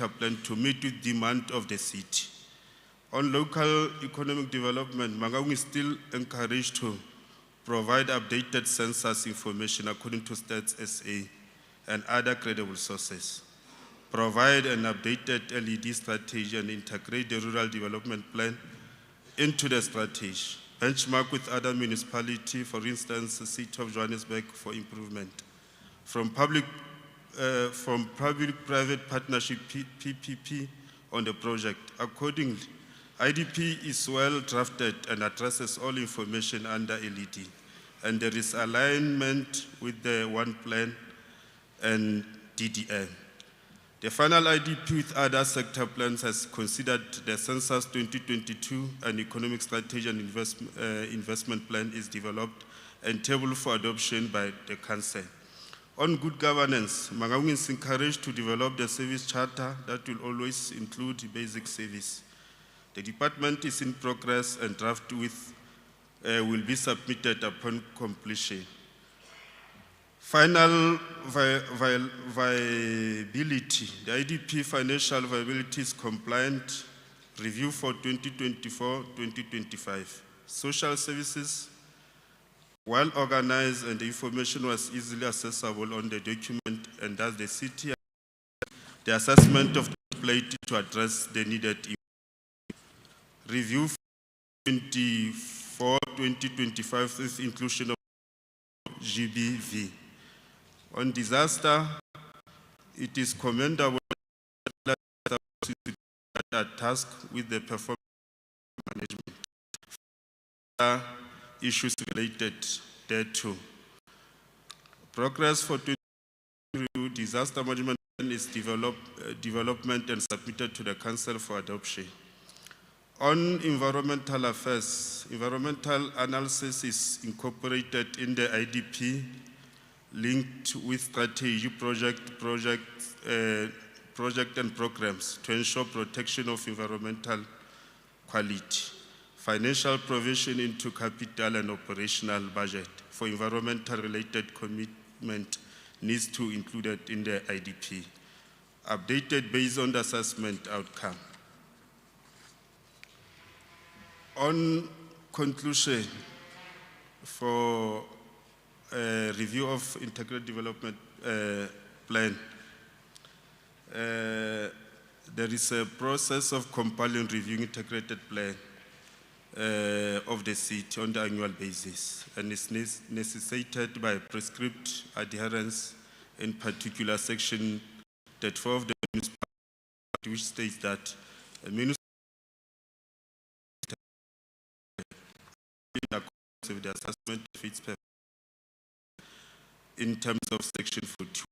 plan to meet with demand of the city. On local economic development, Mangaung is still encouraged to provide updated census information according to Stats SA and other credible sources. Provide an updated LED strategy and integrate the rural development plan into the strategy. Benchmark with other municipalities, for instance, the City of Johannesburg, for improvement. From public-private partnership, PPP, on the project. Accordingly, IDP is well drafted and addresses all information under LED, and there is alignment with the One Plan and DDM. The final IDP with other sector plans has considered the Census 2022 and Economic Strategy and Investment Plan is developed and tabled for adoption by the Council. On good governance, Mangaung is encouraged to develop the service charter that will always include basic service. The department is in progress and draft will be submitted upon completion. Final viability. The IDP financial viability is compliant. Review for 2024-2025. Social services, well organized, and the information was easily accessible on the document, and thus the city the assessment of the municipality to address the needed. Review 2024-2025 with inclusion of GBV. On disaster, it is commendable that are tasked with the performance management. Issues related thereto. Progress for 2022 disaster management is development and submitted to the Council for adoption. On environmental affairs, environmental analysis is incorporated in the IDP, linked with strategy project and programs to ensure protection of environmental quality. Financial provision into capital and operational budget for environmental related commitment needs to be included in the IDP, updated based on the assessment outcome. On conclusion, for a review of integrated development plan, there is a process of compiling reviewing integrated plan of the city on the annual basis, and is necessitated by prescribed adherence, in particular section 34 of the municipality, which states that a municipality in accordance with the assessment of its performance in terms of section 42,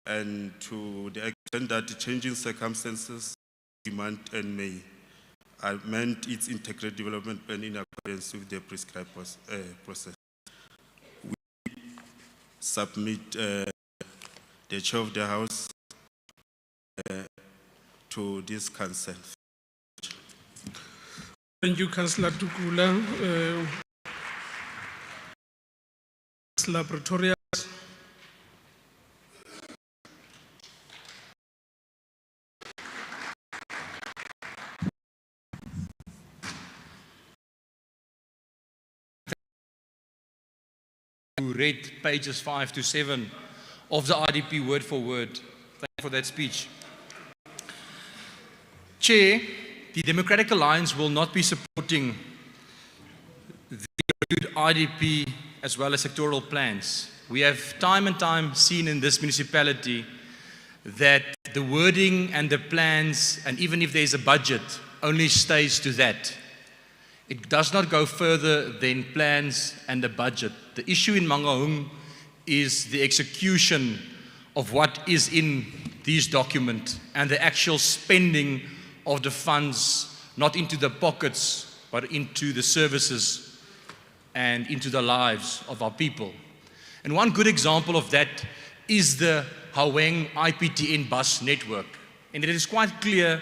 and to the extent that the changing circumstances demand and may amend its integrated development plan in accordance with the prescribed process. We submit the Chair of the House to this Council. Thank you, Councillor Tukula. Councillor Pretorius. Who read pages 5 to 7 of the IDP word for word. Thank you for that speech. Chair, the Democratic Alliance will not be supporting the IDP as well as sectoral plans. We have time and time seen in this municipality that the wording and the plans, and even if there's a budget, only stays to that. It does not go further than plans and the budget. The issue in Mangaung is the execution of what is in these documents and the actual spending of the funds, not into the pockets, but into the services and into the lives of our people. And one good example of that is the Haweng IPTN bus network. And it is quite clear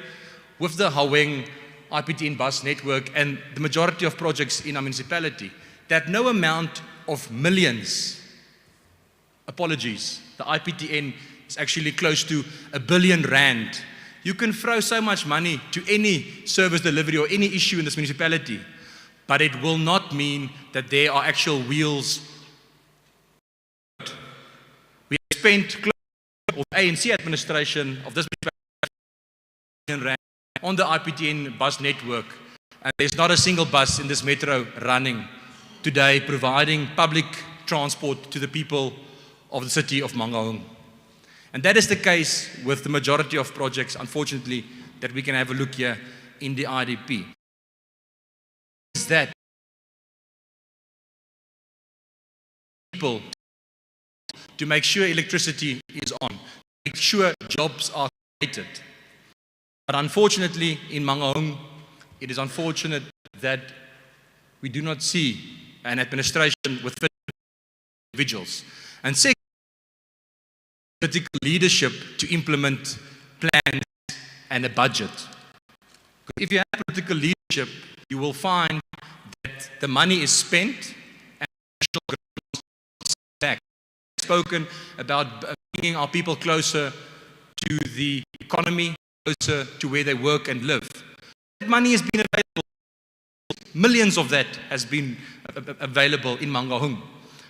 with the Haweng IPTN bus network and the majority of projects in our municipality that no amount of millions, apologies, the IPTN It's actually close to R1 billion. You can throw so much money to any service delivery or any issue in this municipality, but it will not mean that there are actual wheels. We have spent close to ANC administration of this municipality on the IPTN bus network, and there's not a single bus in this metro running today providing public transport to the people of the city of Mangaung. And that is the case with the majority of projects, unfortunately, that we can have a look here in the IDP. Is that people to make sure electricity is on, make sure jobs are created. But unfortunately, in Mangaung, it is unfortunate that we do not see an administration with individuals. And second, political leadership to implement plans and a budget. If you have political leadership, you will find that the money is spent and national grants are back. Spoken about bringing our people closer to the economy, closer to where they work and live. That money has been available. Millions of that has been available in Mangaung,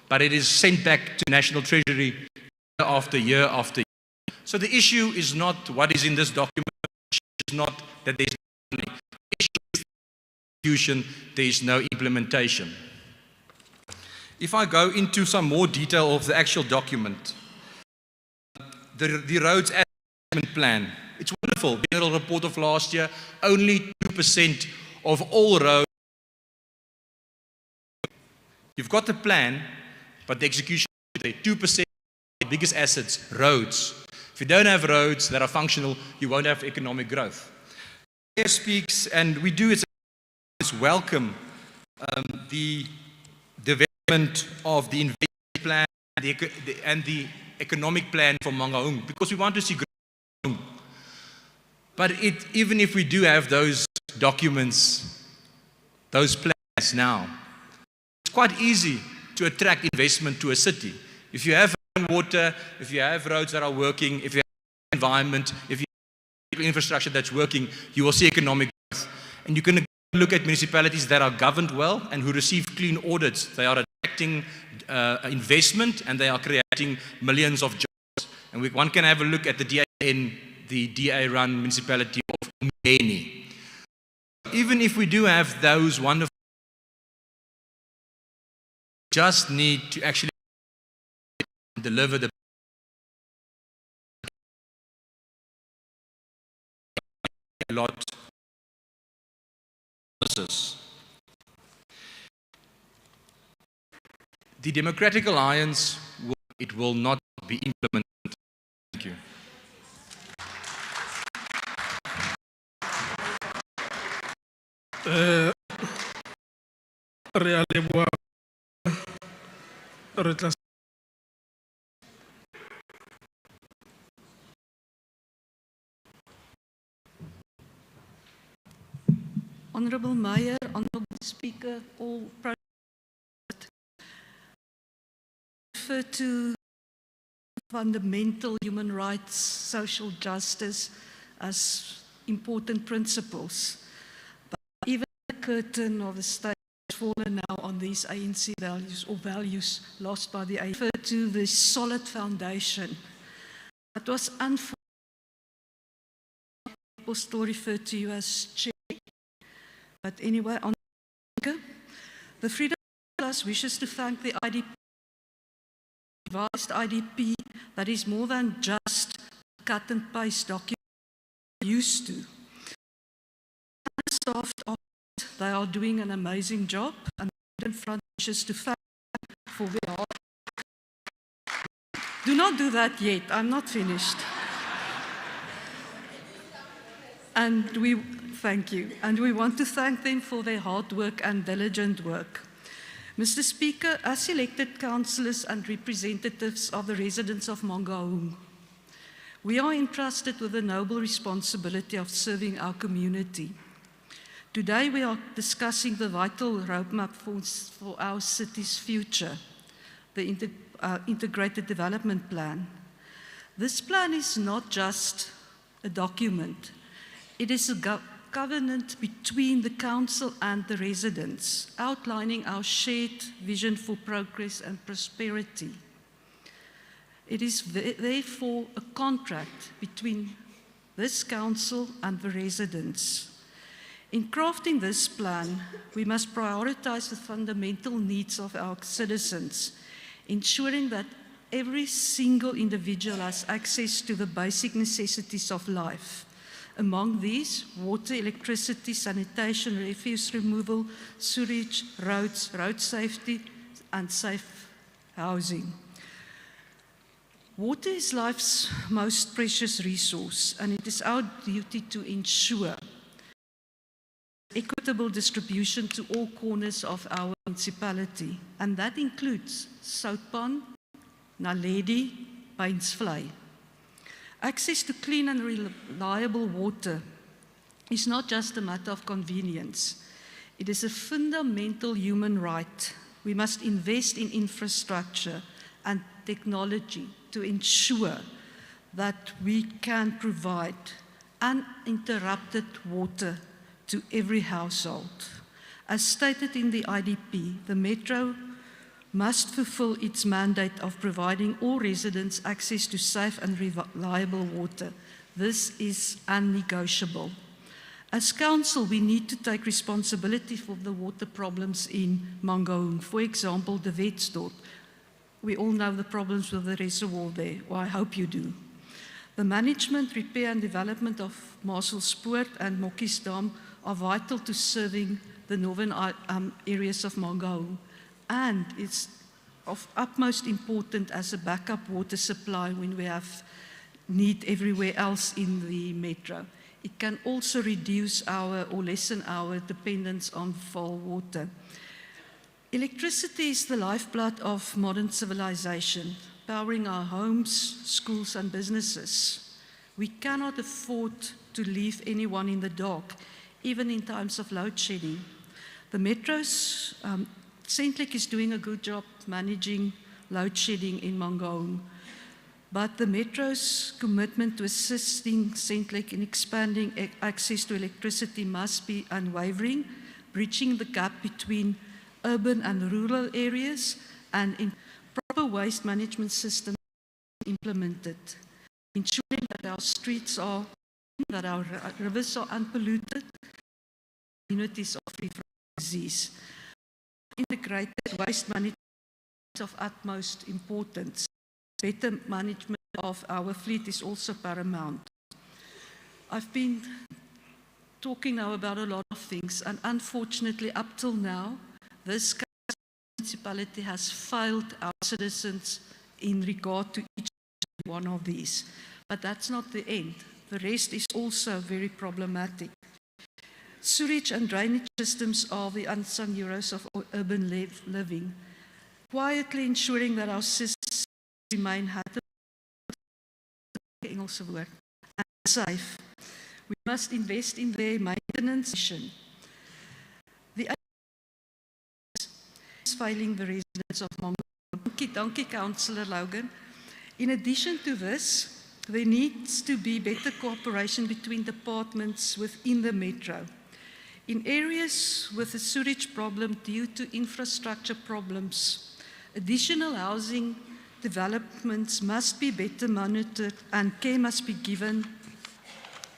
but it is sent back to National Treasury year after year after year. So the issue is not what is in this document. The issue is not that there is no money. The issue is execution, there is no implementation. If I go into some more detail of the actual document, the roads assessment plan, it's wonderful. General report of last year, only 2% of all roads. You've got the plan, but the execution is there. 2%. Biggest assets, roads. If you don't have roads that are functional, you won't have economic growth. Mayor speaks, and we do welcome the development of the investment plan and the economic plan for Mangaung, because we want to see growth. But even if we do have those documents, those plans now, it's quite easy to attract investment to a city. If you have water, if you have roads that are working, if you have environment, if you have infrastructure that's working, you will see economic growth. And you can look at municipalities that are governed well and who receive clean audits. They are attracting investment and they are creating millions of jobs. And one can have a look at the DAN, the DA-run municipality of Umeni. Even if we do have those wonderful, just need to actually deliver the a lot. The Democratic Alliance, it will not be implemented. Thank you. Honourable Mayor, Honourable Speaker, all present, refer to fundamental human rights, social justice as important principles. But even the curtain of the state has fallen now on these ANC values or values lost by the ANC. Refer to the solid foundation. It was unfortunate. People still refer to you as chair. But anyway, on the Freedom Plus wishes to thank the IDP, revised IDP that is more than just a cut and paste document used to. Staff, they are doing an amazing job, and the Freedom Front wishes to thank them for their hard work. Do not do that yet, I'm not finished. And thank you. And we want to thank them for their hard work and diligent work. Mr. Speaker, as elected councillors and representatives of the residents of Mangaung, we are entrusted with the noble responsibility of serving our community. Today we are discussing the vital roadmap for our city's future, the Integrated Development Plan. This plan is not just a document. It is a covenant between the council and the residents, outlining our shared vision for progress and prosperity. It is therefore a contract between this council and the residents. In crafting this plan, we must prioritize the fundamental needs of our citizens, ensuring that every single individual has access to the basic necessities of life. Among these, water, electricity, sanitation, refuse removal, sewage, roads, road safety, and safe housing. Water is life's most precious resource, and it is our duty to ensure equitable distribution to all corners of our municipality, and that includes Soutpan, Naledi, Painsvlei. Access to clean and reliable water is not just a matter of convenience. It is a fundamental human right. We must invest in infrastructure and technology to ensure that we can provide uninterrupted water to every household. As stated in the IDP, the Metro must fulfill its mandate of providing all residents access to safe and reliable water. This is unnegotiable. As council, we need to take responsibility for the water problems in Mangaung. For example, the Wetsdorp. We all know the problems with the reservoir there, or I hope you do. The management, repair and development of Marshallspoort and Mokkiesdam are vital to serving the northern areas of Mangaung, and it's of utmost importance as a backup water supply when we have need everywhere else in the metro. It can also reduce or lessen our dependence on foul water. Electricity is the lifeblood of modern civilization, powering our homes, schools, and businesses. We cannot afford to leave anyone in the dark, even in times of load shedding. The Metro's Centlek is doing a good job managing load shedding in Mangaung, but the Metro's commitment to assisting Centlek in expanding access to electricity must be unwavering, bridging the gap between urban and rural areas, and in proper waste management systems implemented, ensuring that our streets are clean, that our rivers are unpolluted, communities are free from disease. Integrated waste management is of utmost importance. Better management of our fleet is also paramount. I've been talking now about a lot of things, and unfortunately, up till now, this municipality has failed our citizens in regard to each one of these. But that's not the end. The rest is also very problematic. Sewage and drainage systems are the unsung heroes of urban living, quietly ensuring that our systems remain and safe. We must invest in their maintenance. The is failing the residents of Mangaung. Thank you, Councillor Logan. In addition to this, there needs to be better cooperation between departments within the Metro. In areas with a sewage problem due to infrastructure problems, additional housing developments must be better monitored and care must be given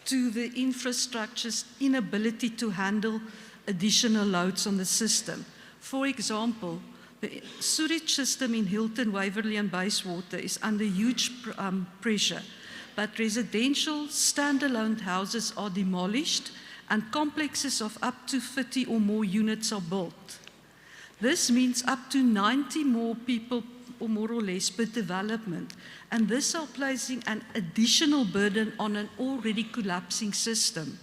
to the infrastructure's inability to handle additional loads on the system. For example, the sewage system in Hilton, Waverley and Bayswater is under huge pressure, but residential standalone houses are demolished and complexes of up to 30 or more units are built. This means up to 90 more people, or more or less, per development, and this are placing an additional burden on an already collapsing system.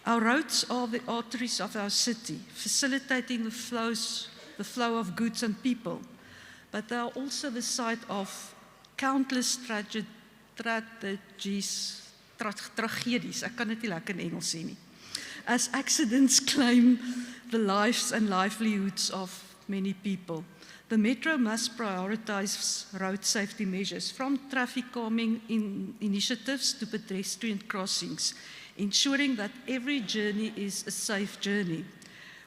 Our roads are the arteries of our city, facilitating the flow of goods and people, but they are also the site of countless tragedies, ek kan dit nie lekker in Engels sê nie, as accidents claim the lives and livelihoods of many people. The Metro must prioritize road safety measures, from traffic calming initiatives to pedestrian crossings, ensuring that every journey is a safe journey.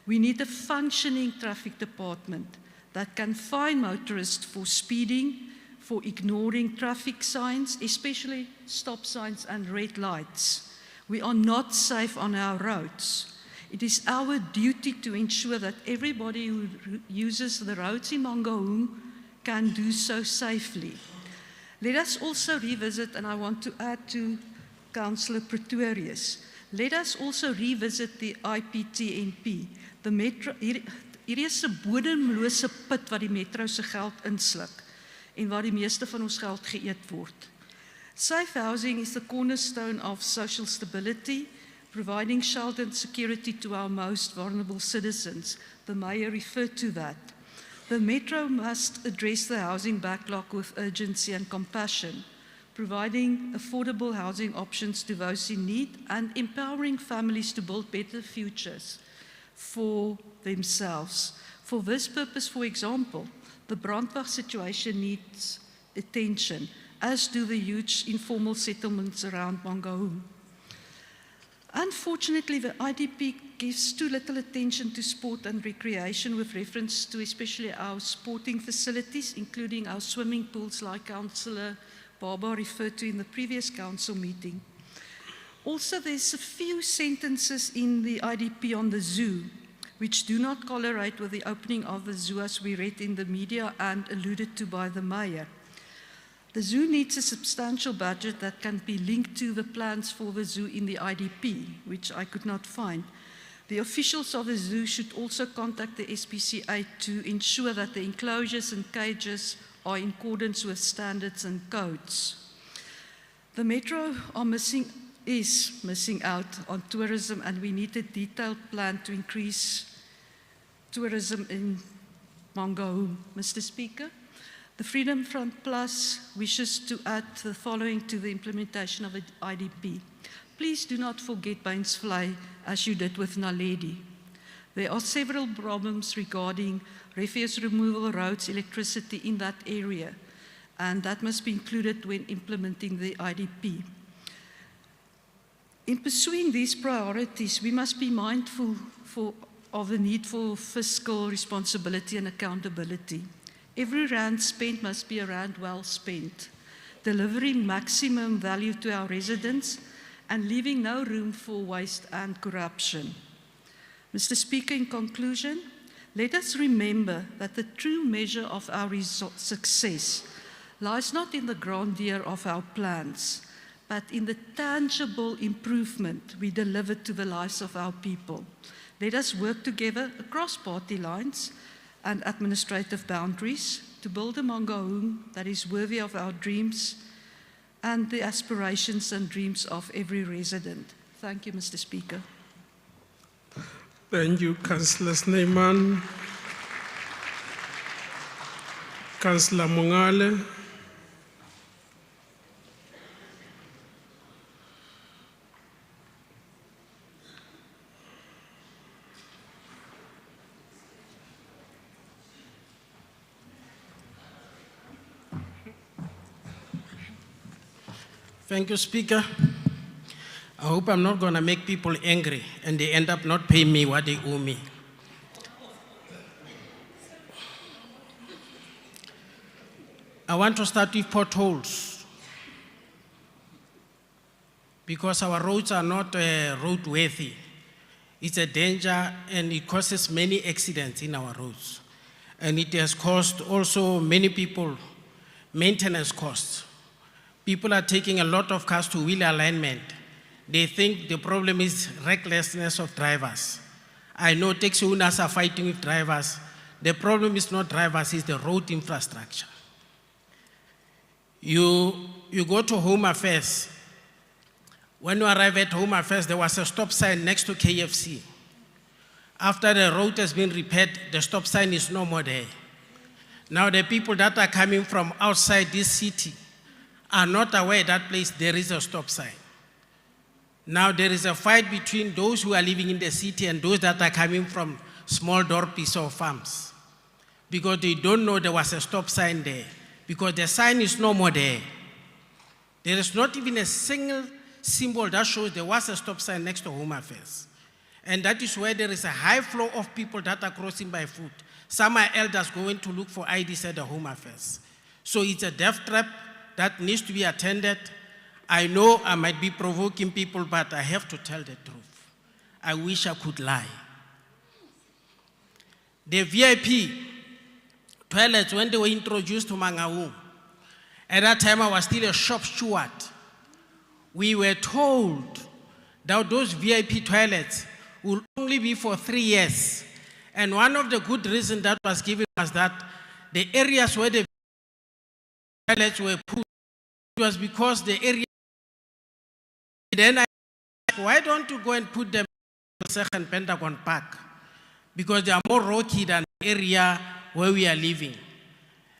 We need a functioning traffic department that can fine motorists for speeding, for ignoring traffic signs, especially stop signs and red lights. We are not safe on our roads. It is our duty to ensure that everybody who uses the roads in Mangaung can do so safely. Let us also revisit, and I want to add to Councillor Pretorius, let us also revisit the IPTNP. The Metro, hier is 'n bodemlose put wat die Metro se geld insluk en waar die meeste van ons geld geëet word. Safe housing is the cornerstone of social stability, providing shelter and security to our most vulnerable citizens. The Mayor referred to that. The Metro must address the housing backlog with urgency and compassion, providing affordable housing options to those in need and empowering families to build better futures for themselves. For this purpose, for example, the Brandwag situation needs attention, as do the huge informal settlements around Mangaung. Unfortunately, the IDP gives too little attention to sport and recreation with reference to especially our sporting facilities, including our swimming pools, like Councillor Baba referred to in the previous council meeting. Also, there's a few sentences in the IDP on the zoo, which do not correlate with the opening of the zoo as we read in the media and alluded to by the Mayor. The zoo needs a substantial budget that can be linked to the plans for the zoo in the IDP, which I could not find. The officials of the zoo should also contact the SPCA to ensure that the enclosures and cages are in accordance with standards and codes. The Metro is missing out on tourism, and we need a detailed plan to increase tourism in Mangaung. Mr. Speaker, the Freedom Front Plus wishes to add the following to the implementation of the IDP. Please do not forget Bainsvlei as you did with Naledi. There are several problems regarding refuse removal, roads, electricity in that area, and that must be included when implementing the IDP. In pursuing these priorities, we must be mindful of the need for fiscal responsibility and accountability. Every rand spent must be a rand well spent, delivering maximum value to our residents and leaving no room for waste and corruption. Mr. Speaker, in conclusion, let us remember that the true measure of our success lies not in the grandeur of our plans, but in the tangible improvement we deliver to the lives of our people. Let us work together across party lines and administrative boundaries to build a Mangaung that is worthy of our dreams and the aspirations and dreams of every resident. Thank you, Mr. Speaker. Thank you, Councillor Snyman. Councillor Mongale. Thank you, Speaker. I hope I'm not going to make people angry and they end up not paying me what they owe me. I want to start with potholes, because our roads are not roadworthy. It's a danger and it causes many accidents in our roads. And it has caused also many people maintenance costs. People are taking a lot of cars to wheel alignment. They think the problem is recklessness of drivers. I know taxi owners are fighting with drivers. The problem is not drivers, it's the road infrastructure. You go to Home Affairs. When you arrive at Home Affairs, there was a stop sign next to KFC. After the road has been repaired, the stop sign is no more there. Now the people that are coming from outside this city are not aware that place there is a stop sign. Now there is a fight between those who are living in the city and those that are coming from small dorpies or farms. because they don't know there was a stop sign there, because the sign is no more there. There is not even a single symbol that shows there was a stop sign next to Home Affairs. And that is where there is a high flow of people that are crossing by foot. Some are elders going to look for IDs at the Home Affairs. So it's a death trap that needs to be attended. I know I might be provoking people, but I have to tell the truth. I wish I could lie. The VIP toilets, when they were introduced to Mangaung, at that time I was still a shop steward. We were told that those VIP toilets will only be for 3 years. And one of the good reasons that was given was that the areas where the toilets were put, it was because the area. Then I said, why don't you go and put them in the second Pentagon Park? Because they are more rocky than the area where we are living.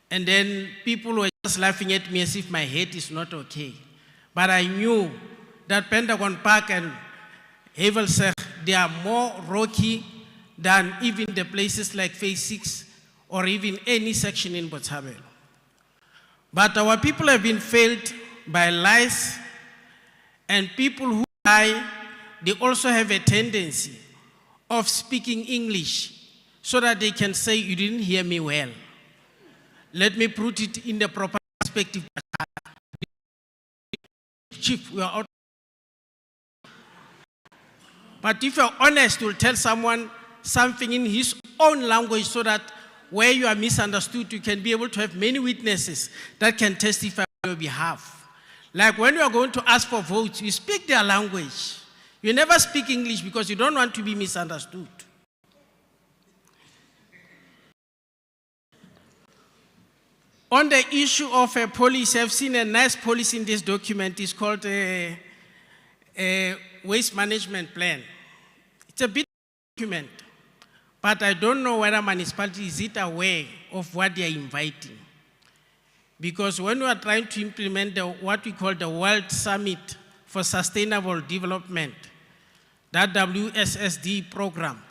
And then people were just laughing at me as if my head is not okay. But I knew that Pentagon Park and Havelsech, they are more rocky than even the places like Phase 6 or even any section in Botshabelo. But our people have been failed by lies, and people who lie, they also have a tendency of speaking English so that they can say, you didn't hear me well. Let me put it in the proper perspective. Chief, we are out. But if you're honest, you'll tell someone something in his own language so that where you are misunderstood, you can be able to have many witnesses that can testify on your behalf. Like when you are going to ask for votes, you speak their language. You never speak English because you don't want to be misunderstood. On the issue of a policy, I've seen a nice policy in this document. It's called a waste management plan. It's a big document, but I don't know whether municipality is aware of what they are inviting. Because when we are trying to implement what we call the World Summit for Sustainable Development, that WSSD program,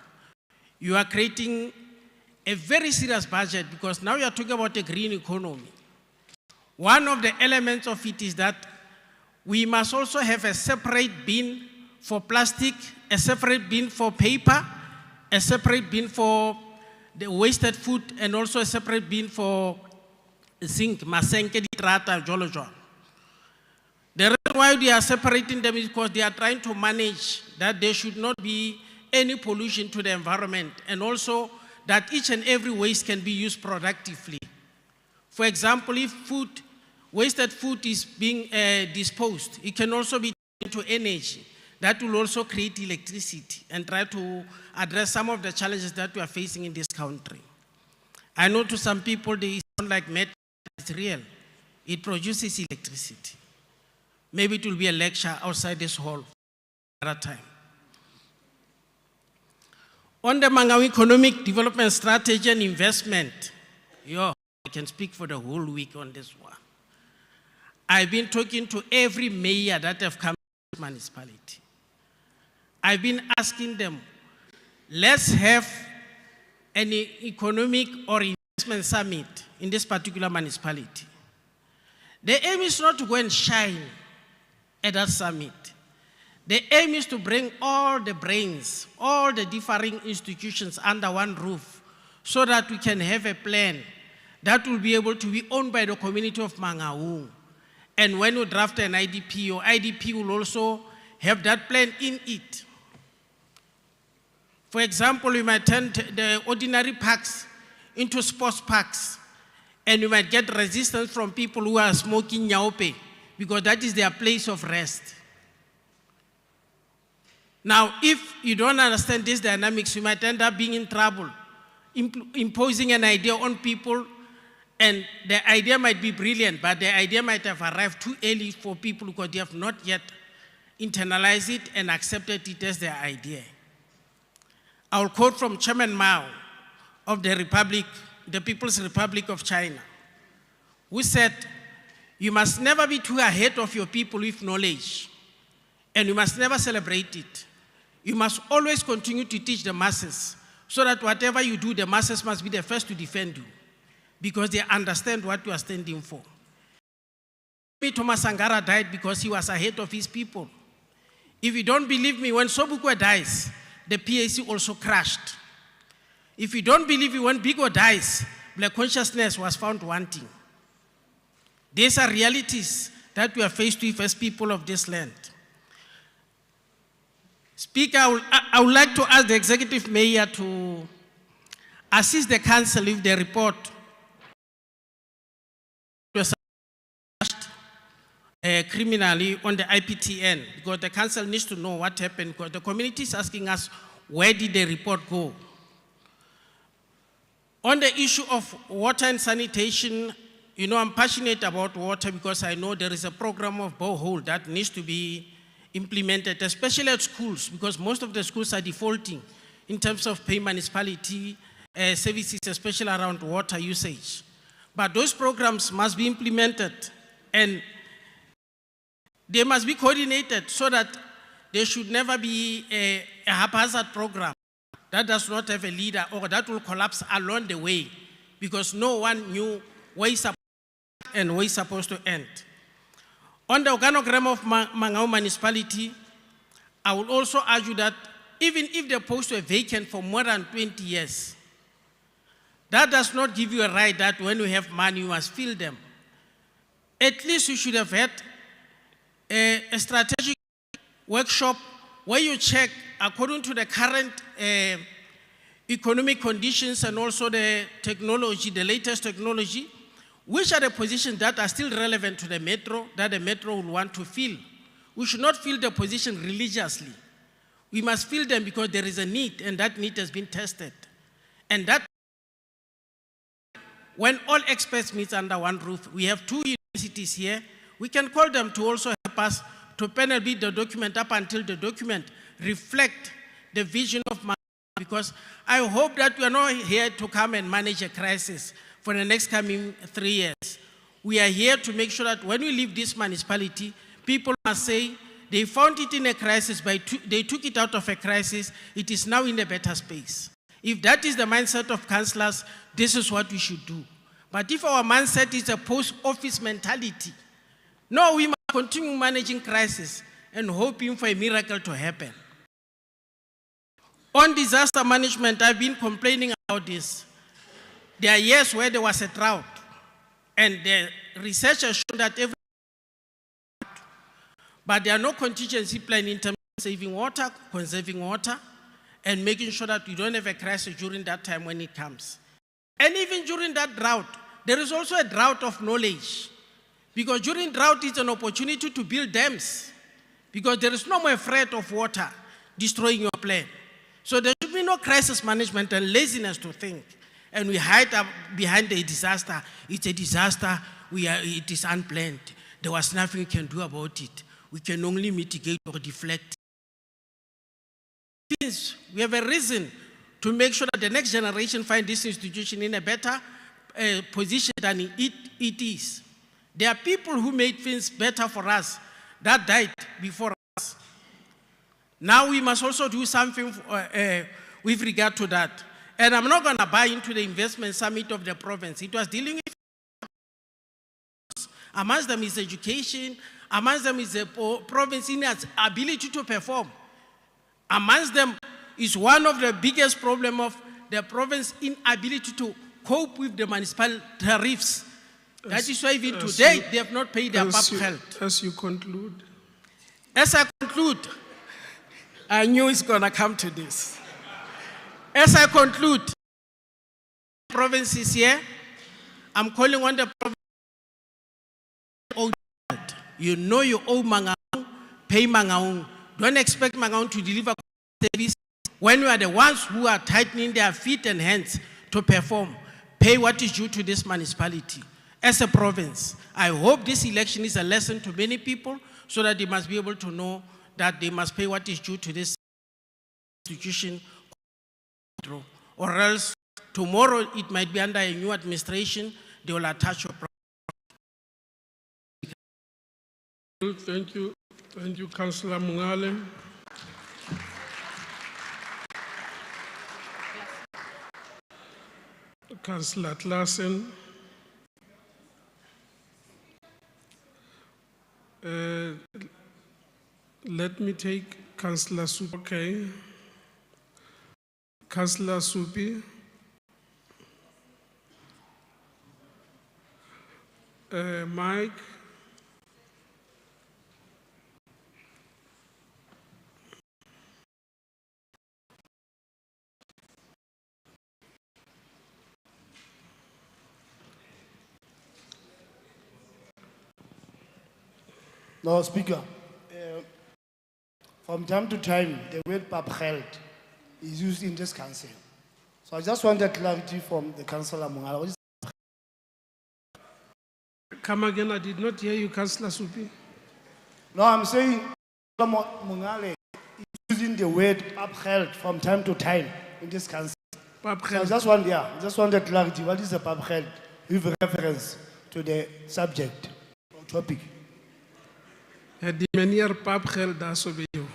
you are creating a very serious budget because now you are talking about a green economy. One of the elements of it is that we must also have a separate bin for plastic, a separate bin for paper, a separate bin for the wasted food, and also a separate bin for zinc, masenke, ditrata, jolo. The reason why they are separating them is because they are trying to manage that there should not be any pollution to the environment, and also that each and every waste can be used productively. For example, if wasted food is being disposed, it can also be turned into energy. That will also create electricity and try to address some of the challenges that we are facing in this country. I know to some people they sound like metal, it's real. It produces electricity. Maybe it will be a lecture outside this hall at a time. On the Mangaung Economic Development Strategy and Investment, I can speak for the whole week on this one. I've been talking to every mayor that have come to this municipality. I've been asking them, let's have an economic or investment summit in this particular municipality. The aim is not to go and shine at that summit. The aim is to bring all the brains, all the differing institutions under one roof so that we can have a plan that will be able to be owned by the community of Mangaung. And when we draft an IDP, your IDP will also have that plan in it. For example, we might turn the ordinary parks into sports parks, and you might get resistance from people who are smoking nyaope because that is their place of rest. Now, if you don't understand these dynamics, you might end up being in trouble, imposing an idea on people, and the idea might be brilliant, but the idea might have arrived too early for people because they have not yet internalized it and accepted it as their idea. I'll quote from Chairman Mao of the People's Republic of China, who said, you must never be too ahead of your people with knowledge, and you must never celebrate it. You must always continue to teach the masses so that whatever you do, the masses must be the first to defend you, because they understand what you are standing for. Thomas Sankara died because he was ahead of his people. If you don't believe me, when Sobukwe dies, the PAC also crashed. If you don't believe me, when Bigo dies, black consciousness was found wanting. These are realities that we are faced with as people of this land. Speaker, I would like to ask the executive mayor to assist the council with the report criminally on the IPTN, because the council needs to know what happened, because the community is asking us, where did the report go? On the issue of water and sanitation, you know, I'm passionate about water because I know there is a program of borehole that needs to be implemented, especially at schools, because most of the schools are defaulting in terms of paying municipality services, especially around water usage. But those programs must be implemented and they must be coordinated so that there should never be a haphazard program that does not have a leader or that will collapse along the way because no one knew where it's supposed to end. On the organogram of Mangaung Municipality, I would also argue that even if the posts were vacant for more than 20 years, that does not give you a right that when you have money, you must fill them. At least you should have had a strategic workshop where you check, according to the current economic conditions and also the technology, the latest technology, which are the positions that are still relevant to the metro, that the metro will want to fill. We should not fill the position religiously. We must fill them because there is a need, and that need has been tested. And that, when all experts meet under one roof, we have 2 universities here, we can call them to also help us to panel beat the document up until the document reflect the vision of Mangaung, because I hope that we are not here to come and manage a crisis for the next coming 3 years. We are here to make sure that when we leave this municipality, people must say they found it in a crisis, but they took it out of a crisis, it is now in a better space. If that is the mindset of councillors, this is what we should do. But if our mindset is a post-office mentality, no, we must continue managing crisis and hoping for a miracle to happen. On disaster management, I've been complaining about this. There are years where there was a drought, and the research has shown that but there are no contingency plan in terms of saving water, conserving water, and making sure that you don't have a crisis during that time when it comes. And even during that drought, there is also a drought of knowledge. Because during drought, it's an opportunity to build dams. Because there is no more threat of water destroying your plan. So there should be no crisis management and laziness to think. And we hide up behind the disaster. It's a disaster, it is unplanned. There was nothing we can do about it. We can only mitigate or deflect. We have a reason to make sure that the next generation find this institution in a better position than it is. There are people who made things better for us that died before us. Now we must also do something with regard to that. And I'm not going to buy into the investment summit of the province. It was dealing with, amongst them is education, amongst them is the province in its ability to perform. Amongst them is one of the biggest problems of the province inability to cope with the municipal tariffs. That is why even today they have not paid their public health. As you conclude. As I conclude, I knew it's going to come to this. As I conclude, province is here. I'm calling on the province. You know you owe Mangaung, pay Mangaung. Don't expect Mangaung to deliver service when you are the ones who are tightening their feet and hands to perform. Pay what is due to this municipality. As a province, I hope this election is a lesson to many people so that they must be able to know that they must pay what is due to this institution, or else tomorrow it might be under a new administration, they will attach your property. Thank you, Councillor Mungale. Councillor Claassen. Let me take Councillor Supi. Okay. Councillor Supi. Mike. No, Speaker. From time to time, the word "papgeld" is used in this council. So I just wanted clarity from the Councillor Mungala. What is- Come again, I did not hear you, Councillor Supi. No, I'm saying Mungale is using the word "papgeld" from time to time in this council. So I just wanted clarity. What is the "papgeld" with reference to the subject or topic? Die meneer Papgeld daar zo bij jou.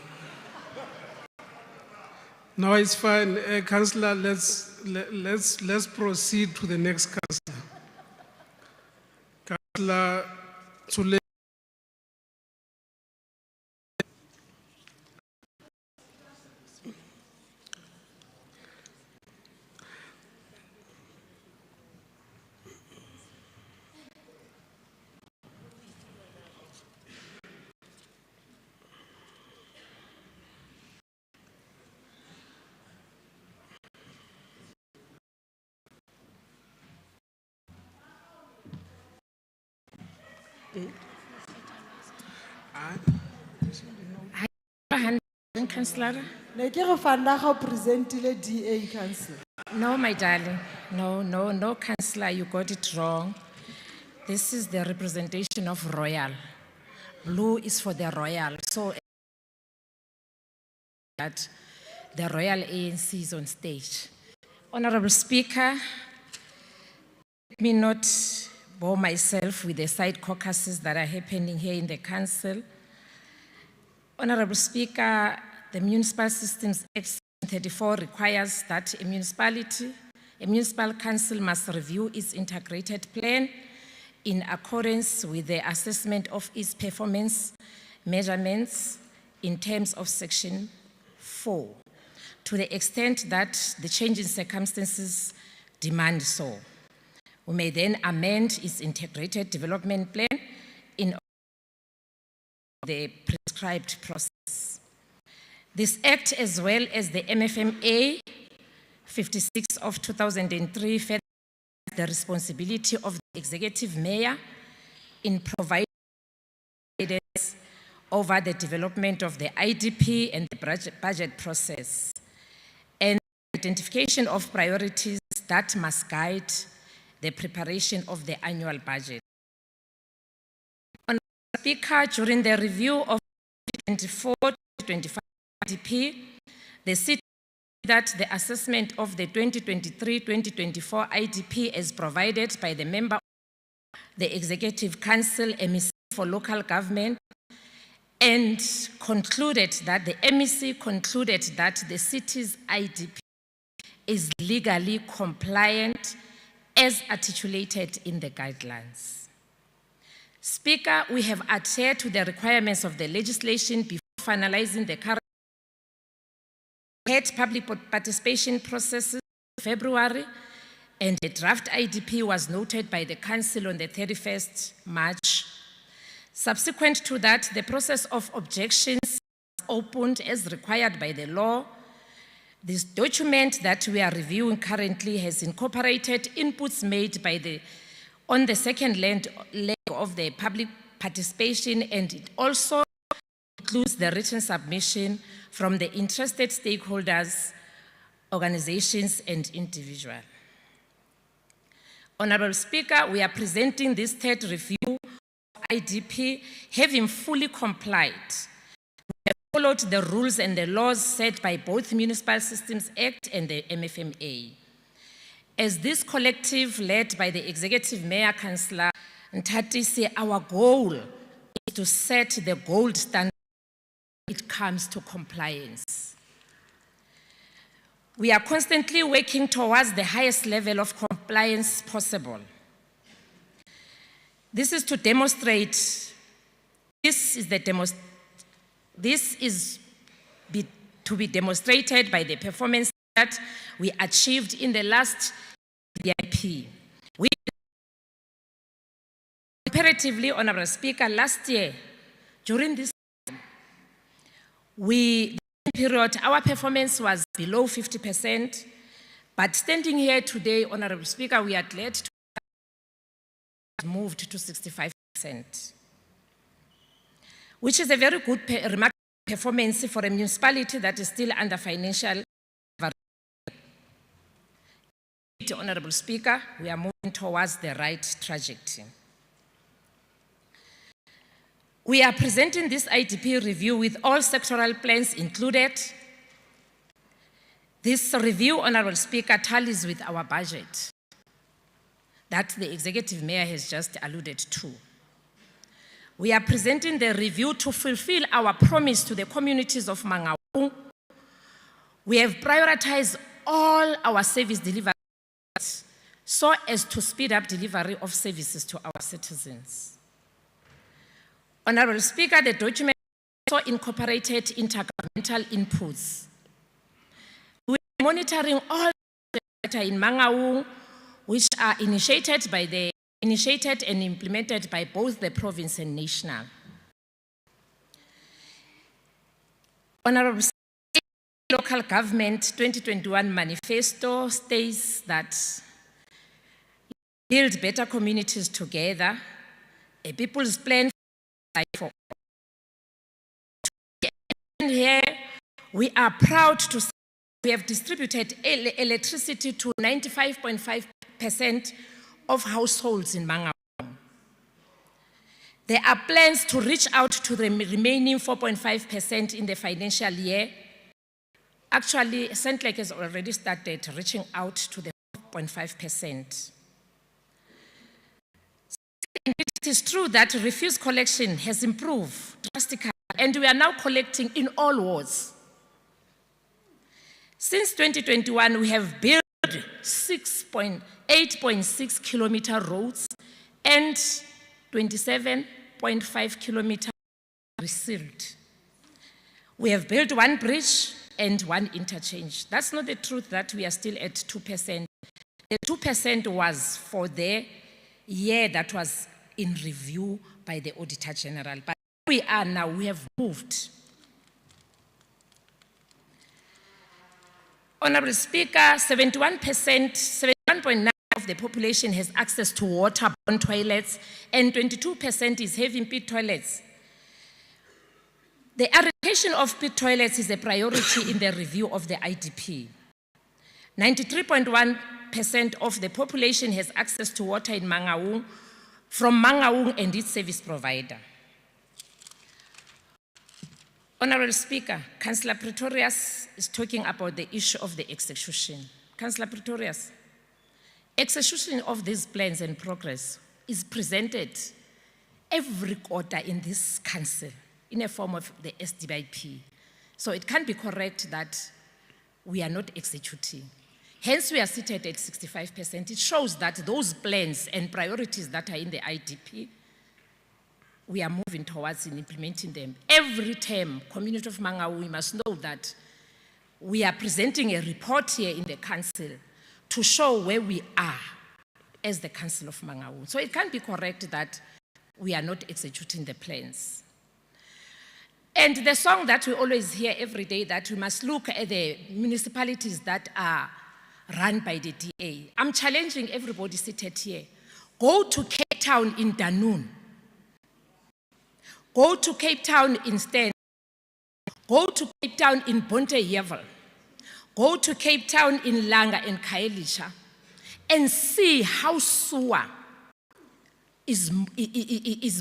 No, it's fine. Councillor, let's proceed to the next councillor. Councillor Tsule. Councillor? Ne ke re fanda ga presentile DA council. No, my darling. No, Councillor, you got it wrong. This is the representation of Royal. Blue is for the Royal. So that the Royal ANC is on stage. Honorable Speaker, let me not bore myself with the side caucuses that are happening here in the council. Honorable Speaker, the Municipal Systems Act 34 requires that a municipal council must review its integrated plan in accordance with the assessment of its performance measurements in terms of Section 4, to the extent that the change in circumstances demand so. We may then amend its integrated development plan in the prescribed process. This Act, as well as the MFMA 56 of 2003, further the responsibility of the executive mayor in providing guidance over the development of the IDP and the budget process, and identification of priorities that must guide the preparation of the annual budget. Speaker, during the review of 2024-2025 IDP, the city that the assessment of the 2023-2024 IDP as provided by the member of the Executive Council, MEC for Local Government, and concluded that the MEC concluded that the city's IDP is legally compliant as articulated in the guidelines. Speaker, we have adhered to the requirements of the legislation before finalizing the current public participation processes in February, and a draft IDP was noted by the Council on the 31st March. Subsequent to that, the process of objections was opened as required by the law. This document that we are reviewing currently has incorporated inputs made by on the second leg of the public participation, and it also includes the written submission from the interested stakeholders, organizations, and individuals. Honorable Speaker, we are presenting this third review of IDP having fully complied. We have followed the rules and the laws set by both Municipal Systems Act and the MFMA. As this collective led by the Executive Mayor, Councillor Ntatisi, our goal is to set the gold standard when it comes to compliance. We are constantly working towards the highest level of compliance possible. This is to demonstrate, to be demonstrated by the performance that we achieved in the last BIP. Comparatively, Honorable Speaker, last year, during this period, our performance was below 50%, but standing here today, Honorable Speaker, we are glad to have moved to 65%, which is a very good, remarkable performance for a municipality that is still under financial. Honorable Speaker, we are moving towards the right trajectory. We are presenting this IDP review with all sectoral plans included. This review, Honorable Speaker, tallies with our budget that the Executive Mayor has just alluded to. We are presenting the review to fulfill our promise to the communities of Mangaung. We have prioritized all our service delivery so as to speed up delivery of services to our citizens. Honorable Speaker, the document also incorporated intergovernmental inputs. We are monitoring all the data in Mangaung, which are initiated and implemented by both the province and national. Honorable Speaker, Local Government 2021 Manifesto states that build better communities together, a people's plan for. And here, we are proud to say we have distributed electricity to 95.5% of households in Mangaung. There are plans to reach out to the remaining 4.5% in the financial year. Actually, St. Lake has already started reaching out to the 4.5%. It is true that refuse collection has improved drastically, and we are now collecting in all wards. Since 2021, we have built 8.6 kilometer roads and 27.5 kilometers resealed. We have built 1 bridge and 1 interchange. That's not the truth that we are still at 2%. The 2% was for the year that was in review by the Auditor General. But we are now, we have moved. Honorable Speaker, 71.9% of the population has access to waterborne toilets and 22% is having pit toilets. The eradication of pit toilets is a priority in the review of the IDP. 93.1% of the population has access to water in Mangaung from Mangaung and its service provider. Honorable Speaker, Councillor Pretorius is talking about the issue of the execution. Councillor Pretorius, execution of these plans and progress is presented every quarter in this council in a form of the SDIP. So it can't be correct that we are not executing. Hence, we are seated at 65%. It shows that those plans and priorities that are in the IDP, we are moving towards in implementing them. Every term, community of Mangaung, we must know that we are presenting a report here in the council to show where we are as the council of Mangaung. So it can't be correct that we are not executing the plans. And the song that we always hear every day, that we must look at the municipalities that are run by the DA. I'm challenging everybody seated here. Go to Cape Town in Danune. Go to Cape Town in Stan. Go to Cape Town in Bonte-Yevel. Go to Cape Town in Langa and Kaelisha and see how sewer is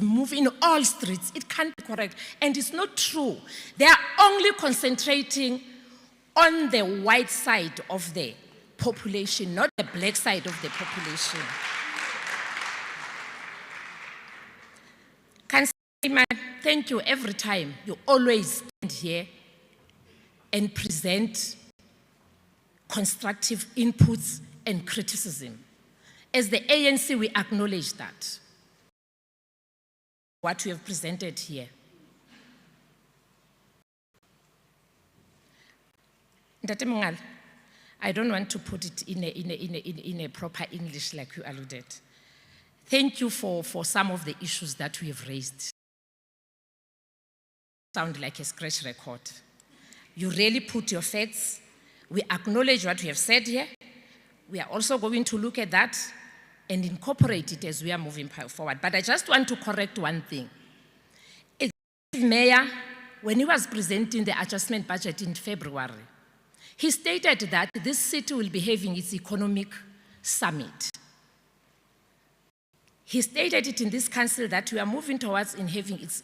moving in all streets. It can't be correct. And it's not true. They are only concentrating on the white side of the population, not the black side of the population. Councillor, thank you every time. You always stand here and present constructive inputs and criticism. As the ANC, we acknowledge that. What we have presented here. Ntate Mongale, I don't want to put it in a proper English like you alluded. Thank you for some of the issues that we have raised. Sound like a scratch record. You really put your facts. We acknowledge what we have said here. We are also going to look at that and incorporate it as we are moving forward. But I just want to correct one thing. Executive Mayor, when he was presenting the adjustment budget in February, he stated that this city will be having its economic summit. He stated it in this council that we are moving towards in having its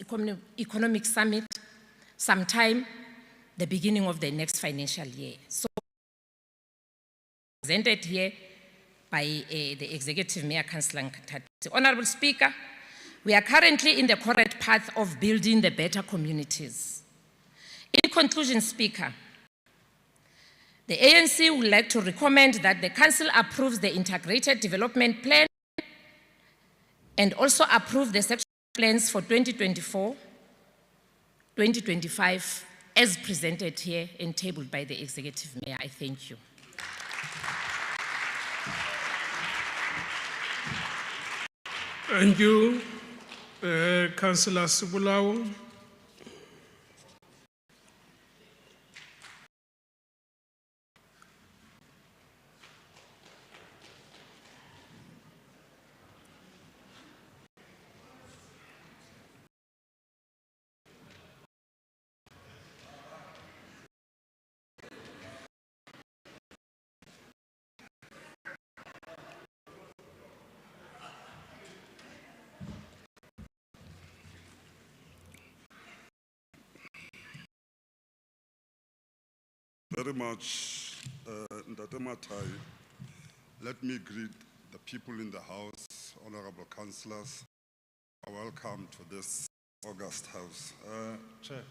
economic summit sometime the beginning of the next financial year. So, presented here by the Executive Mayor, Councillor Nkatati. Honorable Speaker, we are currently in the correct path of building the better communities. In conclusion, Speaker, the ANC would like to recommend that the Council approves the Integrated Development Plan and also approve the section plans for 2024-2025 as presented here and tabled by the Executive Mayor. I thank you. Thank you, Councillor Sibulawo. Very much, Ndate Matai. Let me greet the people in the House, honorable councillors. Welcome to this August House. Chair,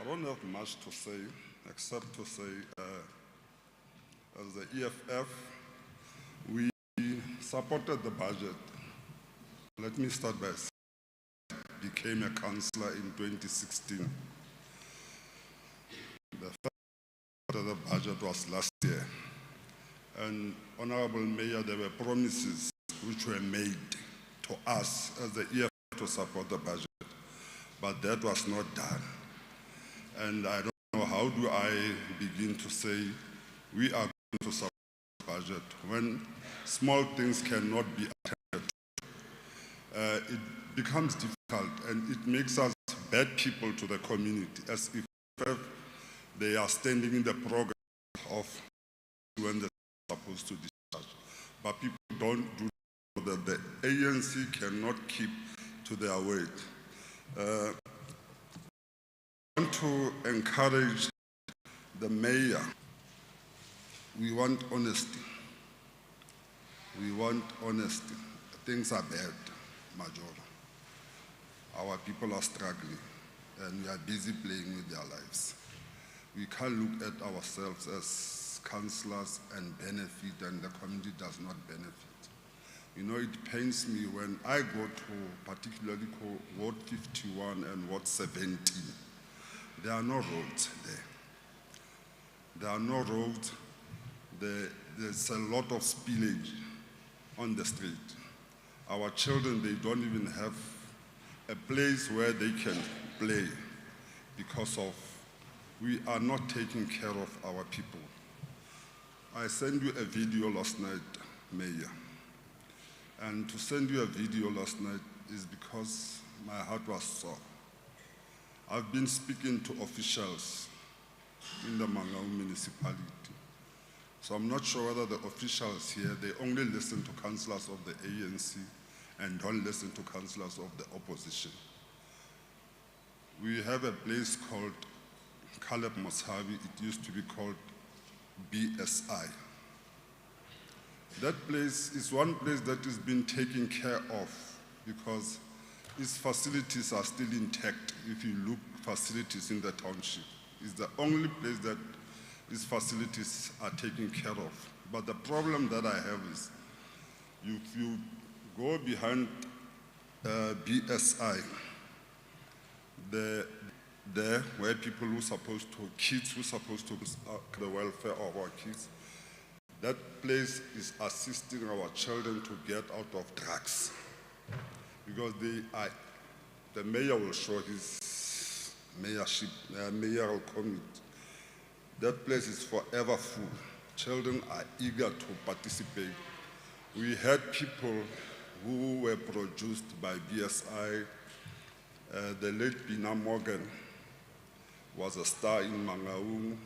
I don't have much to say, except to say, as the EFF, we supported the budget. Let me start by saying I became a councillor in 2016. The budget was last year. And Honorable Mayor, there were promises which were made to us as the EFF to support the budget, but that was not done. And I don't know, how do I begin to say we are going to support the budget when small things cannot be attended to? It becomes difficult and it makes us bad people to the community, as if they are standing in the program of when they're supposed to discharge. But people don't do that. The ANC cannot keep to their word. I want to encourage the mayor. We want honesty. We want honesty. Things are bad, Major. Our people are struggling and we are busy playing with their lives. We can't look at ourselves as councillors and benefit, and the community does not benefit. You know, it pains me when I go to particularly Ward 51 and Ward 17. There are no roads there. There are no roads. There's a lot of spillage on the street. Our children, they don't even have a place where they can play because of we are not taking care of our people. I sent you a video last night, Mayor. And to send you a video last night is because my heart was sore. I've been speaking to officials in the Mangaung Municipality. So I'm not sure whether the officials here, they only listen to councillors of the ANC and don't listen to councillors of the opposition. We have a place called Caleb Moshavi. It used to be called BSI. That place is one place that is being taken care of because its facilities are still intact. If you look facilities in the township, it's the only place that these facilities are taken care of. But the problem that I have is, if you go behind BSI, there where people who supposed to, kids who supposed to the welfare of our kids, that place is assisting our children to get out of drugs. Because the mayor will show his mayoral comment. That place is forever full. Children are eager to participate. We had people who were produced by BSI. The late Bina Morgan was a star in Mangaung.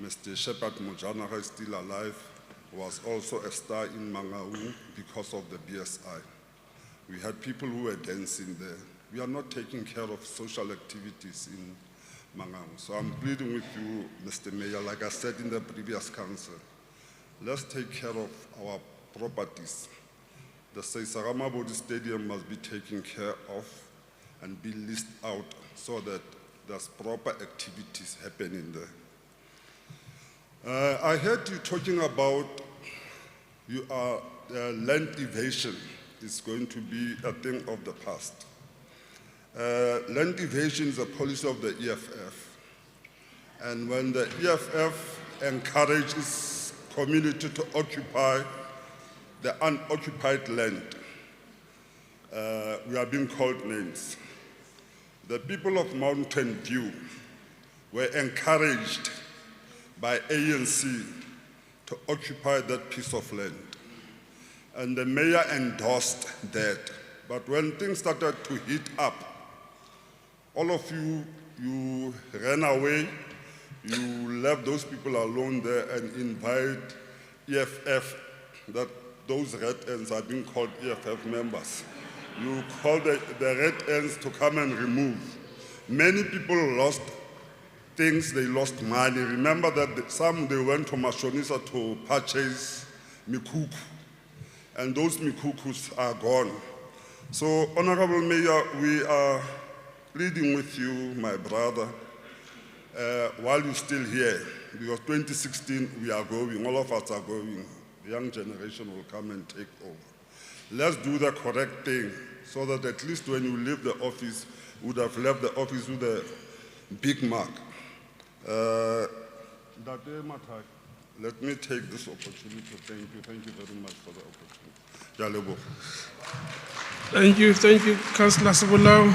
Mr. Shepard Mujanaga is still alive, was also a star in Mangaung because of the BSI. We had people who were dancing there. We are not taking care of social activities in Mangaung. So I'm pleading with you, Mr. Mayor, like I said in the previous council, let's take care of our properties. The Seisarama Bodi Stadium must be taken care of and be leased out so that there's proper activities happening there. I heard you talking about land evasion is going to be a thing of the past. Land evasion is a policy of the EFF. And when the EFF encourages community to occupy the unoccupied land, we are being called names. The people of Mountain View were encouraged by ANC to occupy that piece of land. And the mayor endorsed that. But when things started to heat up, all of you, you ran away, you left those people alone there and invite EFF, that those red ends are being called EFF members. You called the red ends to come and remove. Many people lost things, they lost money. Remember that some, they went to Mashonisa to purchase mikuku, and those mikukus are gone. So, Honorable Mayor, we are pleading with you, my brother, while you're still here, because 2016 we are going, all of us are going, the young generation will come and take over. Let's do the correct thing so that at least when you leave the office, you would have left the office with a big mark. Let me take this opportunity to thank you. Thank you very much for the opportunity. Thank you, Councillor Sibulau.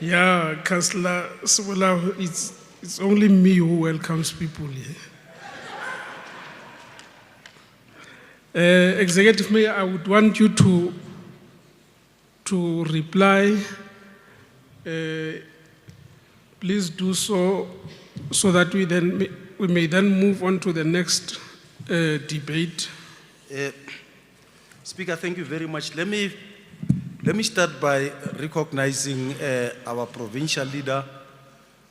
Yeah, Councillor Sibulau, it's only me who welcomes people here. Executive Mayor, I would want you to reply. Please do so that we may then move on to the next debate. Speaker, thank you very much. Let me start by recognizing our provincial leader,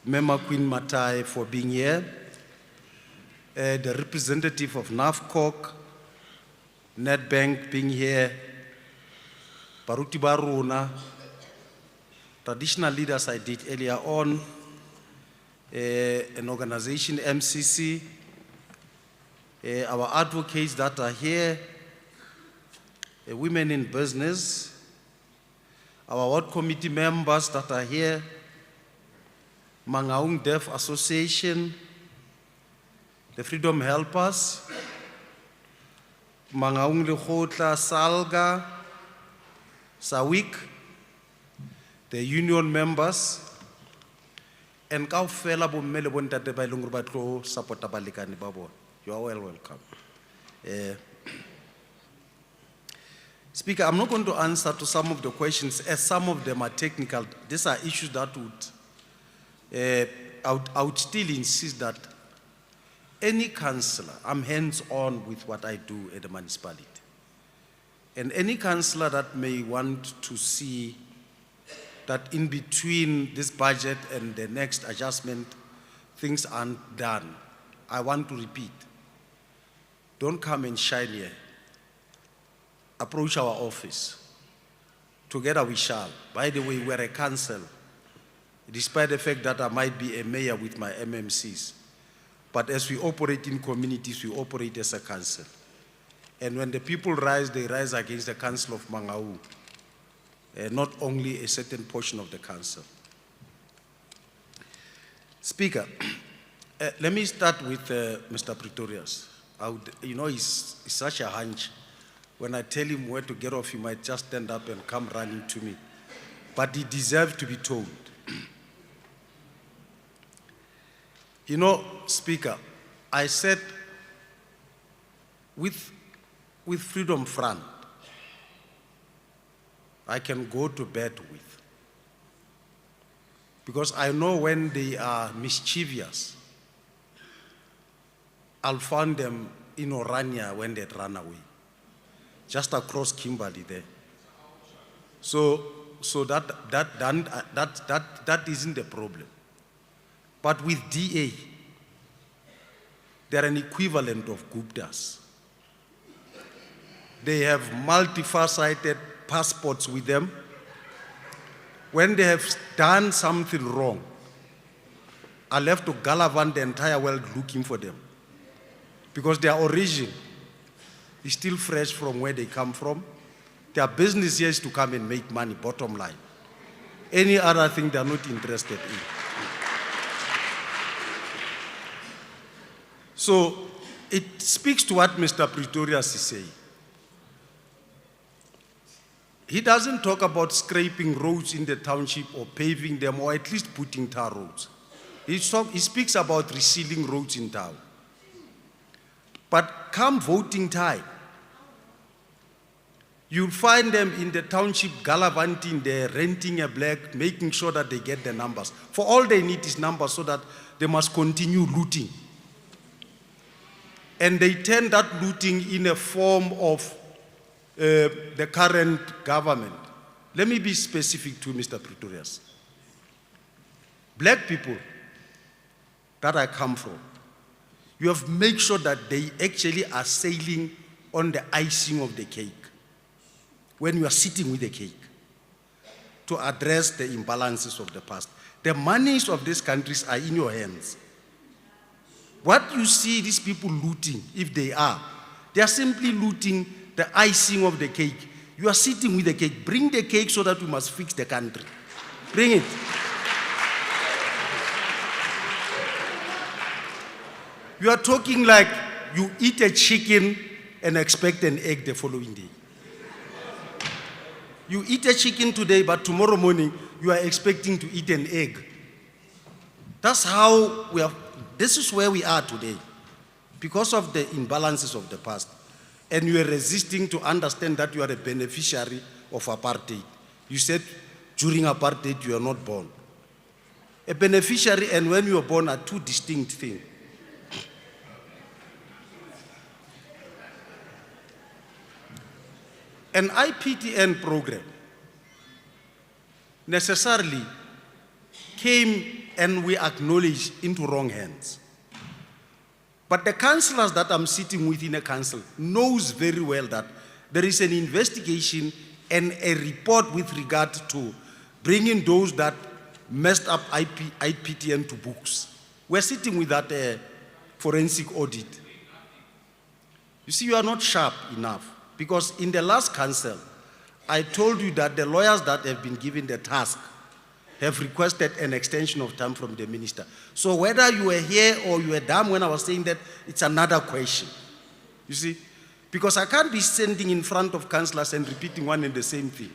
Member Queen Matai, for being here, the representative of NAFCOC, Nedbank being here, Baruti Baruna, traditional leaders I did earlier on, an organization, MCC, our advocates that are here, women in business, our ward committee members that are here, Mangaung Deaf Association, the Freedom Helpers, Mangaung Lekgotla, Salga, Sawik, the union members, and kaofela bomme le bontate ba ileng ba tlo supporta balekane ba bona. You are well welcome. Speaker, I'm not going to answer to some of the questions, as some of them are technical. These are issues that I would still insist that any councillor, I'm hands-on with what I do at the municipality. And any councillor that may want to see that in between this budget and the next adjustment, things aren't done, I want to repeat, don't come and shine here. approach our office. Together we shall. By the way, we're a council, despite the fact that I might be a mayor with my MMCs. But as we operate in communities, we operate as a council. And when the people rise, they rise against the Council of Mangaung, not only a certain portion of the council. Speaker, let me start with Mr. Pretorius. You know, he's such a hunch. When I tell him where to get off, he might just stand up and come running to me. But he deserves to be told. You know, Speaker, I said with Freedom Front, I can go to bed with. Because I know when they are mischievous, I'll find them in Orania when they run away, just across Kimberley there. So that isn't the problem. But with DA, they're an equivalent of Guptas. They have multifaceted passports with them. When they have done something wrong, I'll have to gallivant the entire world looking for them. Because their origin is still fresh from where they come from. Their business here is to come and make money, bottom line. Any other thing they're not interested in. So it speaks to what Mr. Pretorius is saying. He doesn't talk about scraping roads in the township or paving them or at least putting tar roads. He speaks about resealing roads in town. But come voting time, you'll find them in the township gallivanting there, renting a black, making sure that they get the numbers. For all they need is numbers so that they must continue looting. And they turn that looting in a form of the current government. Let me be specific to Mr. Pretorius. Black people that I come from, you have to make sure that they actually are sailing on the icing of the cake when you are sitting with the cake to address the imbalances of the past. The monies of these countries are in your hands. What you see these people looting, if they are simply looting the icing of the cake. You are sitting with the cake. Bring the cake so that we must fix the country. Bring it. You are talking like you eat a chicken and expect an egg the following day. You eat a chicken today, but tomorrow morning you are expecting to eat an egg. That's how we are. This is where we are today because of the imbalances of the past. And you are resisting to understand that you are a beneficiary of apartheid. You said during apartheid you are not born. A beneficiary and when you are born are two distinct things. An IPTN program necessarily came, and we acknowledge, into wrong hands. But the councillors that I'm sitting with in a council knows very well that there is an investigation and a report with regard to bringing those that messed up IPTN to books. We're sitting with that forensic audit. You see, you are not sharp enough, because in the last council, I told you that the lawyers that have been given the task have requested an extension of time from the minister. So whether you were here or you were dumb when I was saying that, it's another question. You see? Because I can't be standing in front of councillors and repeating one and the same thing.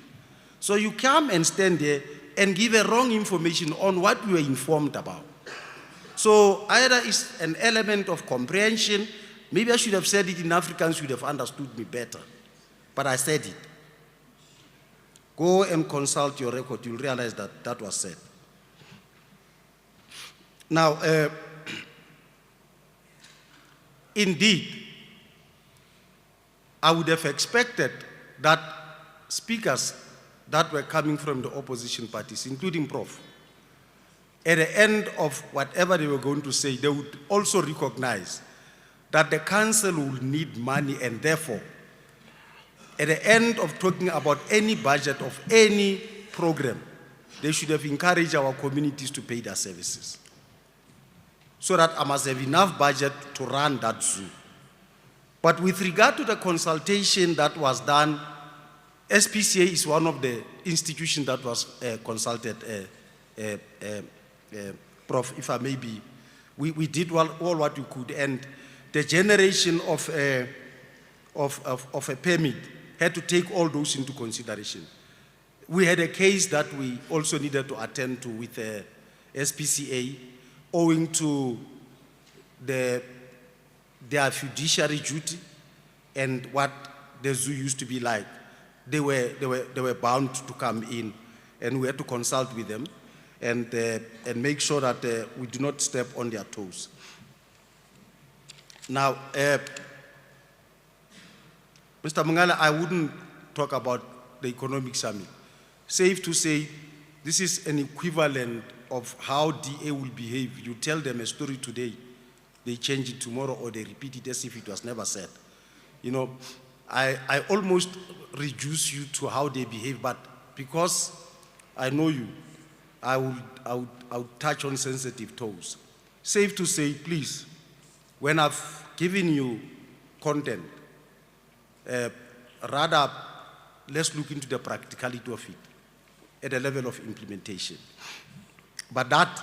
So you come and stand there and give a wrong information on what you were informed about. So either it's an element of comprehension, maybe I should have said it in Afrikaans, you would have understood me better. But I said it. Go and consult your record, you'll realize that that was said. Now, indeed, I would have expected that speakers that were coming from the opposition parties, including Prof, at the end of whatever they were going to say, they would also recognize that the council will need money and therefore at the end of talking about any budget of any program, they should have encouraged our communities to pay their services. So that I must have enough budget to run that zoo. But with regard to the consultation that was done, SPCA is one of the institutions that was consulted, Prof, if I may be. We did all what we could, and the generation of a permit had to take all those into consideration. We had a case that we also needed to attend to with SPCA, owing to their fiduciary duty and what the zoo used to be like. They were bound to come in, and we had to consult with them and make sure that we do not step on their toes. Now, Mr. Mangala, I wouldn't talk about the economic summit. Safe to say, this is an equivalent of how DA will behave. You tell them a story today, they change it tomorrow, or they repeat it as if it was never said. You know, I almost reduce you to how they behave, but because I know you, I would touch on sensitive toes. Safe to say, please, when I've given you content, rather, let's look into the practicality of it at the level of implementation. But that,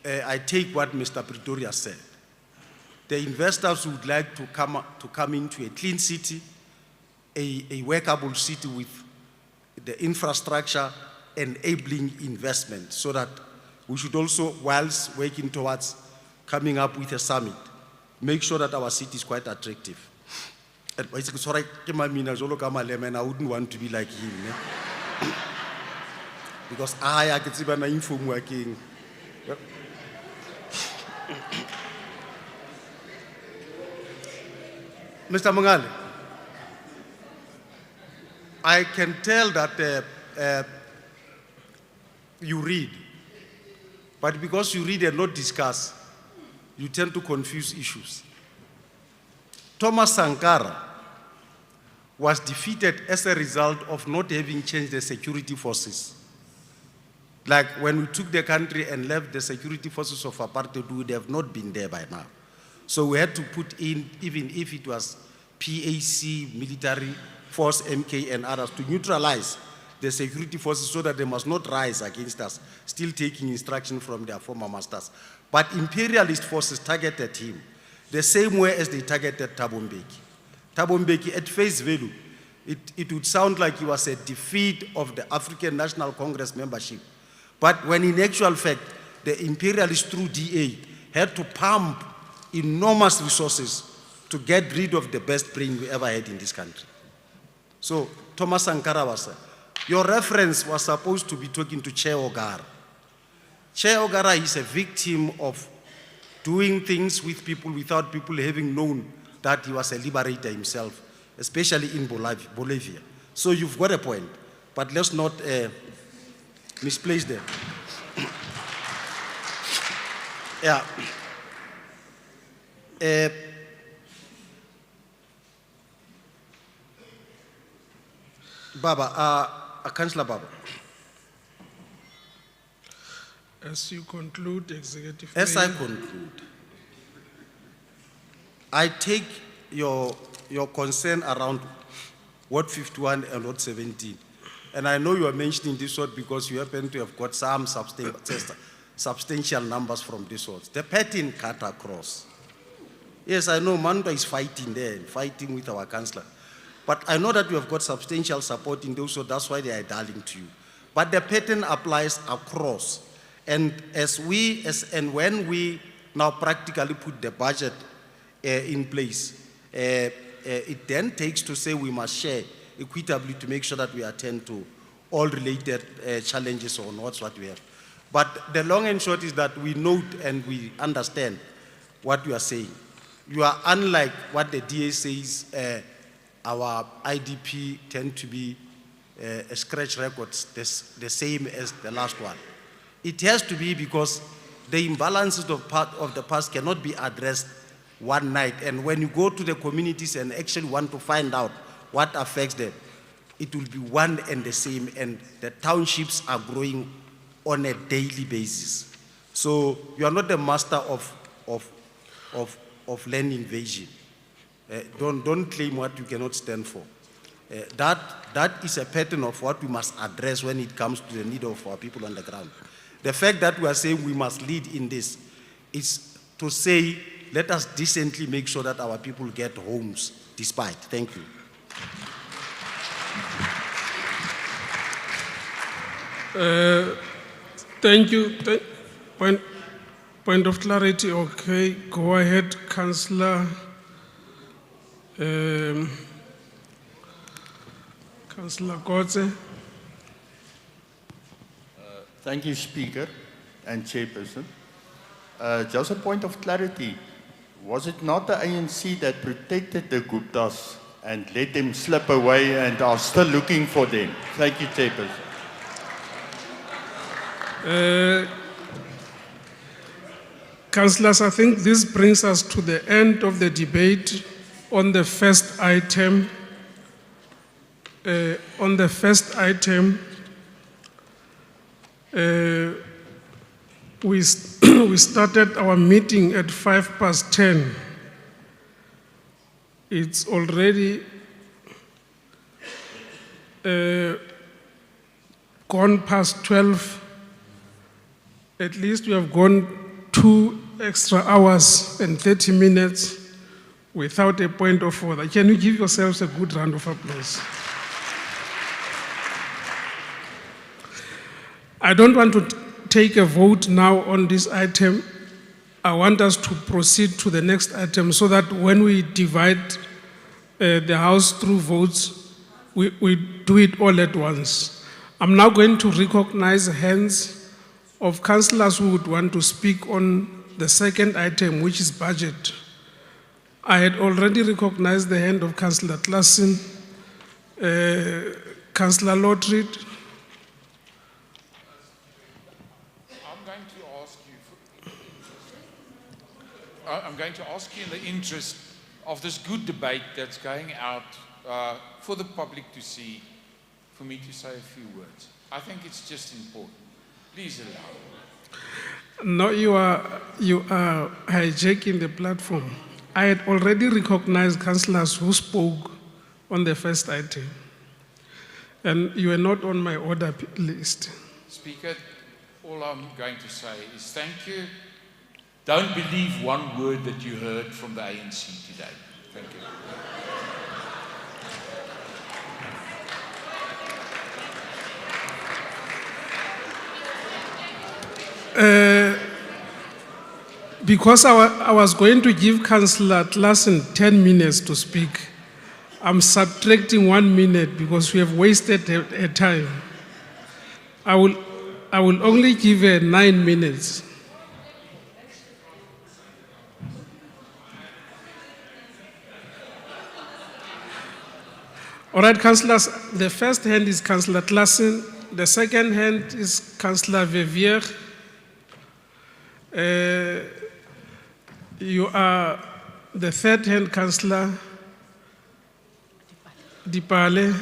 I take what Mr. Pretoria said. The investors would like to come into a clean city, a workable city with the infrastructure enabling investment, so that we should also, whilst working towards coming up with a summit, make sure that our city is quite attractive. Sorry, I wouldn't want to be like him. Because I can see my info working. Mr. Mangale, I can tell that you read, but because you read and not discuss, you tend to confuse issues. Thomas Sankara was defeated as a result of not having changed the security forces. Like when we took the country and left the security forces of apartheid, we would have not been there by now. So we had to put in, even if it was PAC, military force, MK and others, to neutralize the security forces so that they must not rise against us, still taking instruction from their former masters. But imperialist forces targeted him the same way as they targeted Thabo Mbeki. Thabo Mbeki, at face value, it would sound like he was a defeat of the African National Congress membership. But when in actual fact, the imperialists through DA had to pump enormous resources to get rid of the best brain we ever had in this country. So Thomas Sankara was your reference was supposed to be talking to Che Ogara. Che Ogara is a victim of doing things with people without people having known that he was a liberator himself, especially in Bolivia. So you've got a point, but let's not misplace them. Yeah. Councillor Baba. As you conclude, Executive As Mayor, I conclude, I take your concern around Ward 51 and Ward 17. And I know you are mentioning this ward because you happen to have got some substantial numbers from this ward. The Patin cut across. Yes, I know Manda is fighting there, fighting with our councillor. But I know that you have got substantial support in those, so that's why they are dialing to you. But the pattern applies across. And when we now practically put the budget in place, it then takes to say we must share equitably to make sure that we attend to all related challenges on what we have. But the long and short is that we note and we understand what you are saying. You are unlike what the DA says, our IDP tend to be a scratch records, the same as the last one. It has to be because the imbalances of the past cannot be addressed one night. And when you go to the communities and actually want to find out what affects them, it will be one and the same, and the townships are growing on a daily basis. So you are not the master of land invasion. Don't claim what you cannot stand for. That is a pattern of what we must address when it comes to the need of our people on the ground. The fact that we are saying we must lead in this is to say, let us decently make sure that our people get homes despite. Thank you. Thank you. Point of clarity, okay. Go ahead, Councillor. Councillor Kotze. Thank you, Speaker and Chairperson. Just a point of clarity. Was it not the ANC that protected the Guptas and let them slip away and are still looking for them? Thank you, Chairperson. Councillors, I think this brings us to the end of the debate on the first item. On the first item, we started our meeting at 10:05. It's already gone past 12. At least we have gone 2 extra hours and 30 minutes without a point of order. Can you give yourselves a good round of applause? I don't want to take a vote now on this item. I want us to proceed to the next item so that when we divide the House through votes, we do it all at once. I'm now going to recognize hands of councillors who would want to speak on the second item, which is budget. I had already recognized the hand of Councillor Klassen, Councillor Lotrid. I'm going to ask you in the interest of this good debate that's going out for the public to see, for me to say a few words. I think it's just important. Please allow me. No, you are hijacking the platform. I had already recognized councillors who spoke on the first item, and you are not on my order list. Speaker, all I'm going to say is thank you. Don't believe one word that you heard from the ANC today. Thank you. Because I was going to give Councillor Klassen 10 minutes to speak, I'm subtracting 1 minute because we have wasted her time. I will only give her 9 minutes. All right, councillors, the first hand is Councillor Klassen, the second hand is Councillor Vivier. You are the third hand, Councillor Dipale.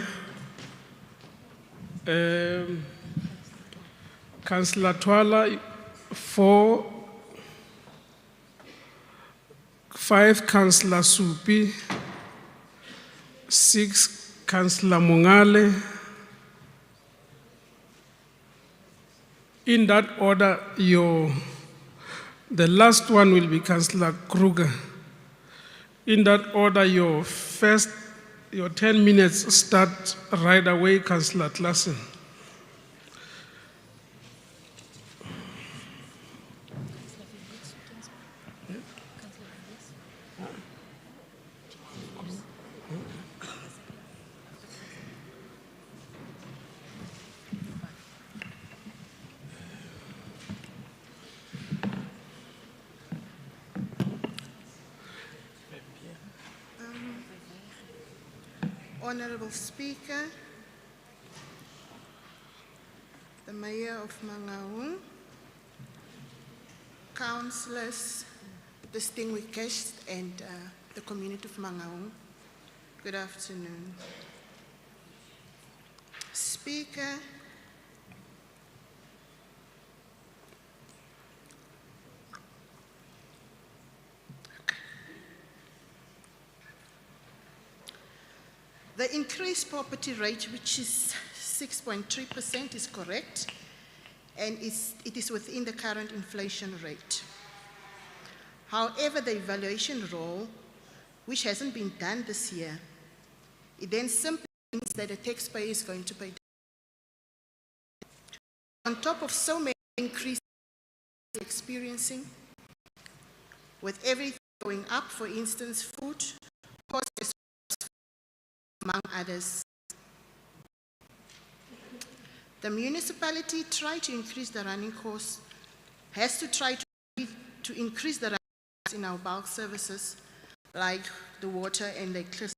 Councillor Twala, 4. 5, Councillor Supi. 6, Councillor Mongale. In that order, the last one will be Councillor Kruger. In that order, your 10 minutes start right away, Councillor Klassen. Honourable Speaker, the Mayor of Mangaung, councillors distinguished guests, and the community of Mangaung. Good afternoon. Speaker, the increased property rate, which is 6.3%, is correct, and it is within the current inflation rate. However, the evaluation role, which hasn't been done this year, it then simply means that the taxpayer is going to pay. On top of so many increases experiencing, with everything going up, for instance, food, costs, among others. The municipality tried to increase the running costs, has to try to increase the running costs in our bulk services, like the water and the electricity.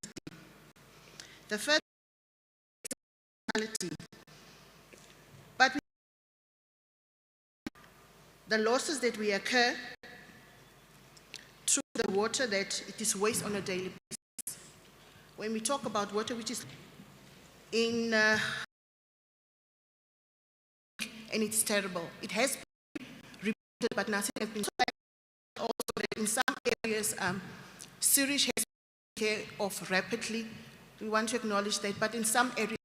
The first is municipality. But the losses that we incur through the water, that it is waste on a daily basis. When we talk about water, which is in and it's terrible. It has been reported, but nothing has been done. Also, in some areas, sewage has been taken care of rapidly. We want to acknowledge that, but in some areas,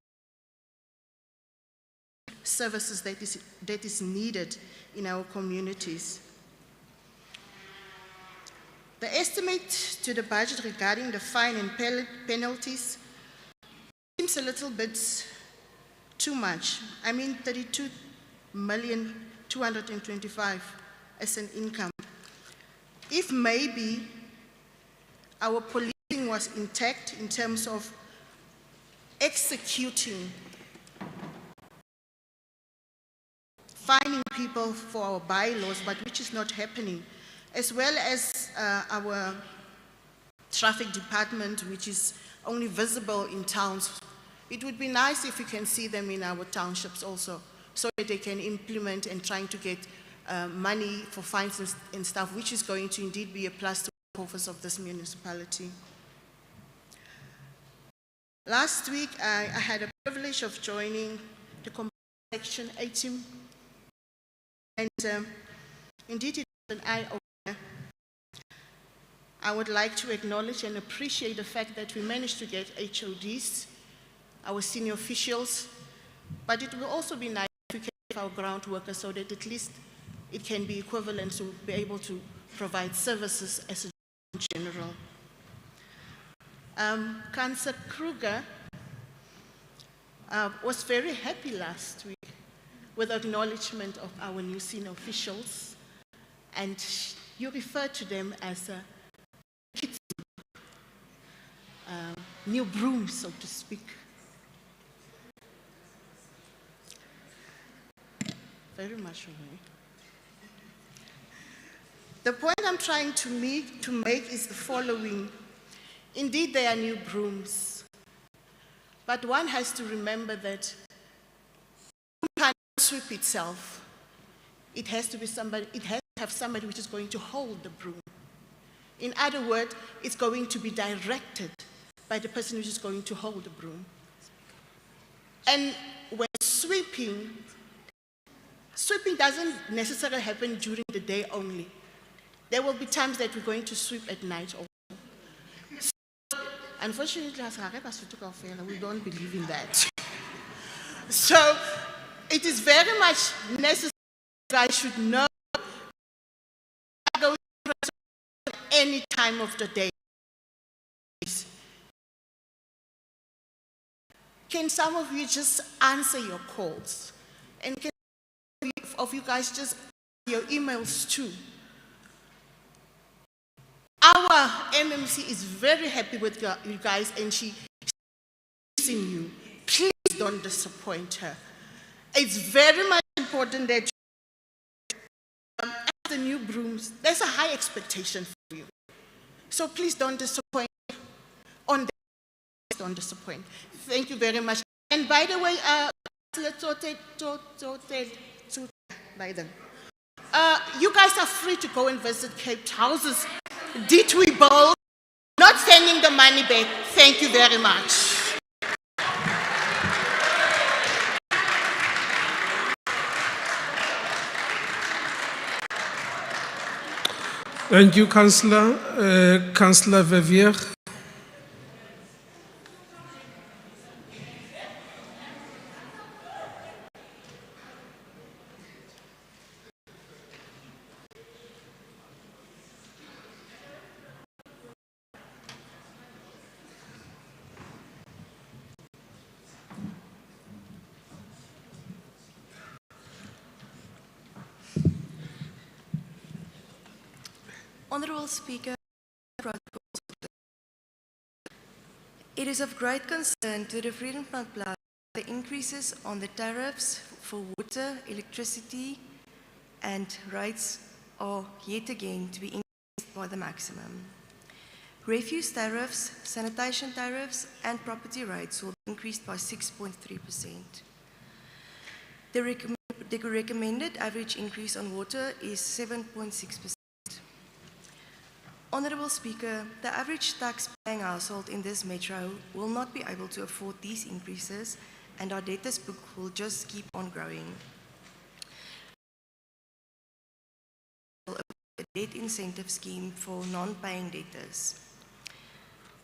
services that is needed in our communities. The estimate to the budget regarding the fine and penalties seems a little bit too much. I mean, 32,225,000 as an income. If maybe our policing was intact in terms of executing, fining people for our bylaws, but which is not happening, as well as our traffic department, which is only visible in towns. It would be nice if we can see them in our townships also, so that they can implement and trying to get money for fines and stuff, which is going to indeed be a plus to the office of this municipality. Last week, I had a privilege of joining the Section 18, and indeed it was an eye-opener. I would like to acknowledge and appreciate the fact that we managed to get HODs, our senior officials, but it will also be nice if we can have our ground workers so that at least it can be equivalent to be able to provide services as a general. Councillor Kruger was very happy last week with acknowledgement of our new senior officials, and you refer to them as kids, new brooms, so to speak. Very much away. The point I'm trying to make is the following. Indeed, they are new brooms, but one has to remember that it can't sweep itself. It has to be somebody, it has to have somebody which is going to hold the broom. In other words, it's going to be directed by the person which is going to hold the broom. And when sweeping doesn't necessarily happen during the day only. There will be times that we're going to sweep at night also. So, unfortunately, we don't believe in that. So it is very much necessary that I should know any time of the day. Can some of you just answer your calls? And can of you guys just your emails too? Our MMC is very happy with you guys, and she's in you. Please don't disappoint her. It's very much important that as the new brooms, there's a high expectation for you. So please don't disappoint on that. Don't disappoint. Thank you very much. And by the way, by them. You guys are free to go and visit Cape houses did we build? Not sending the money back. Thank you very much. Thank you, Councillor. Councillor Verveer. Honourable Speaker, it is of great concern to the Freedom Front Plus the increases on the tariffs for water, electricity and rates are yet again to be increased by the maximum. Refuse tariffs, sanitation tariffs and property rates will be increased by 6.3%. The recommended average increase on water is 7.6%. Honourable Speaker, the average tax-paying household in this metro will not be able to afford these increases and our debtors book will just keep on growing. A debt incentive scheme for non-paying debtors.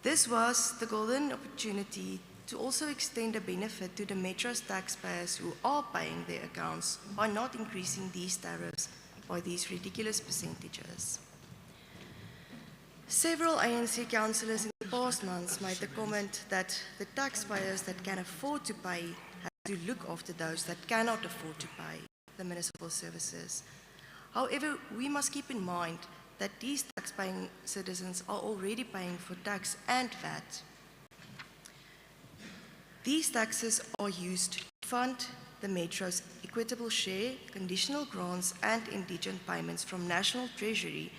This was the golden opportunity to also extend a benefit to the metro's taxpayers who are paying their accounts by not increasing these tariffs by these ridiculous percentages. Several ANC councillors in the past months made the comment that the taxpayers that can afford to pay have to look after those that cannot afford to pay the municipal services. However, we must keep in mind that these tax-paying citizens are already paying for tax and VAT. These taxes are used to fund the Metro's equitable share, conditional grants and indigent payments from National Treasury,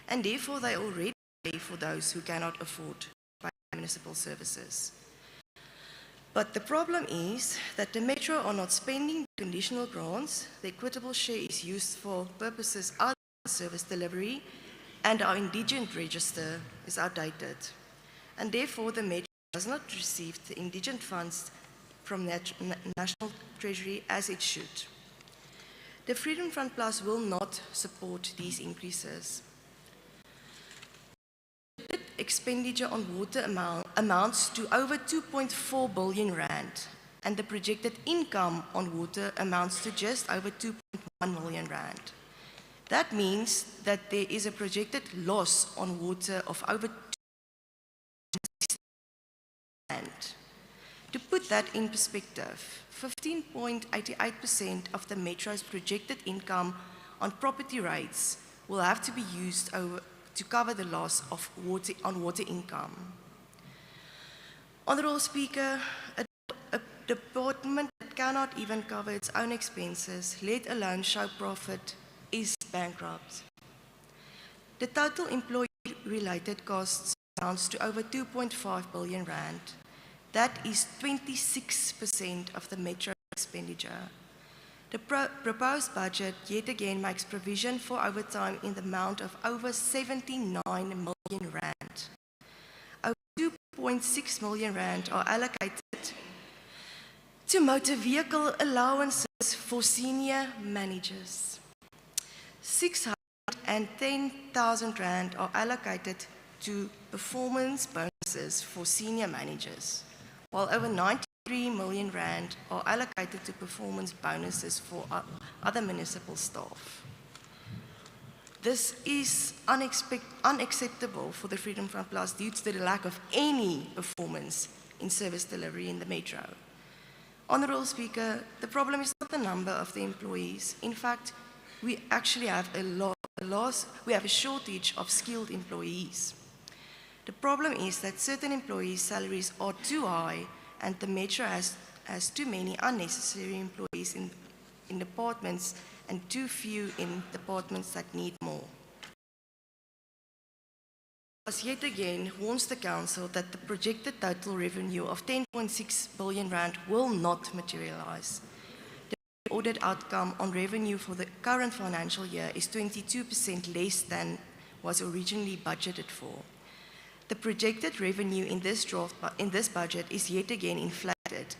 and therefore they already pay for those who cannot afford to pay municipal services. But the problem is that the Metro are not spending conditional grants, the equitable share is used for purposes other than service delivery, and our indigent register is outdated. And therefore the Metro does not receive the indigent funds from National Treasury as it should. The Freedom Front Plus will not support these increases. Expenditure on water amounts to over 2.4 billion rand, and the projected income on water amounts to just over 2.1 million rand. That means that there is a projected loss on water of over 2 billion rand. To put that in perspective, 15.88% of the Metro's projected income on property rates will have to be used to cover the loss of water income. Honourable Speaker, a department that cannot even cover its own expenses, let alone show profit, is bankrupt. The total employee-related costs amounts to over 2.5 billion rand. That is 26% of the Metro expenditure. The proposed budget yet again makes provision for overtime in the amount of over 79 million rand. Over 2.6 million rand are allocated to motor vehicle allowances for senior managers. 610,000 rand are allocated to performance bonuses for senior managers, while over 93 million rand are allocated to performance bonuses for other municipal staff. This is unacceptable for the Freedom Front Plus due to the lack of any performance in service delivery in the Metro. Honourable Speaker, the problem is not the number of the employees. In fact, we actually have a shortage of skilled employees. The problem is that certain employees' salaries are too high and the Metro has too many unnecessary employees in departments and too few in departments that need more. As yet again warns the Council that the projected total revenue of 10.6 billion rand will not materialise. The ordered outcome on revenue for the current financial year is 22% less than was originally budgeted for. The projected revenue in this budget is yet again inflated,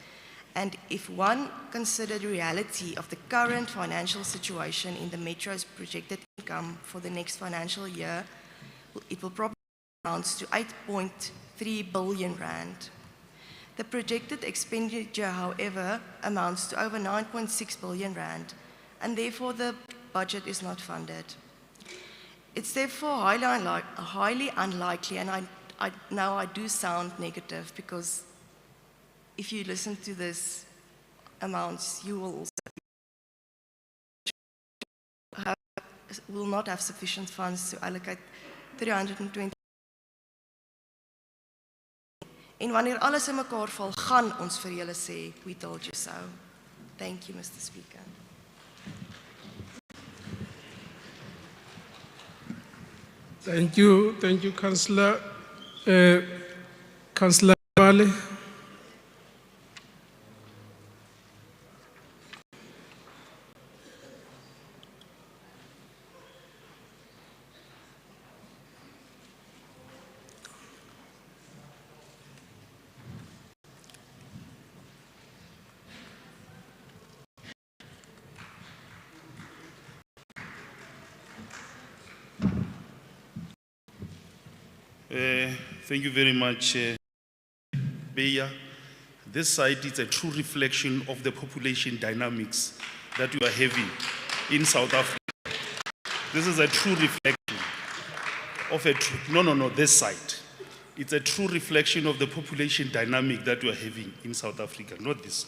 and if one considered the reality of the current financial situation in the Metro's projected income for the next financial year, it will probably amount to 8.3 billion rand. The projected expenditure, however, amounts to over 9.6 billion rand, and therefore the budget is not funded. It's therefore highly unlikely, and now I do sound negative, because if you listen to this amounts, you will also will not have sufficient funds to allocate 320. En wanneer alles in mekaar val, gaan ons vir julle sê, we told you so. Thank you, Mr. Speaker. Thank you, Councillor. Councillor Bale. Thank you very much, Beya. This site is a true reflection of the population dynamics that we are having in South Africa. This is a true reflection of this site. It's a true reflection of the population dynamic that we are having in South Africa, not this.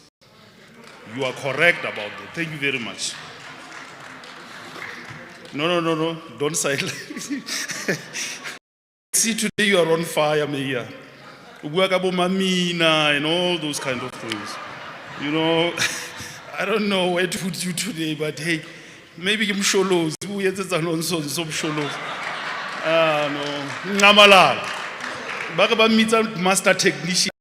You are correct about that. Thank you very much. No, don't silence. See, today you are on fire, Mayor. And all those kind of things. You know, I don't know where to put you today, but hey, maybe I'm sholos. Who is it? Some sholos. No. Ngamalala. Bakaba meets master technician.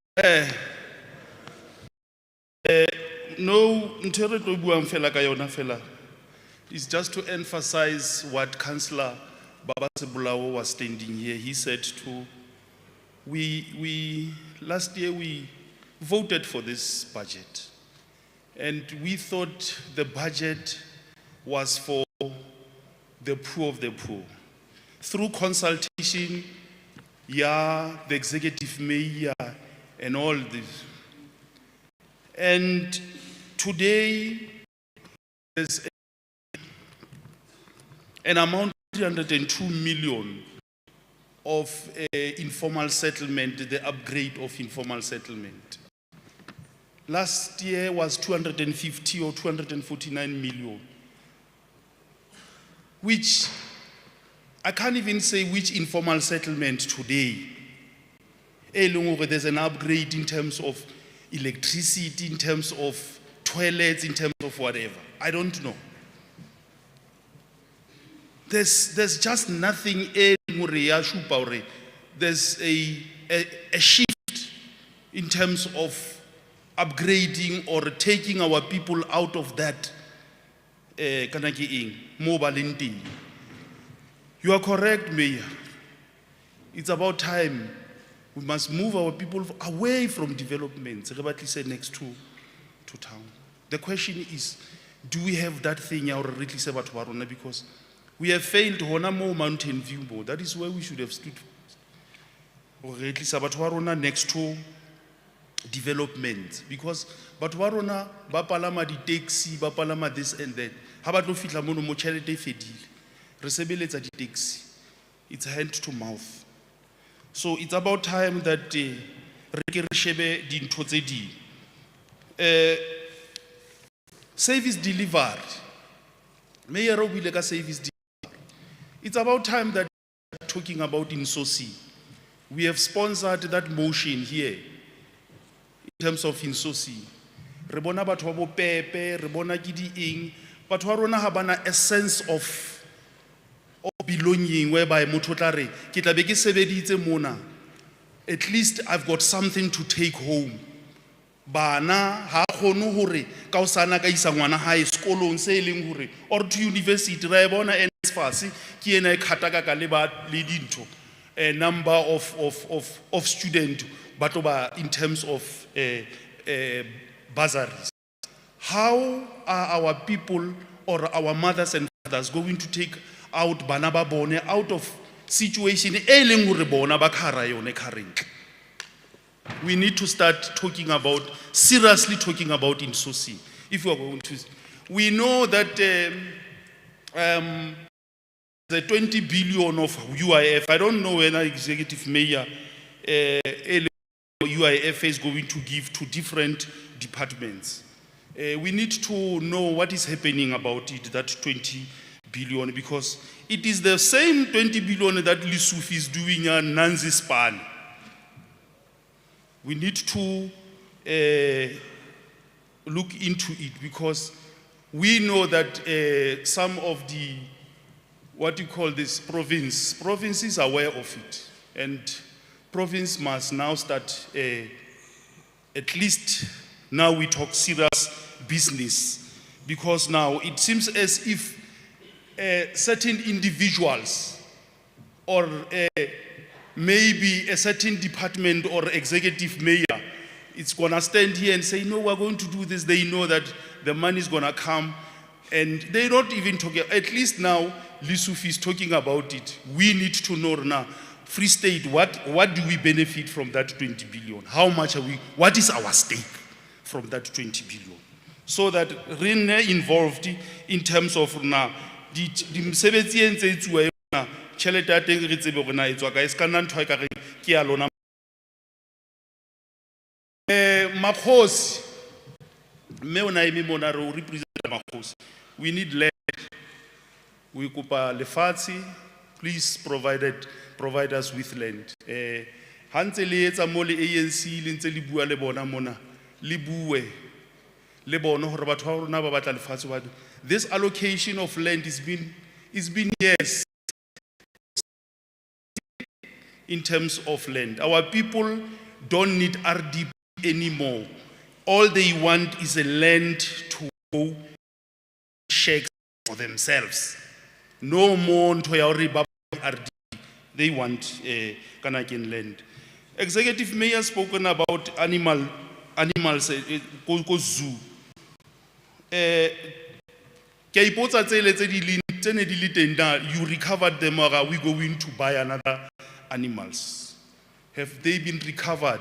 No, it's just to emphasize what Councillor Baba Sebulawo was standing here. He said last year we voted for this budget, and we thought the budget was for the poor of the poor. Through consultation, the executive mayor and all this. And today, there's an amount 302 million of informal settlement, the upgrade of informal settlement. Last year was 250 or 249 million, which I can't even say which informal settlement today. There's an upgrade in terms of electricity, in terms of toilets, in terms of whatever. I don't know. There's just nothing. There's a shift in terms of upgrading or taking our people out of that mobile. You are correct, Mayor. It's about time. We must move our people away from development, next to town. The question is, do we have that thing because we have failed Honamo Mountain View Board. That is where we should have stood. Or at least next to development. Because Batwarona, Bapalama di taxi, Bapalama this and that. How about no fitla mono mo charity fedile? Resebelets at the taxi. It's hand to mouth. So it's about time that service delivered. Mayor Robilega service delivered. It's about time that we're talking about in Sosi. We have sponsored that motion here in terms of in Sosi. Rebona batwabo pepe, rebona gidi ing, but warona habana a sense of belonging whereby mototare kitabeki sebeditse mona. At least I've got something to take home. Bana ha khonu hore ka usana ka isa ngwana ha sekolong se leng hore or to university ra bona NSFAS, ki ena e khataka ka le ba le dintho, a number of students, but in terms of bursaries. How are our people or our mothers and fathers going to take out bana ba bone out of situation e leng hore bona ba khara yone currently? We need to start talking about, seriously talking about insourcing. If we are going to, we know that the 20 billion of UIF, I don't know when executive mayor UIF is going to give to different departments. We need to know what is happening about it, that 20 billion, because it is the same 20 billion that Lisuf is doing a Nanzi span. We need to look into it, because we know that some of the, what you call this, provinces are aware of it. And province must now start, at least now we talk serious business, because now it seems as if certain individuals or maybe a certain department or executive mayor, it's gonna stand here and say, no, we're going to do this. They know that the money is gonna come, and they don't even talk. At least now, Lisuf is talking about it. We need to know now, Free State, what do we benefit from that 20 billion? How much are we, what is our stake from that 20 billion? So that we're involved in terms of now, the msebetsi e ntse e tsuwa yona, tšhelete ya teng re tsebe gore na e tswa kae, se ka nna ntho e ka reng ke ya lona. Makhosi, mme o na eme mona re o representa makhosi. We need land. We kopa lefatshe, please provide us with land. Ha ntse le etsa mo le ANC le ntse le bua le bona mona, le bue le bona hore batho ba rona ba batla lefatshe ba. This allocation of land is been years in terms of land. Our people don't need RDP anymore. All they want is a land to go shake for themselves. No more RDP. They want Kanakin land. Executive Mayor spoken about animals, go zoo. You recovered them, or are we going to buy another animals? Have they been recovered?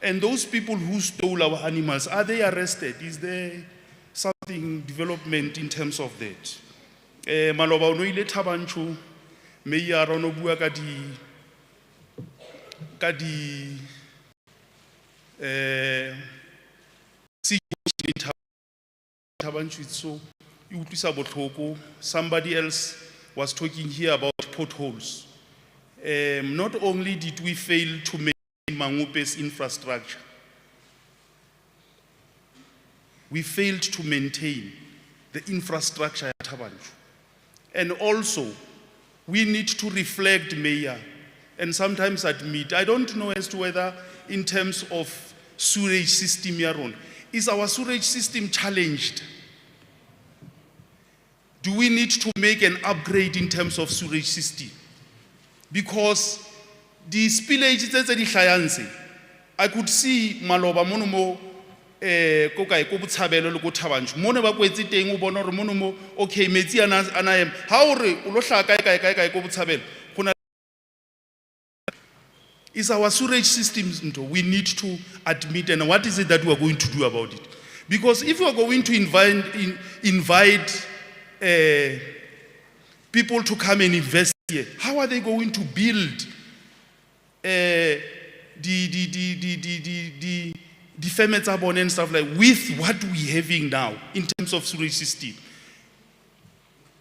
And those people who stole our animals, are they arrested? Is there something development in terms of that? Maloba no ile Thabanchu, Mayor ono bua ka di situation Thabanchu, so somebody else was talking here about potholes. Not only did we fail to maintain Mangupe's infrastructure, we failed to maintain the infrastructure at Thabanchu. And also, we need to reflect, Mayor, and sometimes admit, I don't know as to whether in terms of sewage system here on, is our sewage system challenged? Do we need to make an upgrade in terms of sewage system? Because the spillage that's the science, I could see Maloba Monomo kokai ko botshabelo le go Thabanchu. Mone ba kwetse teng o bona re monomo okay metsi ana em. Ha o re o lo hla kae ko botshabelo. Is our sewage systems we need to admit, and what is it that we are going to do about it? Because if we are going to invite people to come and invest here, how are they going to build the fermentabon and stuff like with what we having now in terms of sewage system?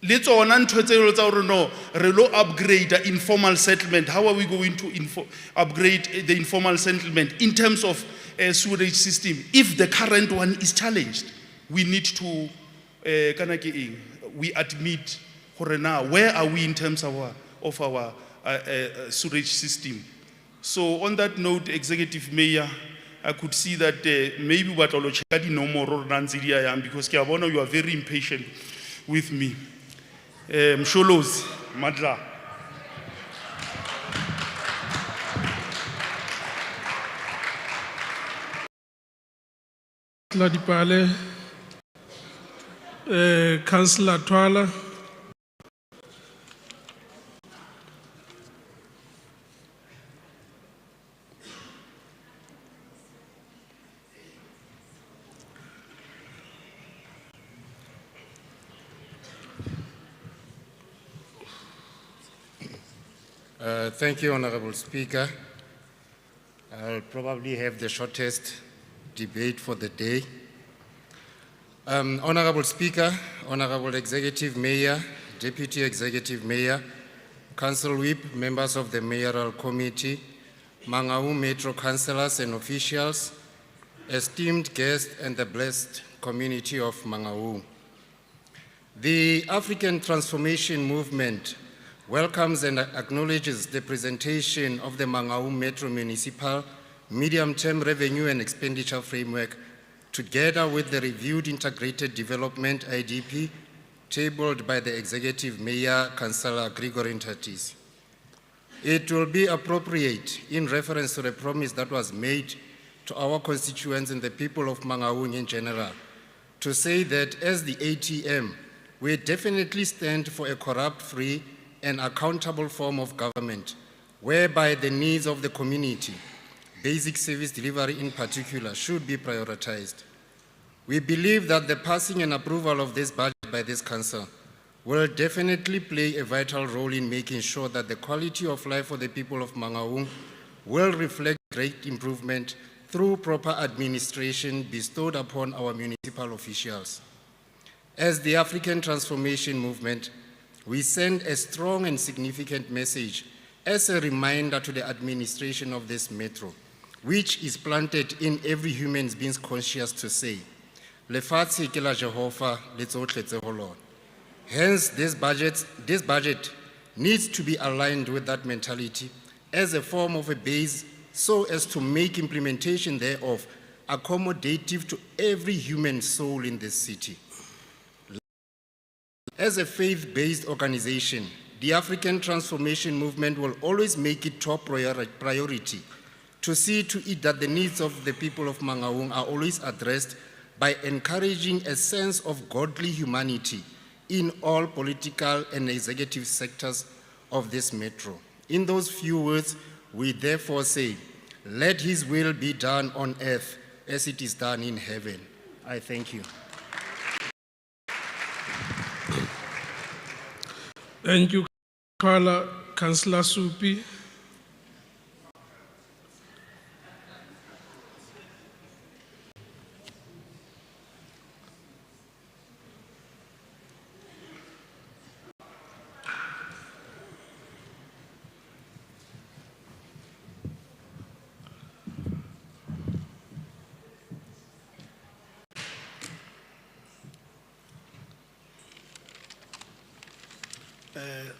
Let's no upgrade the informal settlement. How are we going to upgrade the informal settlement in terms of a sewage system if the current one is challenged? We need to we admit where are we in terms of our sewage system. So on that note, Executive Mayor, I could see that maybe what no more because you are very impatient with me. Msholozi, Madla. Councillor Dipale, Councillor Twala, Thank you, Honorable Speaker. I'll probably have the shortest debate for the day. Honorable Speaker, Honorable Executive Mayor, Deputy Executive Mayor, Council Whip, members of the Mayoral Committee, Mangaung Metro councillors and officials, esteemed guests and the blessed community of Mangaung. The African Transformation Movement welcomes and acknowledges the presentation of the Mangaung Metro Municipal Medium-Term Revenue and Expenditure Framework together with the reviewed Integrated Development IDP tabled by the Executive Mayor, Councillor Gregory Ntatis. It will be appropriate in reference to the promise that was made to our constituents and the people of Mangaung in general to say that as the ATM, we definitely stand for a corrupt-free and accountable form of government, whereby the needs of the community, basic service delivery in particular, should be prioritized. We believe that the passing and approval of this budget by this council will definitely play a vital role in making sure that the quality of life for the people of Mangaung will reflect great improvement through proper administration bestowed upon our municipal officials. As the African Transformation Movement, we send a strong and significant message as a reminder to the administration of this metro, which is planted in every human being's conscience to say, Lefatshe ke la Jehova, le tsotlhe tse ho lona. Hence, this budget needs to be aligned with that mentality as a form of a base so as to make implementation thereof accommodative to every human soul in this city. As a faith-based organization, the African Transformation Movement will always make it top priority to see to it that the needs of the people of Mangaung are always addressed by encouraging a sense of godly humanity in all political and executive sectors of this metro. In those few words, we therefore say, let His will be done on earth as it is done in heaven. I thank you. Thank you, Councillor Supi.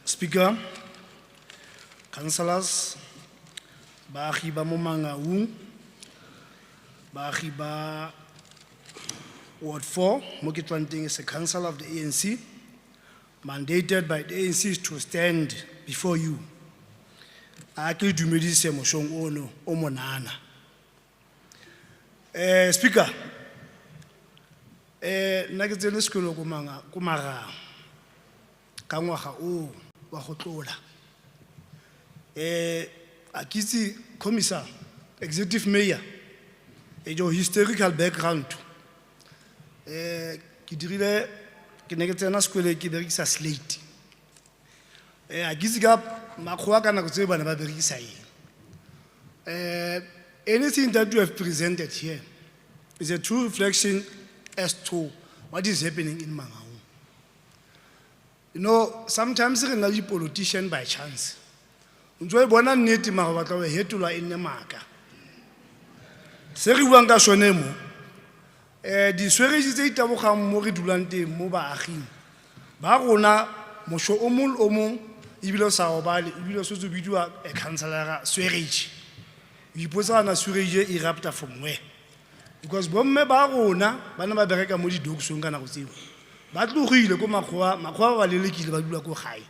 Speaker, councillors, baagi ba mo Mangaung, baagi ba Ward 4, mo ke tswang teng is a councillor of the ANC, mandated by the ANC to stand before you. A ke dumedise moshong ono o monana. Speaker, nna ke tsene sekolo ko Mangaung ka ngwaga o wa go tlola. A kitse commissar, executive mayor, e jo historical background. Ke dirile ke ne ke tsena sekolo ke berekisa slate. A kitse ka makgowa ka nako tse bana ba berekisa eng. Anything that you have presented here is a true reflection as to what is happening in Mangaung. You know, sometimes we are politicians by chance. Enjoy bona nnete mara ba tla hetula ene maka. Se re buang ka sone mo di sweregi tse itabogang mo re dulang teng mo baaging ba rona mosho o mong ibile sa obale ibile so tso bidiwa a councillor sweregi. We ipotsa na sweregi erupta from where? Because bomme ba rona bana ba bereka mo di dogsong kana go tseo ba tlogile ko makgowa ba lelekile ba dula ko gae.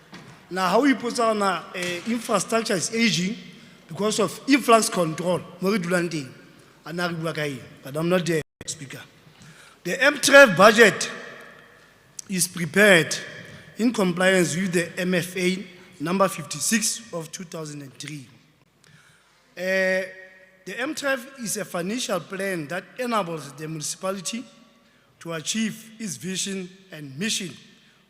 Now how we put on infrastructure is aging because of influx control mo re dulang teng. Ana re bua ka eng, but I'm not there, Speaker. The M12 budget is prepared in compliance with the MFA number 56 of 2003. The M12 is a financial plan that enables the municipality to achieve its vision and mission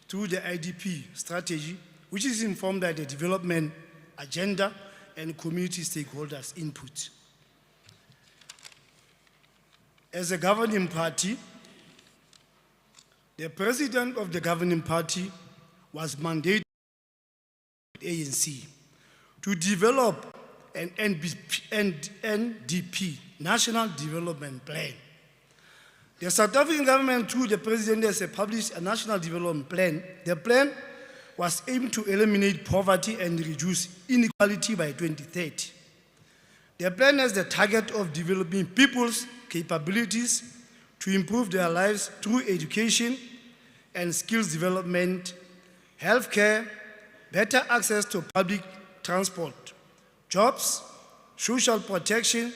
through the IDP strategy, which is informed by the development agenda and community stakeholders' input. As a governing party, the president of the governing party was mandated by the ANC to develop an NDP, National Development Plan. The South African government, through the president, has published a national development plan. The plan was aimed to eliminate poverty and reduce inequality by 2030. The plan has the target of developing people's capabilities to improve their lives through education and skills development, healthcare, better access to public transport, jobs, social protection,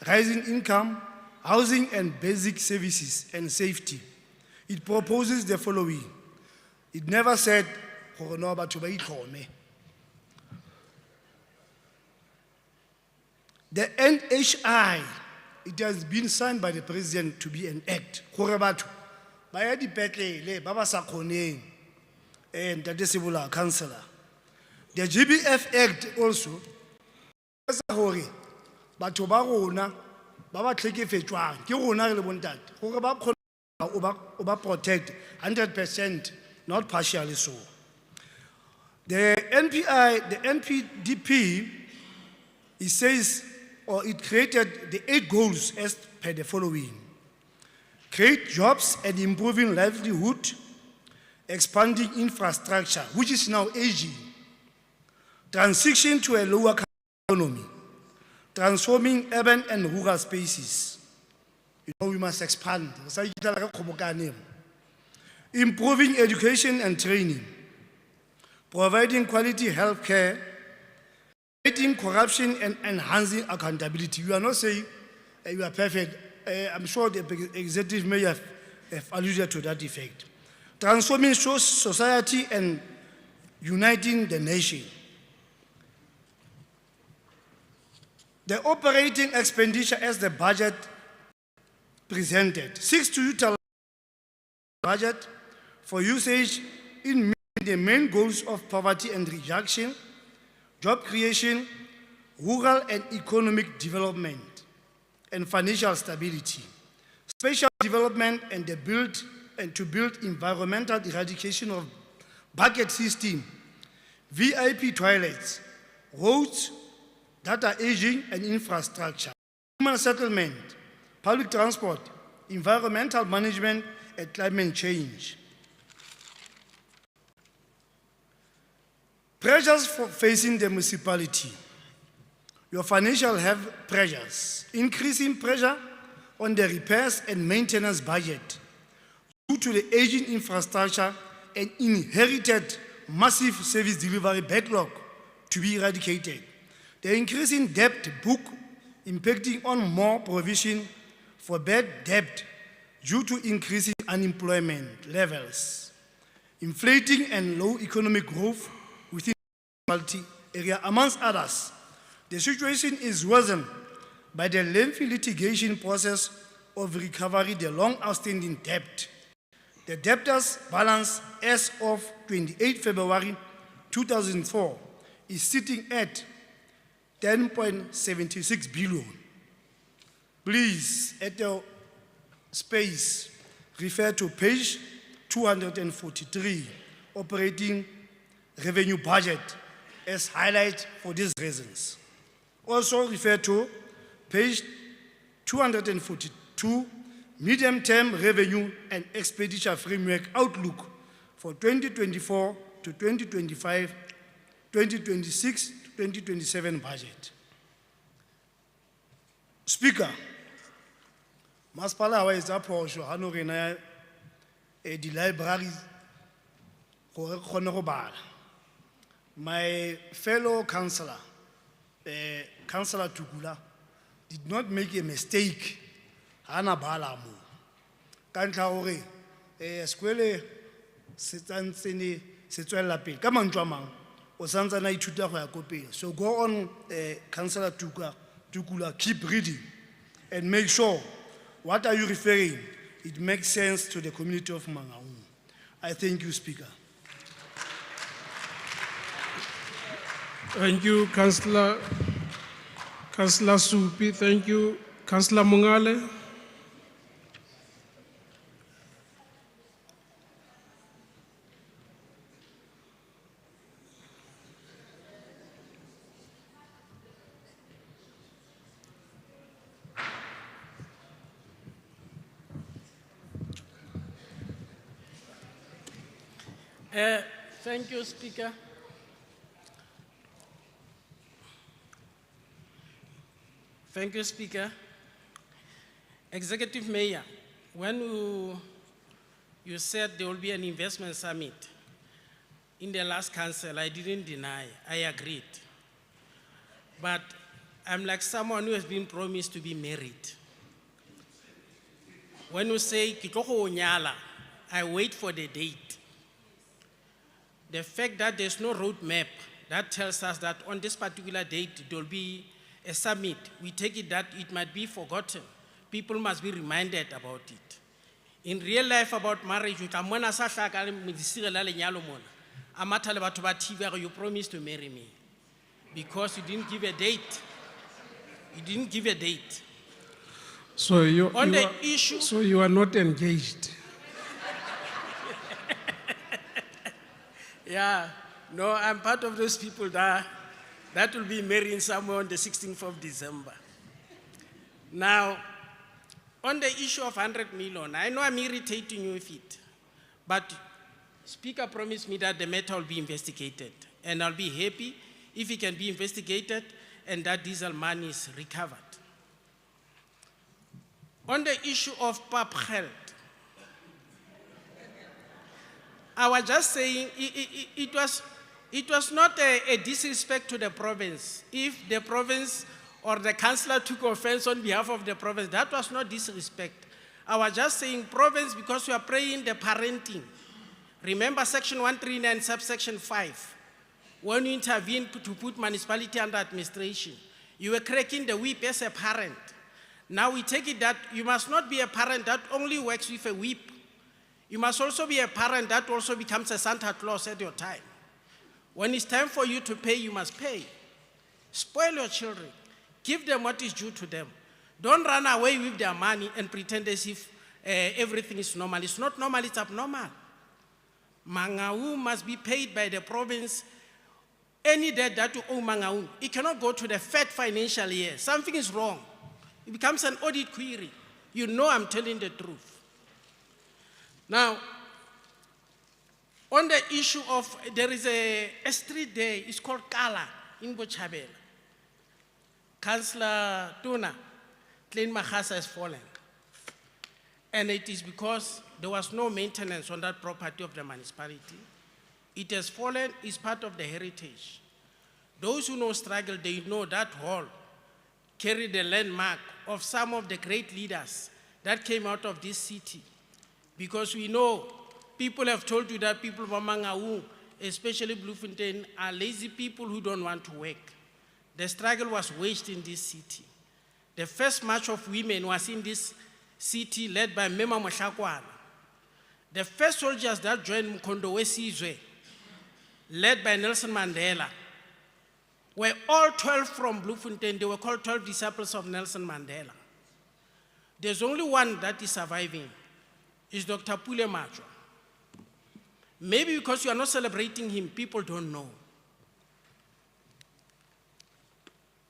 rising income, housing and basic services, and safety. It proposes the following. It never said, the NHI, it has been signed by the president to be an act. And that is a councillor. The GBF Act also, protect 100%, not partially so. The NPI, the NPDP, it says, or it created the 8 goals as per the following: create jobs and improving livelihood, expanding infrastructure, which is now aging, transition to a lower carbon economy, transforming urban and rural spaces. You know, we must expand. Improving education and training, providing quality health care, fighting corruption and enhancing accountability. You are not saying you are perfect. I'm sure the executive may have alluded to that effect. Transforming society and uniting the nation. The operating expenditure as the budget presented seeks to utilize the budget for usage in meeting the main goals of poverty and reduction, job creation, rural and economic development, and financial stability, spatial development, and to build environmental eradication of bucket system, VIP toilets, roads that are aging, and infrastructure, human settlement, public transport, environmental management, and climate change. Pressures facing the municipality. Your financial have pressures, increasing pressure on the repairs and maintenance budget due to the aging infrastructure and inherited massive service delivery backlog to be eradicated. The increasing debt book impacting on more provision for bad debt due to increasing unemployment levels, inflating and low economic growth within the municipality area, amongst others. The situation is worsened by the lengthy litigation process of recovery the long outstanding debt. The debtors balance as of 28 February 2004 is sitting at 10.76 billion. Please, at your space, refer to page 243, operating revenue budget, as highlight for these reasons. Also refer to page 242, medium-term revenue and expenditure framework outlook for 2024 to 2025, 2026 to 2027 budget. Speaker, Maspala is up for the libraries, gore re kgone go bala. My fellow councillor, Councillor Tukula, did not make a mistake. Hana bala mo. Ka ntlha gore sekwele se tsantsene se tswella pele ka mantswe a mang o santsana a ithuta go ya ko pele. So go on, Councillor Tukula, keep reading and make sure what are you referring, it makes sense to the community of Mangaung. I thank you, Speaker. Thank you, Councillor Supi. Thank you, Councillor Mongale. Thank you, Speaker. Thank you, Speaker. Executive Mayor, when you said there will be an investment summit in the last council, I didn't deny, I agreed. But I'm like someone who has been promised to be married. When you say, "Ki tlo go nyala," I wait for the date. The fact that there's no roadmap that tells us that on this particular date there will be a summit, we take it that it might be forgotten. People must be reminded about it. In real life about marriage, you promised to marry me because you didn't give a date. You didn't give a date. So issue, so you are not engaged. Yeah, no, I'm part of those people that will be marrying someone on the 16th of December. Now, on the issue of 100 million, I know I'm irritating you with it, but Speaker promised me that the matter will be investigated, and I'll be happy if it can be investigated and that diesel money is recovered. On the issue of PAP health, I was just saying it was not a disrespect to the province. If the province or the councillor took offense on behalf of the province, that was not disrespect. I was just saying province because we are praying the parenting. Remember section 139 subsection 5. When you intervened to put municipality under administration, you were cracking the whip as a parent. Now we take it that you must not be a parent that only works with a whip. You must also be a parent that also becomes a Santa Claus at your time. When it's time for you to pay, you must pay. Spoil your children. Give them what is due to them. Don't run away with their money and pretend as if everything is normal. It's not normal, it's abnormal. Mangaung must be paid by the province. Any debt that you owe Mangaung, it cannot go to the Fed financial year. Something is wrong. It becomes an audit query. You know I'm telling the truth. Now, on the issue of, there is a street there, it's called Kala in Bochabela. Councillor Tuna, Klein Mahasa has fallen. And it is because there was no maintenance on that property of the municipality. It has fallen, it's part of the heritage. Those who know struggle, they know that hall carried the landmark of some of the great leaders that came out of this city. Because we know, people have told you that people from Mangaung, especially BLOEMFONTEIN, are lazy people who don't want to work. The struggle was waged in this city. The first march of women was in this city led by Mema Moshakwana. The first soldiers that joined Mkondo Wesizwe, led by Nelson Mandela, were all 12 from BLOEMFONTEIN. They were called 12 disciples of Nelson Mandela. There's only one that is surviving. Is Dr. Pule Machwa. Maybe because you are not celebrating him, people don't know.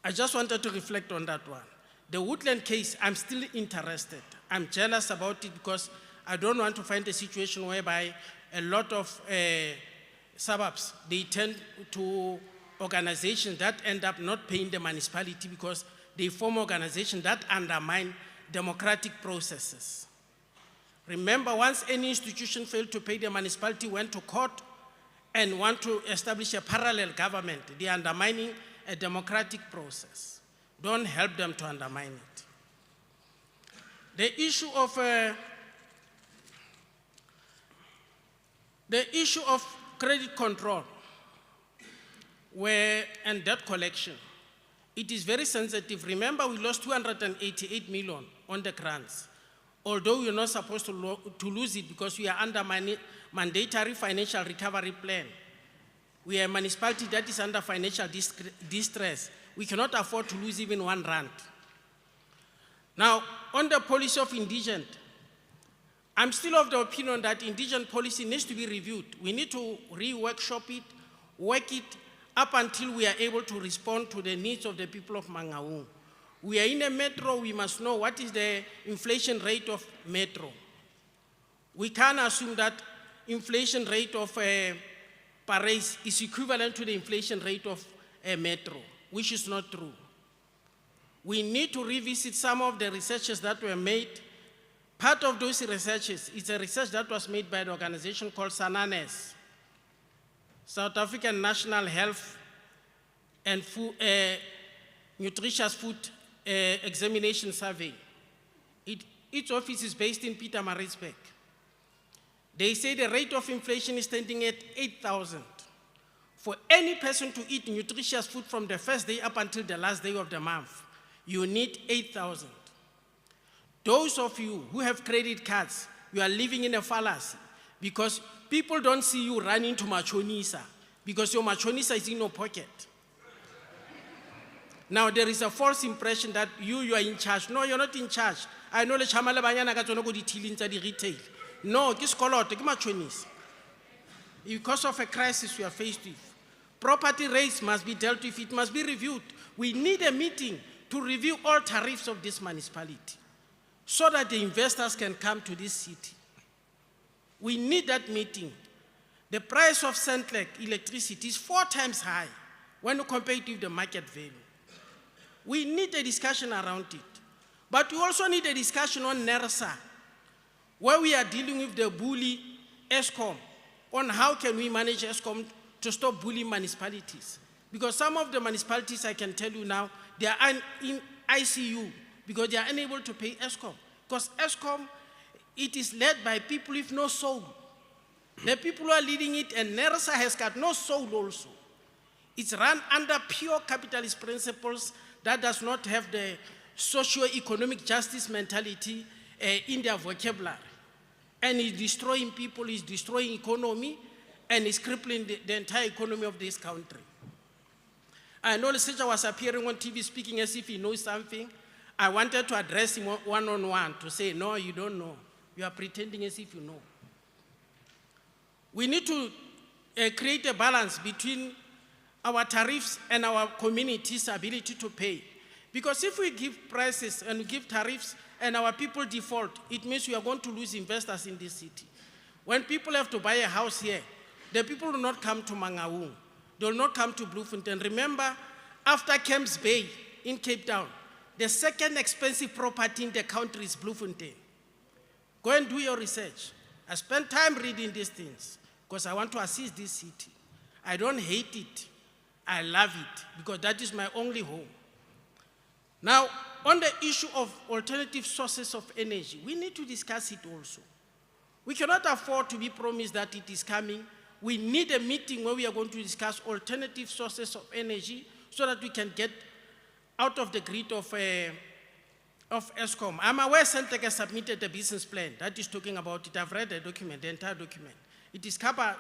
I just wanted to reflect on that one. The Woodland case, I'm still interested. I'm jealous about it because I don't want to find a situation whereby a lot of suburbs, they turn to organizations that end up not paying the municipality because they form organizations that undermine democratic processes. Remember, once any institution failed to pay, the municipality went to court and want to establish a parallel government. They are undermining a democratic process. Don't help them to undermine it. The issue of credit control and debt collection, it is very sensitive. Remember, we lost 288 million on the grants, although we're not supposed to lose it because we are under mandatory financial recovery plan. We are a municipality that is under financial distress. We cannot afford to lose even R1. Now, on the policy of indigent, I'm still of the opinion that indigent policy needs to be reviewed. We need to re-workshop it, work it up until we are able to respond to the needs of the people of Mangaung. We are in a metro, we must know what is the inflation rate of metro. We can't assume that inflation rate of Paris is equivalent to the inflation rate of a metro, which is not true. We need to revisit some of the researches that were made. Part of those researches is a research that was made by an organization called SANANES, South African National Health and Nutritious Food Examination Survey. Its office is based in Pietermaritzburg. They say the rate of inflation is standing at 8,000. For any person to eat nutritious food from the first day up until the last day of the month, you need 8,000. Those of you who have credit cards, you are living in a fallacy because people don't see you running to Machonisa because your Machonisa is in your pocket. Now there is a false impression that you are in charge. No, you're not in charge. I know the chamala banyana ka tsona go di tilling tsa di retail. No, ke skoloto, ke Machonisa. Because of a crisis we are faced with. Property rates must be dealt with, it must be reviewed. We need a meeting to review all tariffs of this municipality so that the investors can come to this city. We need that meeting. The price of Centlec electricity is 4 times high when you compare it with the market value. We need a discussion around it. But we also need a discussion on NERSA, where we are dealing with the bully ESCOM, on how can we manage ESCOM to stop bullying municipalities. Because some of the municipalities, I can tell you now, they are in ICU because they are unable to pay ESCOM. Because ESCOM, it is led by people with no soul. The people who are leading it, and NERSA has got no soul also. It's run under pure capitalist principles that does not have the socio-economic justice mentality in their vocabulary. And it's destroying people, it's destroying economy, and it's crippling the entire economy of this country. I know the Senator was appearing on TV speaking as if he knows something. I wanted to address him one-on-one to say, no, you don't know. You are pretending as if you know. We need to create a balance between our tariffs and our community's ability to pay. Because if we give prices and we give tariffs and our people default, it means we are going to lose investors in this city. When people have to buy a house here, the people will not come to Mangaung. They will not come to Bloemfontein. Remember, after Camps Bay in Cape Town, the second expensive property in the country is Bloemfontein. Go and do your research. I spend time reading these things because I want to assist this city. I don't hate it. I love it because that is my only home. Now, on the issue of alternative sources of energy, we need to discuss it also. We cannot afford to be promised that it is coming. We need a meeting where we are going to discuss alternative sources of energy so that we can get out of the grid of ESCOM. I'm aware Centlec has submitted a business plan that is talking about it. I've read the document, the entire document. It is covered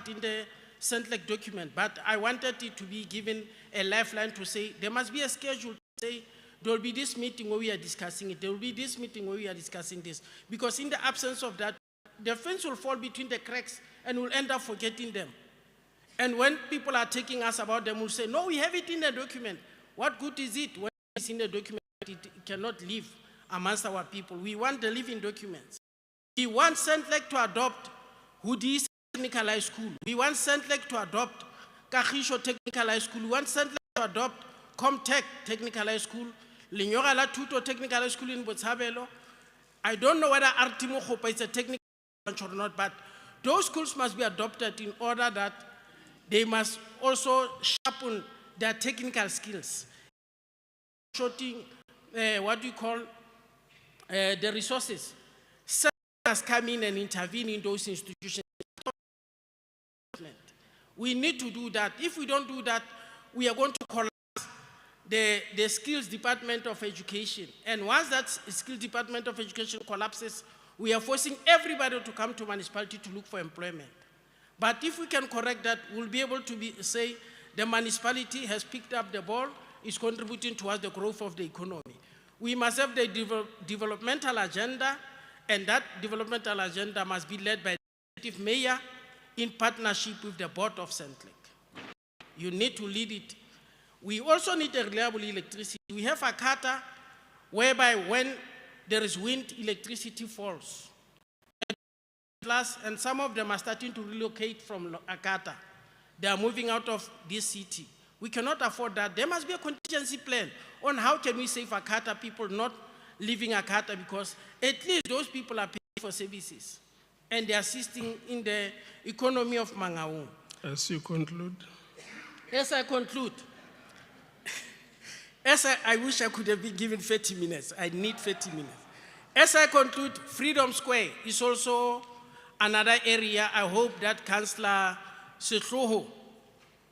in the Centlec document, but I wanted it to be given a lifeline to say there must be a schedule to say there will be this meeting where we are discussing it, there will be this meeting where we are discussing this. Because in the absence of that, the fence will fall between the cracks and we'll end up forgetting them. And when people are taking us about them, we'll say, no, we have it in the document. What good is it when it's in the document? It cannot live amongst our people. We want the living documents. We want Centlec to adopt Hoodies Technical High School. We want Centlec to adopt Kagisho Technical High School. We want Centlec to adopt Comtech Technical High School, Linyora La Tuto Technical High School in Botshabelo. I don't know whether Artimo Khopa is a technical branch or not, but those schools must be adopted in order that they must also sharpen their technical skills. Shorting, what do you call, the resources. Some must come in and intervene in those institutions. We need to do that. If we don't do that, we are going to collapse the skills department of education. And once that skills department of education collapses, we are forcing everybody to come to municipality to look for employment. But if we can correct that, we'll be able to say the municipality has picked up the ball, is contributing towards the growth of the economy. We must have the developmental agenda, and that developmental agenda must be led by the executive mayor in partnership with the board of Centric. You need to lead it. We also need a reliable electricity. We have a charter whereby when there is wind, electricity falls. And some of them are starting to relocate from Akata. They are moving out of this city. We cannot afford that. There must be a contingency plan on how can we save Akata people not leaving Akata, because at least those people are paying for services and they're assisting in the economy of Mangaung. As you conclude. As I conclude, I wish I could have been given 30 minutes. I need 30 minutes. As I conclude, Freedom Square is also another area. I hope that Councillor Setloho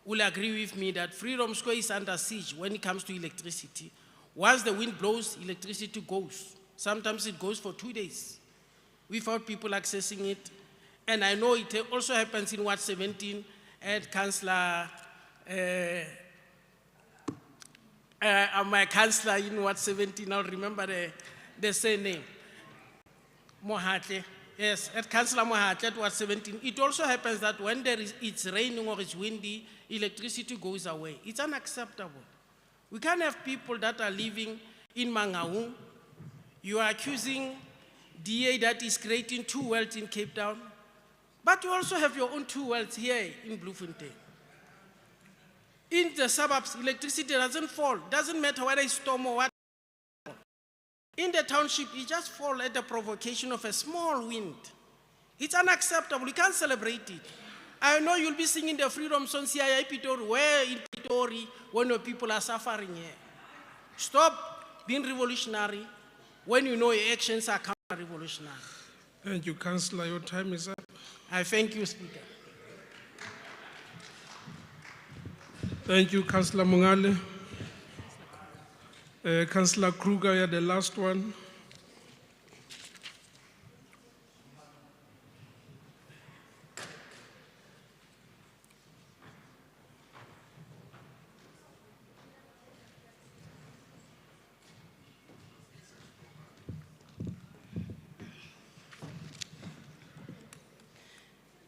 will agree with me that Freedom Square is under siege when it comes to electricity. Once the wind blows, electricity goes. Sometimes it goes for 2 days without people accessing it. And I know it also happens in Ward 17 at Councillor, my councillor in Ward 17, I'll remember the surname, Mohatle. Yes, at Councillor Mohatle at Ward 17. It also happens that when it's raining or it's windy, electricity goes away. It's unacceptable. We can't have people that are living in Mangaung. You are accusing DA that is creating 2 wells in Cape Town, but you also have your own 2 wells here in BLOEMFONTEIN. In the suburbs, electricity doesn't fall. Doesn't matter whether it's storm or what. In the township, it just falls at the provocation of a small wind. It's unacceptable. You can't celebrate it. I know you'll be singing the freedom song, CII Pitori, where in Pitori, when your people are suffering here. Stop being revolutionary when you know your actions are counter-revolutionary. Thank you, Councillor. Your time is up. I thank you, Speaker. Thank you, Councillor Mongale. Councillor Kruger, you're the last one.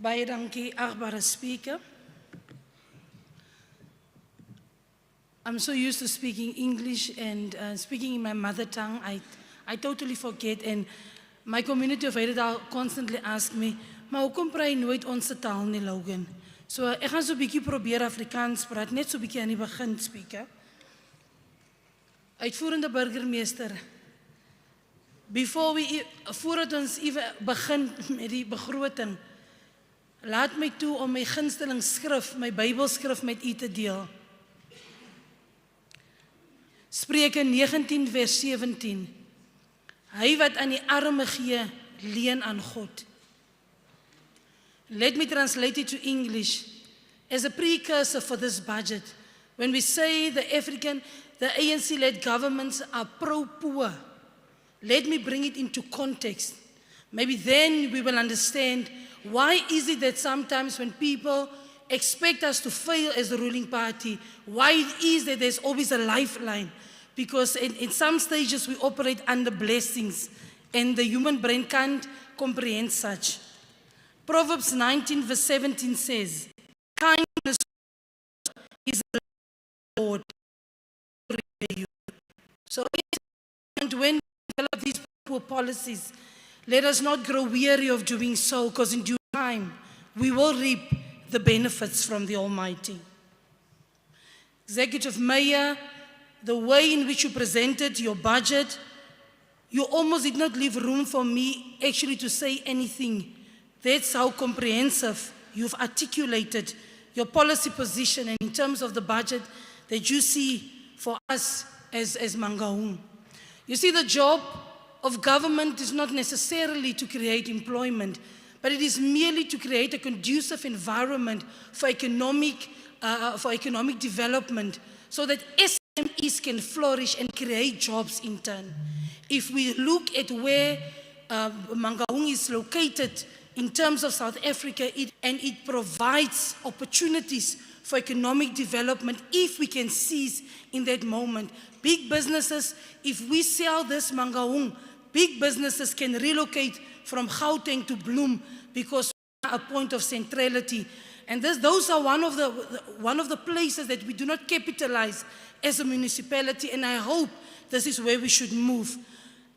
Baie dankie, achtbare Speaker. I'm so used to speaking English and speaking in my mother tongue, I totally forget. And my community of Heidelberg constantly ask me, maar hoekom praat jy nooit ons taal nie, Logan? So ek gaan so 'n bietjie probeer Afrikaans praat, net so 'n bietjie aan die begin, Speaker. Uitvoerende burgemeester, voordat ons even begin met die begroting, laat my toe om my gunsteling skrif, my Bybelskrif met u te deel. Spreuke 19 vers 17. Hy wat aan die arme gee, leen aan God. Let me translate it to English as a precursor for this budget. When we say the ANC-led governments are pro-poor, let me bring it into context. Maybe then we will understand why is it that sometimes when people expect us to fail as the ruling party, why it is that there's always a lifeline. Because in some stages we operate under blessings and the human brain can't comprehend such. Proverbs 19 verse 17 says, kindness is the Lord to repay you. So when we develop these poor policies, let us not grow weary of doing so, because in due time we will reap the benefits from the Almighty. Executive Mayor, the way in which you presented your budget, you almost did not leave room for me actually to say anything. That's how comprehensive you've articulated your policy position and in terms of the budget that you see for us as Mangaung. You see, the job of government is not necessarily to create employment, but it is merely to create a conducive environment for economic development so that SMEs can flourish and create jobs in turn. If we look at where Mangaung is located in terms of South Africa, it provides opportunities for economic development if we can seize in that moment. Big businesses, if we sell this Mangaung, big businesses can relocate from Gauteng to Bloem because we are a point of centrality. And those are one of the places that we do not capitalize as a municipality, and I hope this is where we should move.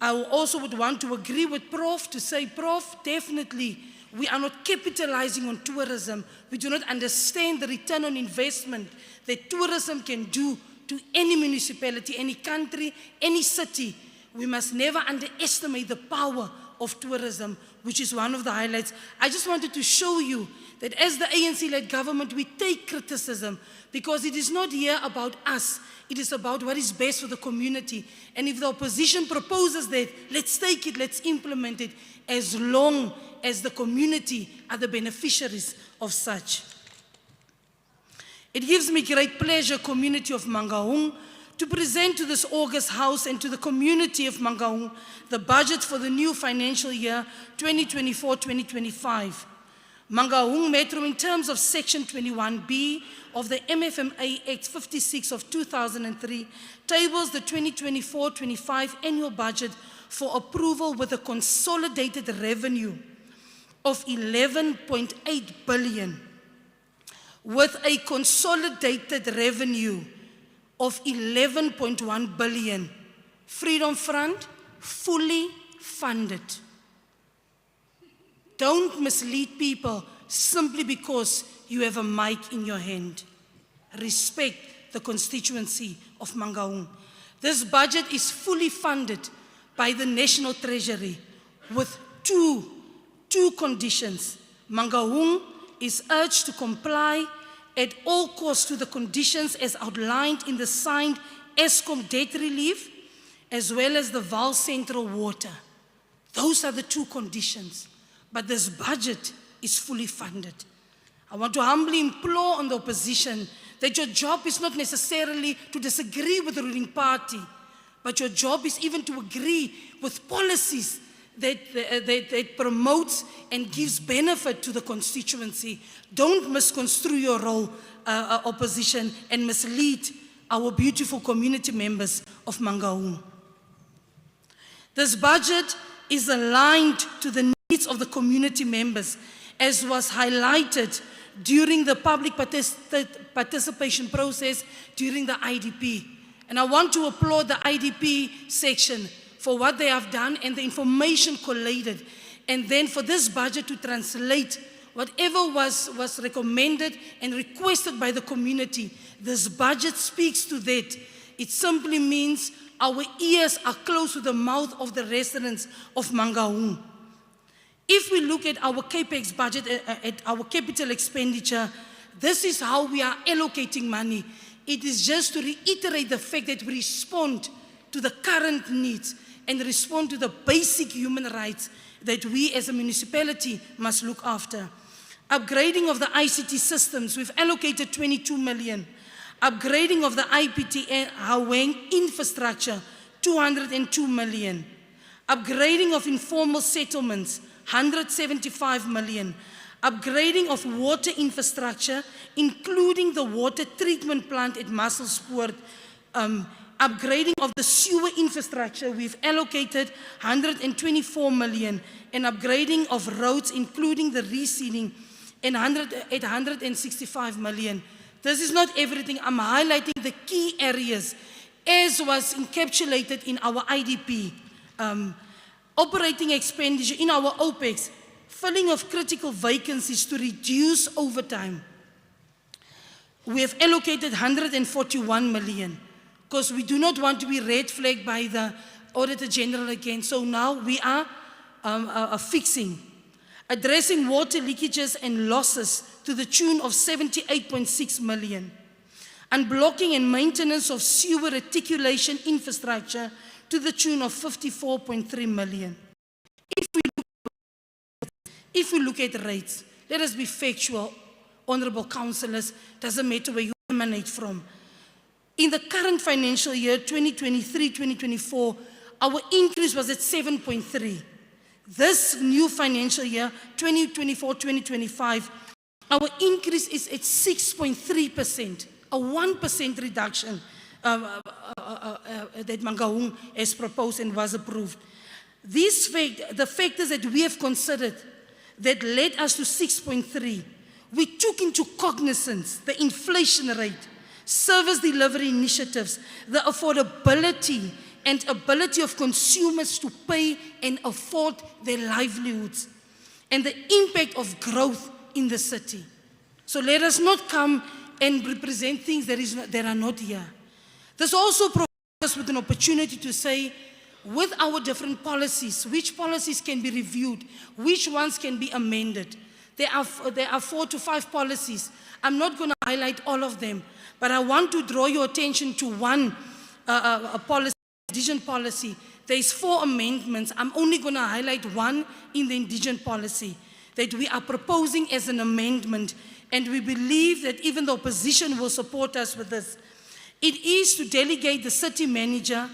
I also would want to agree with Prof to say, Prof, definitely, we are not capitalizing on tourism. We do not understand the return on investment that tourism can do to any municipality, any country, any city. We must never underestimate the power of tourism, which is one of the highlights. I just wanted to show you that as the ANC-led government, we take criticism because it is not here about us. It is about what is best for the community. And if the opposition proposes that, let's take it, let's implement it, as long as the community are the beneficiaries of such. It gives me great pleasure, community of Mangaung, to present to this August House and to the community of Mangaung the budget for the new financial year 2024-2025. Mangaung Metro, in terms of Section 21B of the MFMA Act 56 of 2003, tables the 2024-25 annual budget for approval with a consolidated revenue of 11.8 billion, with a consolidated revenue of 11.1 billion. Freedom Front, fully funded. Don't mislead people simply because you have a mic in your hand. Respect the constituency of Mangaung. This budget is fully funded by the National Treasury with two conditions. Mangaung is urged to comply at all costs to the conditions as outlined in the signed Eskom debt relief, as well as the Vaal Central Water. Those are the two conditions. But this budget is fully funded. I want to humbly implore on the opposition that your job is not necessarily to disagree with the ruling party, but your job is even to agree with policies that promotes and gives benefit to the constituency. Don't misconstrue your role, opposition, and mislead our beautiful community members of Mangaung. This budget is aligned to the needs of the community members, as was highlighted during the public participation process during the IDP. And I want to applaud the IDP section for what they have done and the information collated. And then for this budget to translate whatever was recommended and requested by the community. This budget speaks to that. It simply means our ears are close to the mouth of the residents of Mangaung. If we look at our CAPEX budget, at our capital expenditure, this is how we are allocating money. It is just to reiterate the fact that we respond to the current needs and respond to the basic human rights that we as a municipality must look after. Upgrading of the ICT systems, we've allocated 22 million. Upgrading of the IPT Haweng infrastructure, 202 million. Upgrading of informal settlements, 175 million. Upgrading of water infrastructure, including the water treatment plant at Musselsport. Upgrading of the sewer infrastructure, we've allocated 124 million. And upgrading of roads, including the reseeding, and 865 million. This is not everything. I'm highlighting the key areas as was encapsulated in our IDP. Operating expenditure in our OPEX, filling of critical vacancies to reduce overtime. We have allocated 141 million because we do not want to be red flagged by Auditor General again. So now we are fixing, addressing water leakages and losses to the tune of 78.6 million, and blocking and maintenance of sewer reticulation infrastructure to the tune of 54.3 million. If we look at rates, let us be factual, honorable councillors, doesn't matter where you emanate from. In the current financial year, 2023-2024, our increase was at 7.3. This new financial year, 2024-2025, our increase is at 6.3%, a 1% reduction that Mangaung has proposed and was approved. The factors that we have considered that led us to 6.3, we took into cognizance the inflation rate, service delivery initiatives, the affordability and ability of consumers to pay and afford their livelihoods, and the impact of growth in the city. So let us not come and represent things that are not here. This also provides us with an opportunity to say, with our different policies, which policies can be reviewed, which ones can be amended. There are 4 to 5 policies. I'm not going to highlight all of them, but I want to draw your attention to one policy, indigent policy. There's 4 amendments. I'm only going to highlight one in the indigent policy that we are proposing as an amendment, and we believe that even the opposition will support us with this. It is to delegate the city manager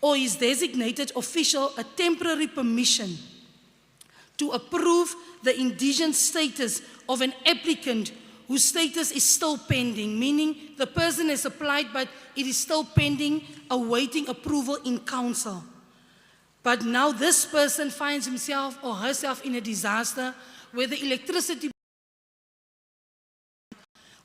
or his designated official a temporary permission to approve the indigent status of an applicant whose status is still pending, meaning the person has applied but it is still pending, awaiting approval in council. But now this person finds himself or herself in a disaster where the electricity.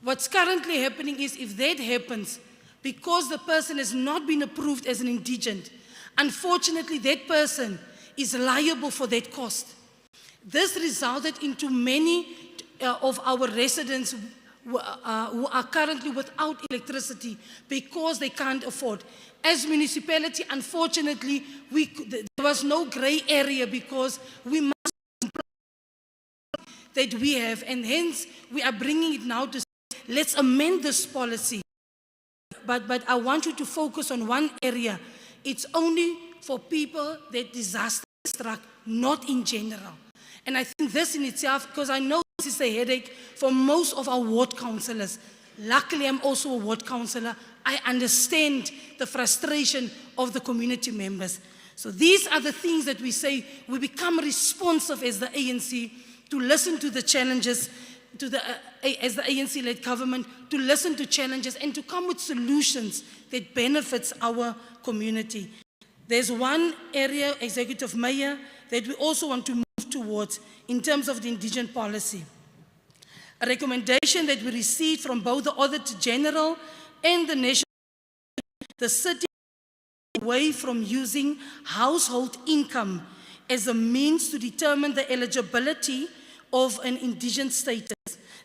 What's currently happening is, if that happens, because the person has not been approved as an indigent, unfortunately that person is liable for that cost. This resulted into many of our residents who are currently without electricity because they can't afford. As municipality, unfortunately, there was no gray area because we must that we have, and hence we are bringing it now to say, let's amend this policy. But I want you to focus on one area. It's only for people that disaster struck, not in general. And I think this in itself, because I know this is a headache for most of our ward councillors. Luckily, I'm also a ward councillor. I understand the frustration of the community members. So these are the things that we say, we become responsive as the ANC to listen to the challenges, as the ANC-led government, to listen to challenges and to come with solutions that benefits our community. There's one area, Executive Mayor, that we also want to move towards in terms of the indigent policy. A recommendation that we received from both the Auditor General and the National, the city away from using household income as a means to determine the eligibility of an indigent status.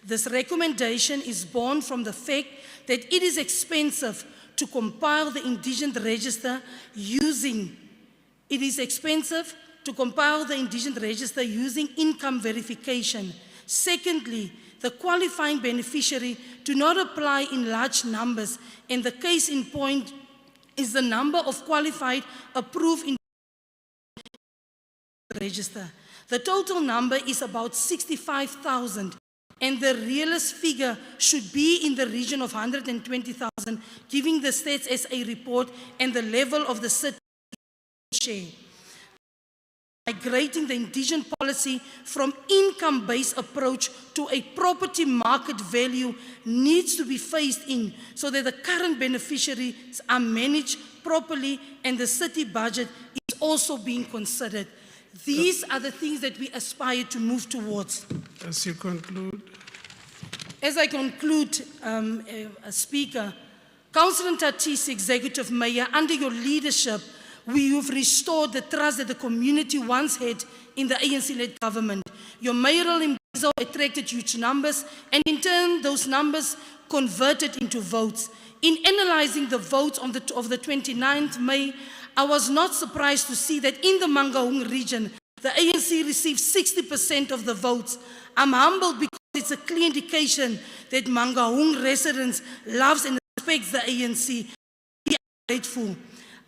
This recommendation is born from the fact that it is expensive to compile the indigent register using income verification. Secondly, the qualifying beneficiary do not apply in large numbers, and the case in point is the number of qualified approved in the register. The total number is about 65,000, and the realist figure should be in the region of 120,000, giving the Stats SA report and the level of the city share. Migrating the indigent policy from income-based approach to a property market value needs to be phased in so that the current beneficiaries are managed properly and the city budget is also being considered. These are the things that we aspire to move towards. As you conclude. As I conclude, Speaker, Councillor Tatis, Executive Mayor, under your leadership, we have restored the trust that the community once had in the ANC-led government. Your mayoral embezzle attracted huge numbers, and in turn, those numbers converted into votes. In analyzing the votes of the 29th May, I was not surprised to see that in the Mangaung region, the ANC received 60% of the votes. I'm humbled because it's a clear indication that Mangaung residents loves and respects the ANC. We are grateful.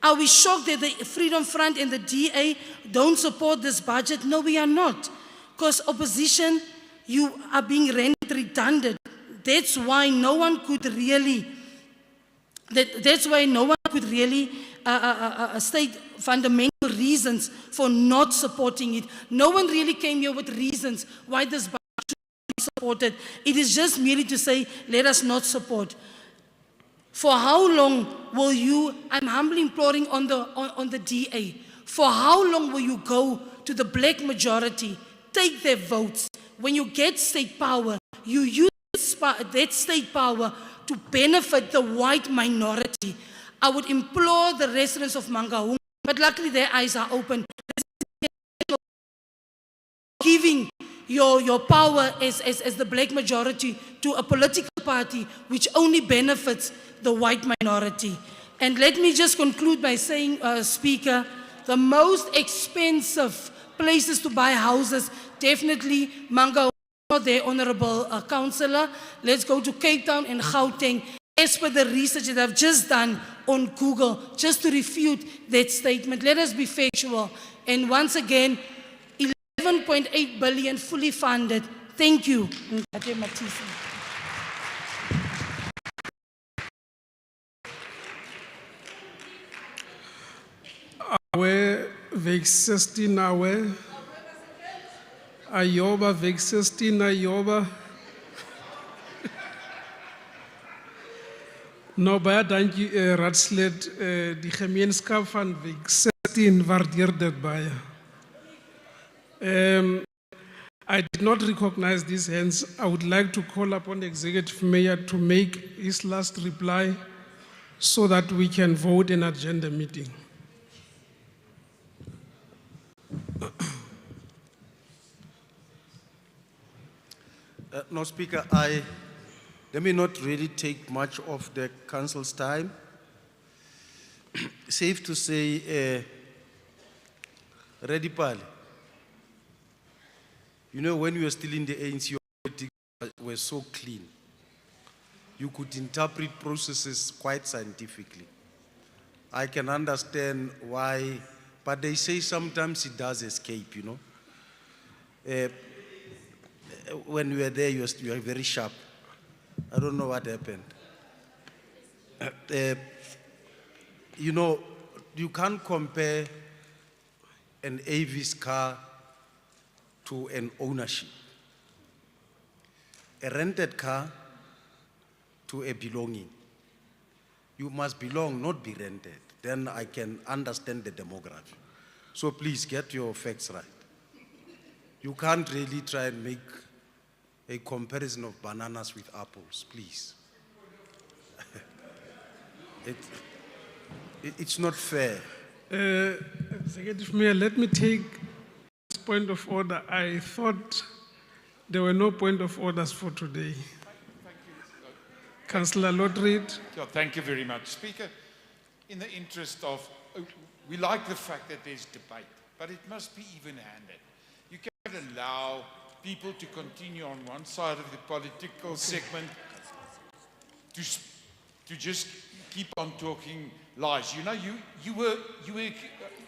Are we shocked that the Freedom Front and the DA don't support this budget? No, we are not. Because opposition, you are being rendered redundant. That's why no one could really, state fundamental reasons for not supporting it. No one really came here with reasons why this budget should be supported. It is just merely to say, let us not support. For how long will you, I'm humbly imploring on the DA, for how long will you go to the black majority, take their votes? When you get state power, you use that state power to benefit the white minority. I would implore the residents of Mangaung, but luckily their eyes are open, giving your power as the black majority to a political party which only benefits the white minority. And let me just conclude by saying, Speaker, the most expensive places to buy houses, definitely Mangaung, their Honorable Councillor. Let's go to Cape Town and Gauteng, as per the research that I've just done on Google, just to refute that statement. Let us be factual. And once again, 11.8 billion fully funded. Thank you. Awe week 16 awe. Ayoba week 16 Ayoba. Nou baie dankie raadslid die gemeenskap van week 16 waardeer dit baie. I did not recognize these hands. I would like to call upon the executive mayor to make his last reply so that we can vote in agenda meeting. No, Speaker, let me not really take much of the council's time. Safe to say, Redipali, you know, when you were still in the ANC, your politics were so clean. You could interpret processes quite scientifically. I can understand why, but they say sometimes it does escape, you know. When you were there, you were very sharp. I don't know what happened. You know, you can't compare an Avis car to an ownership. A rented car to a belonging. You must belong, not be rented. Then I can understand the demography. So please get your facts right. You can't really try and make a comparison of bananas with apples, please. It's not fair. Executive Mayor, let me take this point of order. I thought there were no point of orders for today. Thank you. Councillor Lotreed. Yeah, thank you very much. Speaker, in the interest of, we like the fact that there's debate, but it must be even-handed. You cannot allow people to continue on one side of the political segment to just keep on talking lies. You know, you were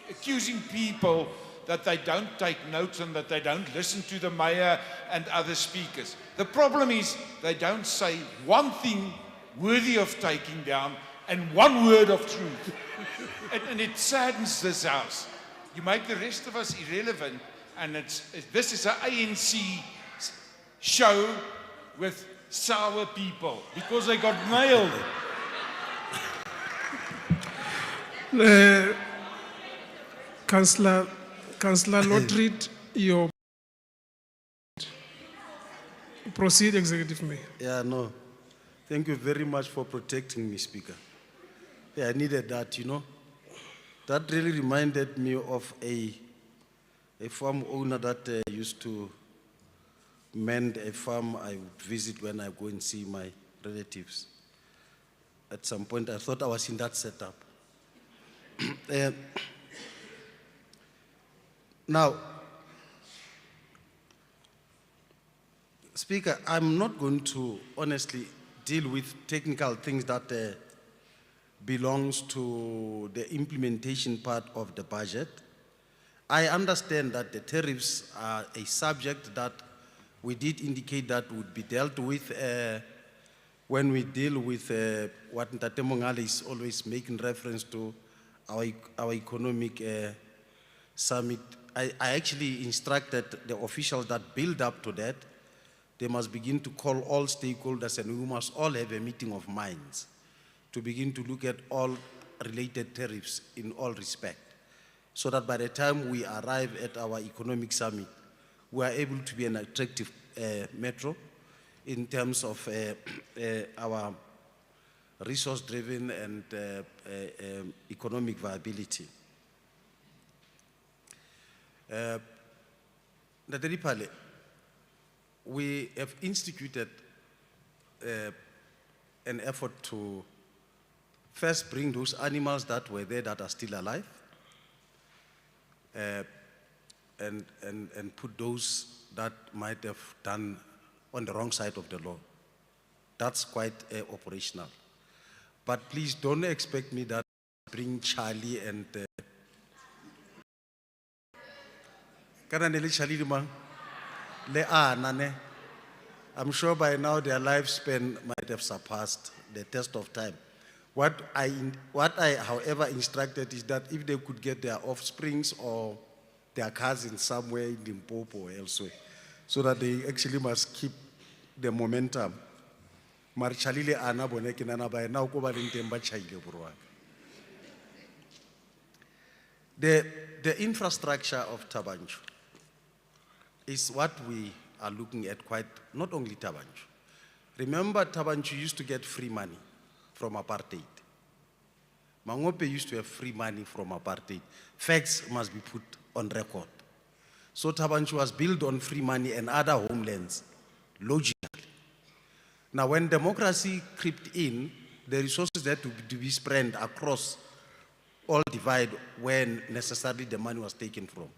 accusing people that they don't take notes and that they don't listen to the mayor and other speakers. The problem is they don't say one thing worthy of taking down and one word of truth. and it saddens this house. You make the rest of us irrelevant, and this is an ANC show with sour people because they got nailed. Councillor Lotreed, your proceed, Executive Mayor. Yeah, no. Thank you very much for protecting me, Speaker. Yeah, I needed that, you know. That really reminded me of a farm owner that used to mend a farm I would visit when I go and see my relatives. At some point, I thought I was in that setup. Now, Speaker, I'm not going to honestly deal with technical things that belongs to the implementation part of the budget. I understand that the tariffs are a subject that we did indicate that would be dealt with when we deal with what Ntate Mongale is always making reference to, our economic summit. I actually instructed the officials that build up to that. They must begin to call all stakeholders, and we must all have a meeting of minds to begin to look at all related tariffs in all respect, so that by the time we arrive at our economic summit, we are able to be an attractive metro in terms of our resource-driven and economic viability. Ntate Dipale, we have instituted an effort to first bring those animals that were there that are still alive, and put those that might have done on the wrong side of the law. That's quite operational. But please don't expect me that bring Charlie and Charlie Le Anane. I'm sure by now their lifespan might have surpassed the test of time. What I, however, instructed is that if they could get their offsprings or their cousins somewhere in Limpopo or elsewhere, so that they actually must keep the momentum. The infrastructure of Tabanchu is what we are looking at quite, not only Tabanchu. Remember, Tabanchu used to get free money from apartheid. Mangope used to have free money from apartheid. Facts must be put on record. So Tabanchu was built on free money and other homelands, logically. Now, when democracy crept in, the resources had to be spread across all divide when necessarily the money was taken from.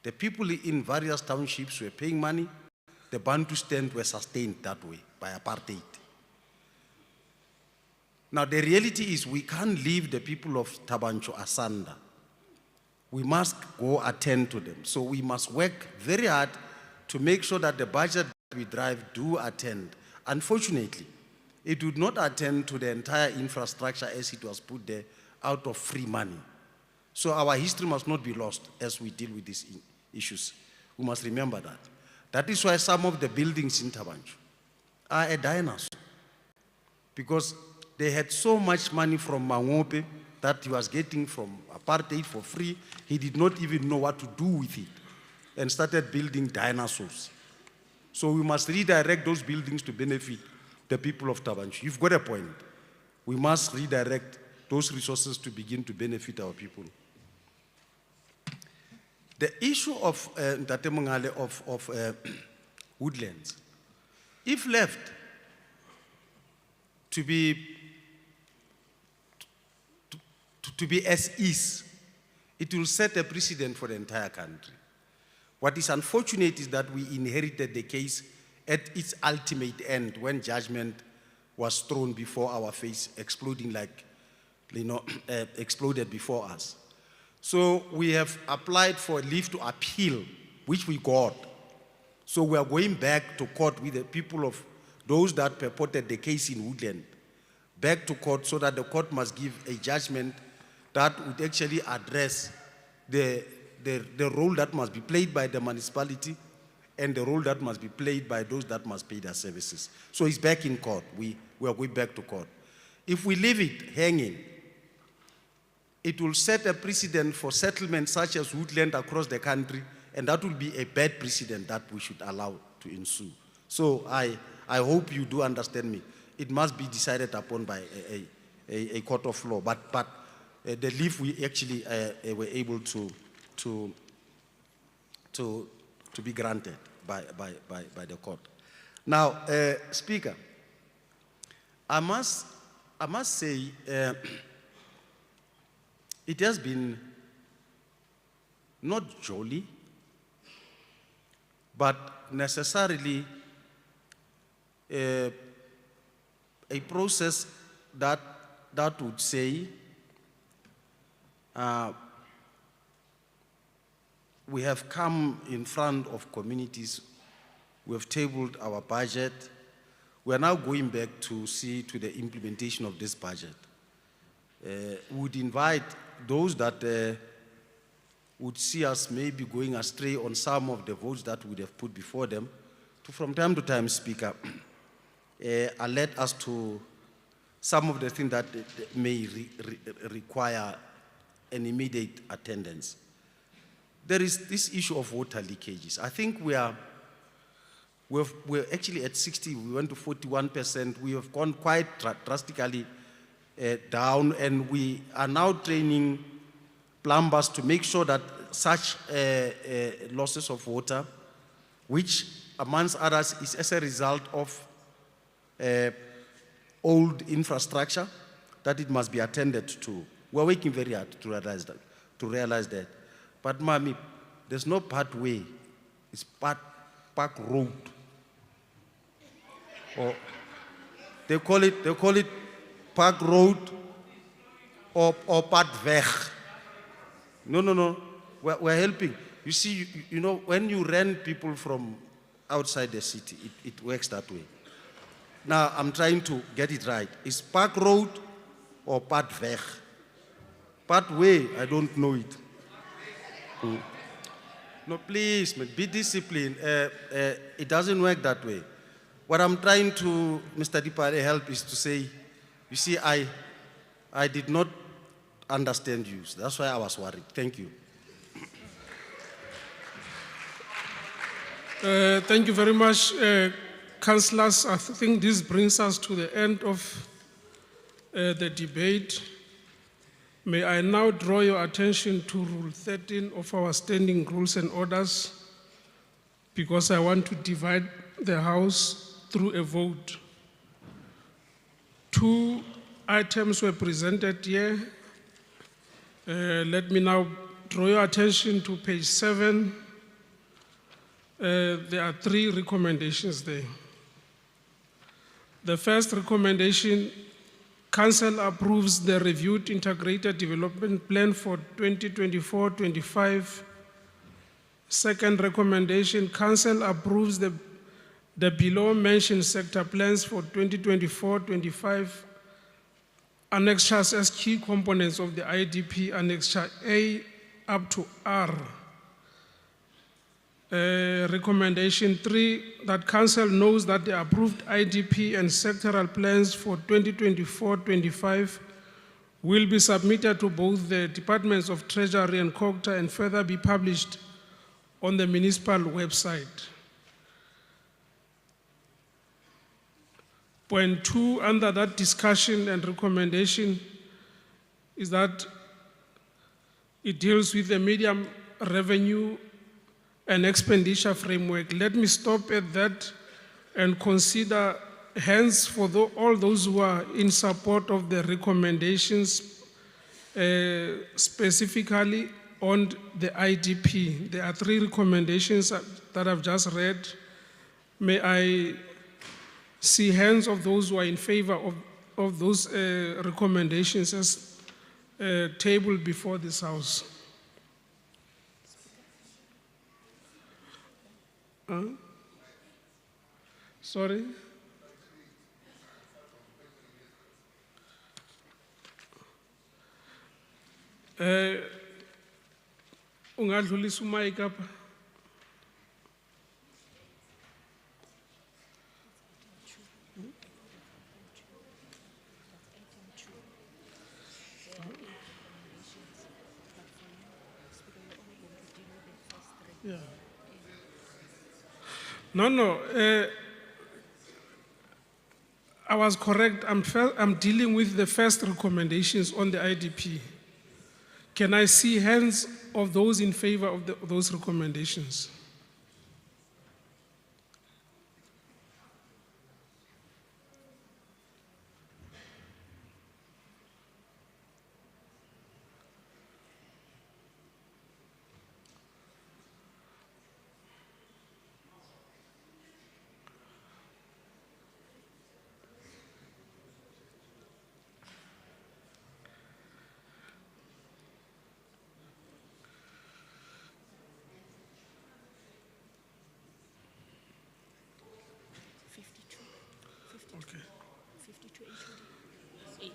The people in various townships were paying money. The Bantu stand were sustained that way by apartheid. Now, the reality is we can't leave the people of Tabanchu asunder. We must go attend to them. So we must work very hard to make sure that the budget we drive do attend. Unfortunately, it would not attend to the entire infrastructure as it was put there out of free money. So our history must not be lost as we deal with these issues. We must remember that. That is why some of the buildings in Tabanchu are a dinosaur, because they had so much money from Mangope that he was getting from apartheid for free. He did not even know what to do with it and started building dinosaurs. So we must redirect those buildings to benefit the people of Tabanchu. You've got a point. We must redirect those resources to begin to benefit our people. The issue of Ntate Mongale of woodlands, if left to be as is, it will set a precedent for the entire country. What is unfortunate is that we inherited the case at its ultimate end when judgment was thrown before our face, exploding like, exploded before us. So we have applied for leave to appeal, which we got. So we are going back to court with the people of those that purported the case in Woodland, back to court so that the court must give a judgment that would actually address the role that must be played by the municipality and the role that must be played by those that must pay their services. So it's back in court. We are going back to court. If we leave it hanging, it will set a precedent for settlements such as Woodland across the country, and that will be a bad precedent that we should allow to ensue. So I hope you do understand me. It must be decided upon by a court of law, but the leave we actually were able to be granted by the court. Now, Speaker, I must say it has been not jolly, but necessarily a process that would say we have come in front of communities, we have tabled our budget, we are now going back to see to the implementation of this budget. We would invite those that would see us maybe going astray on some of the votes that we would have put before them to from time to time speak up, alert us to some of the things that may require an immediate attendance. There is this issue of water leakages. I think we're actually at 60, we went to 41%. We have gone quite drastically down, and we are now training plumbers to make sure that such losses of water, which amongst others is as a result of old infrastructure, that it must be attended to. We're working very hard to realize that. But Mami, there's no pathway, it's park road. Or they call it park road or padweg. No. We're helping. You see, you know, when you rent people from outside the city, it works that way. Now, I'm trying to get it right. It's park road or padweg? Pathway, I don't know it. No, please, man, be disciplined. It doesn't work that way. What I'm trying to, Mr. Dipare, help is to say, you see, I did not understand you. So that's why I was worried. Thank you. Thank you very much, councillors. I think this brings us to the end of the debate. May I now draw your attention to Rule 13 of our Standing Rules and Orders, because I want to divide the House through a vote. 2 items were presented here. Let me now draw your attention to page 7. There are 3 recommendations there. The first recommendation: Council approves the reviewed integrated development plan for 2024-25. Second recommendation: Council approves the below mentioned sector plans for 2024-25, annexures as key components of the IDP, annexure A up to R. Recommendation 3, that Council knows that the approved IDP and sectoral plans for 2024-25 will be submitted to both the Departments of Treasury and COGTA and further be published on the municipal website. Point 2, under that discussion and recommendation, is that it deals with the medium revenue and expenditure framework. Let me stop at that and consider, hence, for all those who are in support of the recommendations, specifically on the IDP. There are 3 recommendations that I've just read. May I see hands of those who are in favor of those recommendations as tabled before this House? Sorry? Ungadlulisa umic apha. Yeah. No, I was correct. I'm dealing with the first recommendations on the IDP. Can I see hands of those in favor of those recommendations?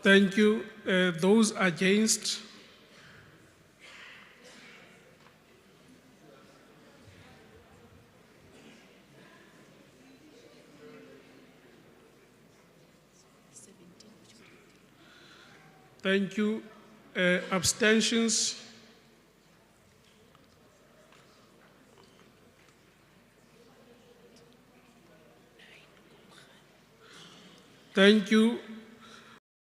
Thank you. Those against? Thank you. Abstentions? Thank you.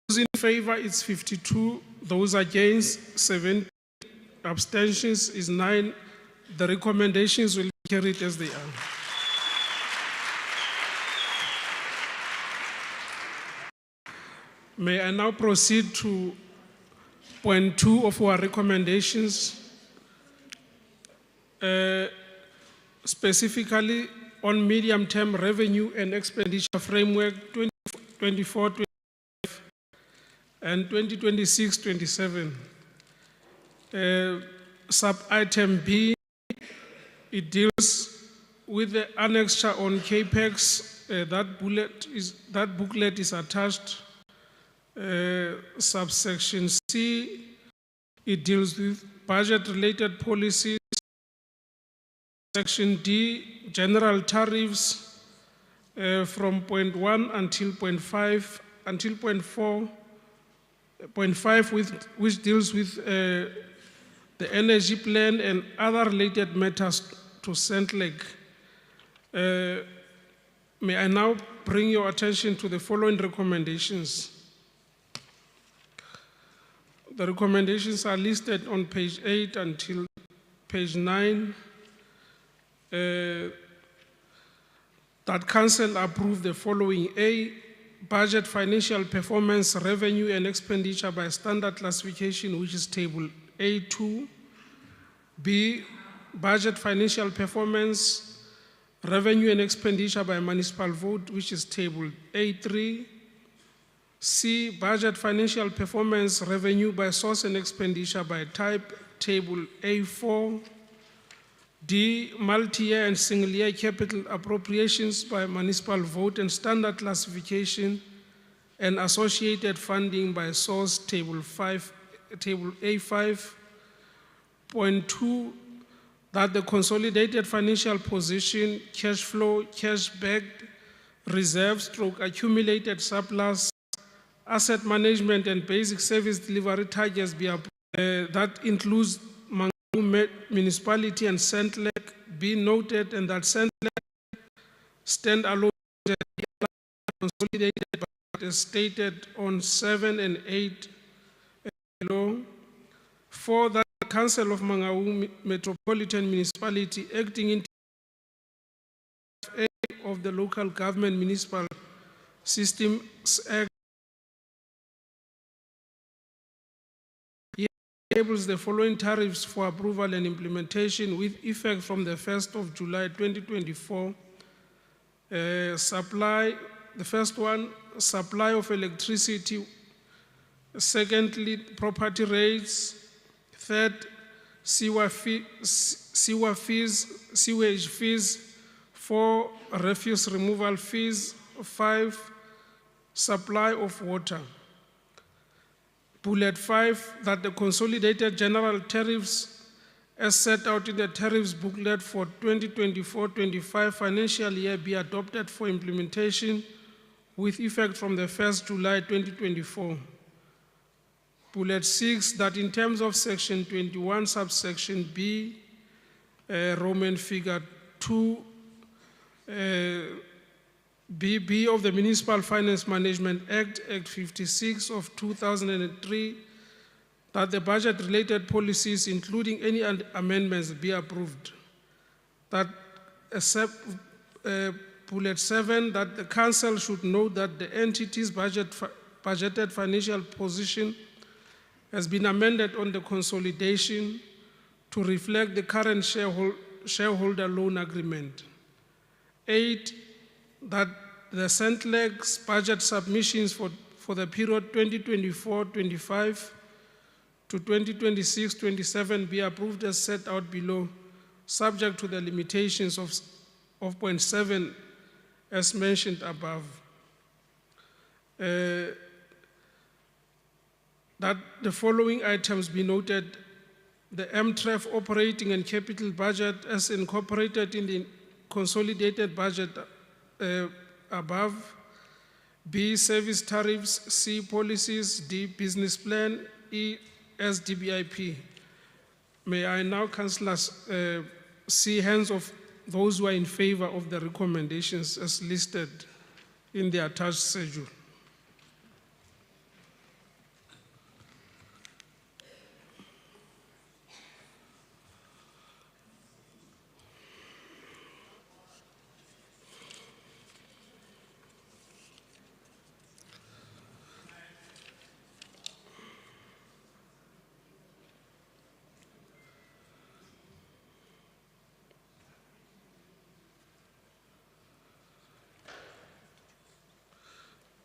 Those in favor is 52. Those against 7. Abstentions is 9. The recommendations will be carried as they are. May I now proceed to point 2 of our recommendations, specifically on medium-term revenue and expenditure framework 2024-25 and 2026-27. Sub-item B, it deals with the annexure on CAPEX. That booklet is attached. Subsection C, it deals with budget-related policies. Section D, general tariffs from point 1 until point 5, until point 4, point 5 which deals with the energy plan and other related matters to St. Lake. May I now bring your attention to the following recommendations. The recommendations are listed on page 8 until page 9. That Council approve the following: A, budget financial performance, revenue and expenditure by standard classification, which is table A2. B, budget financial performance, revenue and expenditure by municipal vote, which is table A3. C, budget financial performance, revenue by source and expenditure by type, table A4. D, multi-year and single-year capital appropriations by municipal vote and standard classification and associated funding by source, table A5. Point 2, that the consolidated financial position, cash flow, cash backed, reserves, stroke accumulated surplus, asset management and basic service delivery targets be that includes Mangaung Municipality and St. Lake be noted, and that St. Lake stand alone consolidated but as stated on 7 and 8 below. 4, that the Council of Mangaung Metropolitan Municipality acting in of the Local Government Municipal Systems Act tables the following tariffs for approval and implementation with effect from the 1st of July 2024. Supply, the first one, supply of electricity. Secondly, property rates. Third, sewage fees. 4, refuse removal fees. 5, supply of water. Bullet 5, that the consolidated general tariffs as set out in the tariffs booklet for 2024-25 financial year be adopted for implementation with effect from the 1st July 2024. Bullet 6, that in terms of section 21 subsection B, Roman figure 2, BB of the Municipal Finance Management Act, Act 56 of 2003, that the budget-related policies, including any amendments, be approved. That bullet 7, that the Council should note that the entity's budgeted financial position has been amended on the consolidation to reflect the current shareholder loan agreement. 8, that the St. Lake's budget submissions for the period 2024-25 to 2026-27 be approved as set out below, subject to the limitations of point 7 as mentioned above. that the following items be noted: the MTREF operating and capital budget as incorporated in the consolidated budget above. B, service tariffs. C, policies. D, business plan. E, SDBIP. May I now, councillors, see hands of those who are in favor of the recommendations as listed in the attached schedule.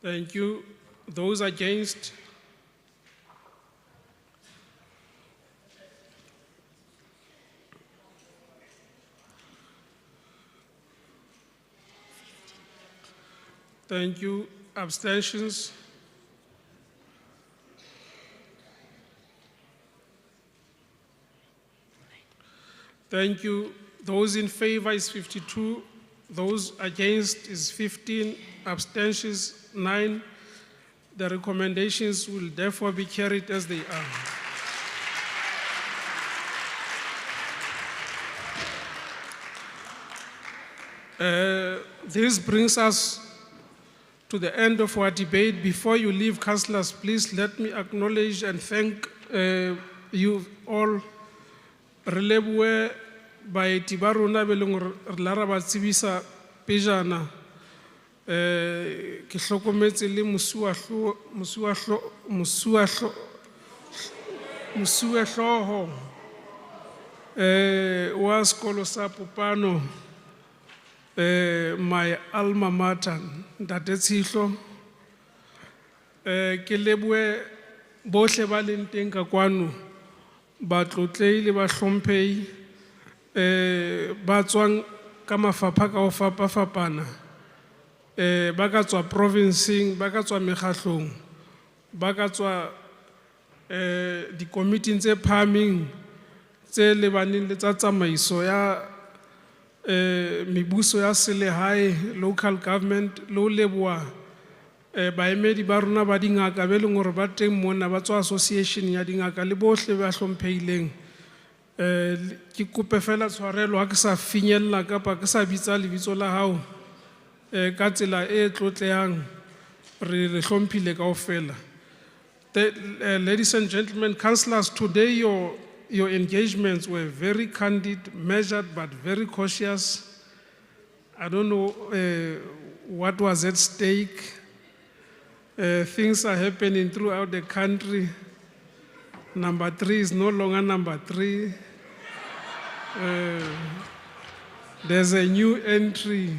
Thank you. Those against? Thank you. Abstentions? Thank you. Those in favor is 52. Those against is 15. Abstentions 9. The recommendations will therefore be carried as they are. This brings us to the end of our debate. Before you leave, councillors, please let me acknowledge and thank you all. Re lebohe baeti ba rona be leng gore re la ra ba tsebisa pejana ke hlokometse le mosuwehlooho wa sekolo sa Popano, my alma mater, Ntate Tshihlo. Ke lebohe bohle ba leng teng ka kwano, ba tlotlehi le ba hlomphehi, ba tswang ka mafapha ka ho fapafapana, ba ka tswa provinceng, ba ka tswa mekgahlong, ba ka tswa di-committing tse phahameng tse lebaneng le tsa tsamaiso ya mebuso ya selehae, local government, le ho leboha baemedi ba rona ba dingaka be leng hore ba teng mona, ba tswa association ya dingaka le bohle ba hlomphehileng. Ke kope fela tshwarelo ha ke sa finyella kapa ke sa bitsa lebitso la hao ka tsela e tlotlehang, re hlomphile kaofela. Ladies and gentlemen, councillors, today your engagements were very candid, measured, but very cautious. I don't know what was at stake. Things are happening throughout the country. Number 3 is no longer number 3. There's a new entry.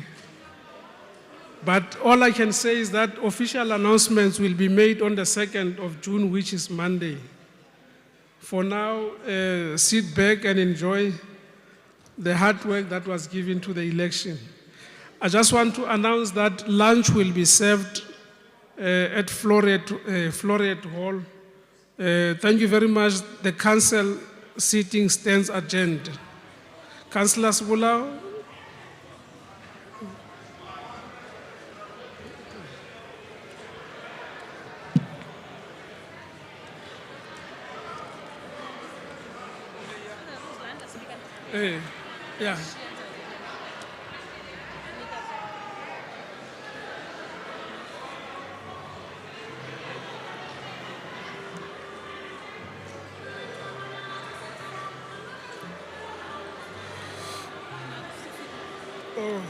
But all I can say is that official announcements will be made on the 2nd of June, which is Monday. For now, sit back and enjoy the hard work that was given to the election. I just want to announce that lunch will be served at Floret Hall. Thank you very much. The council sitting stands adjourned. Councillor Sibula. Yeah. Oh.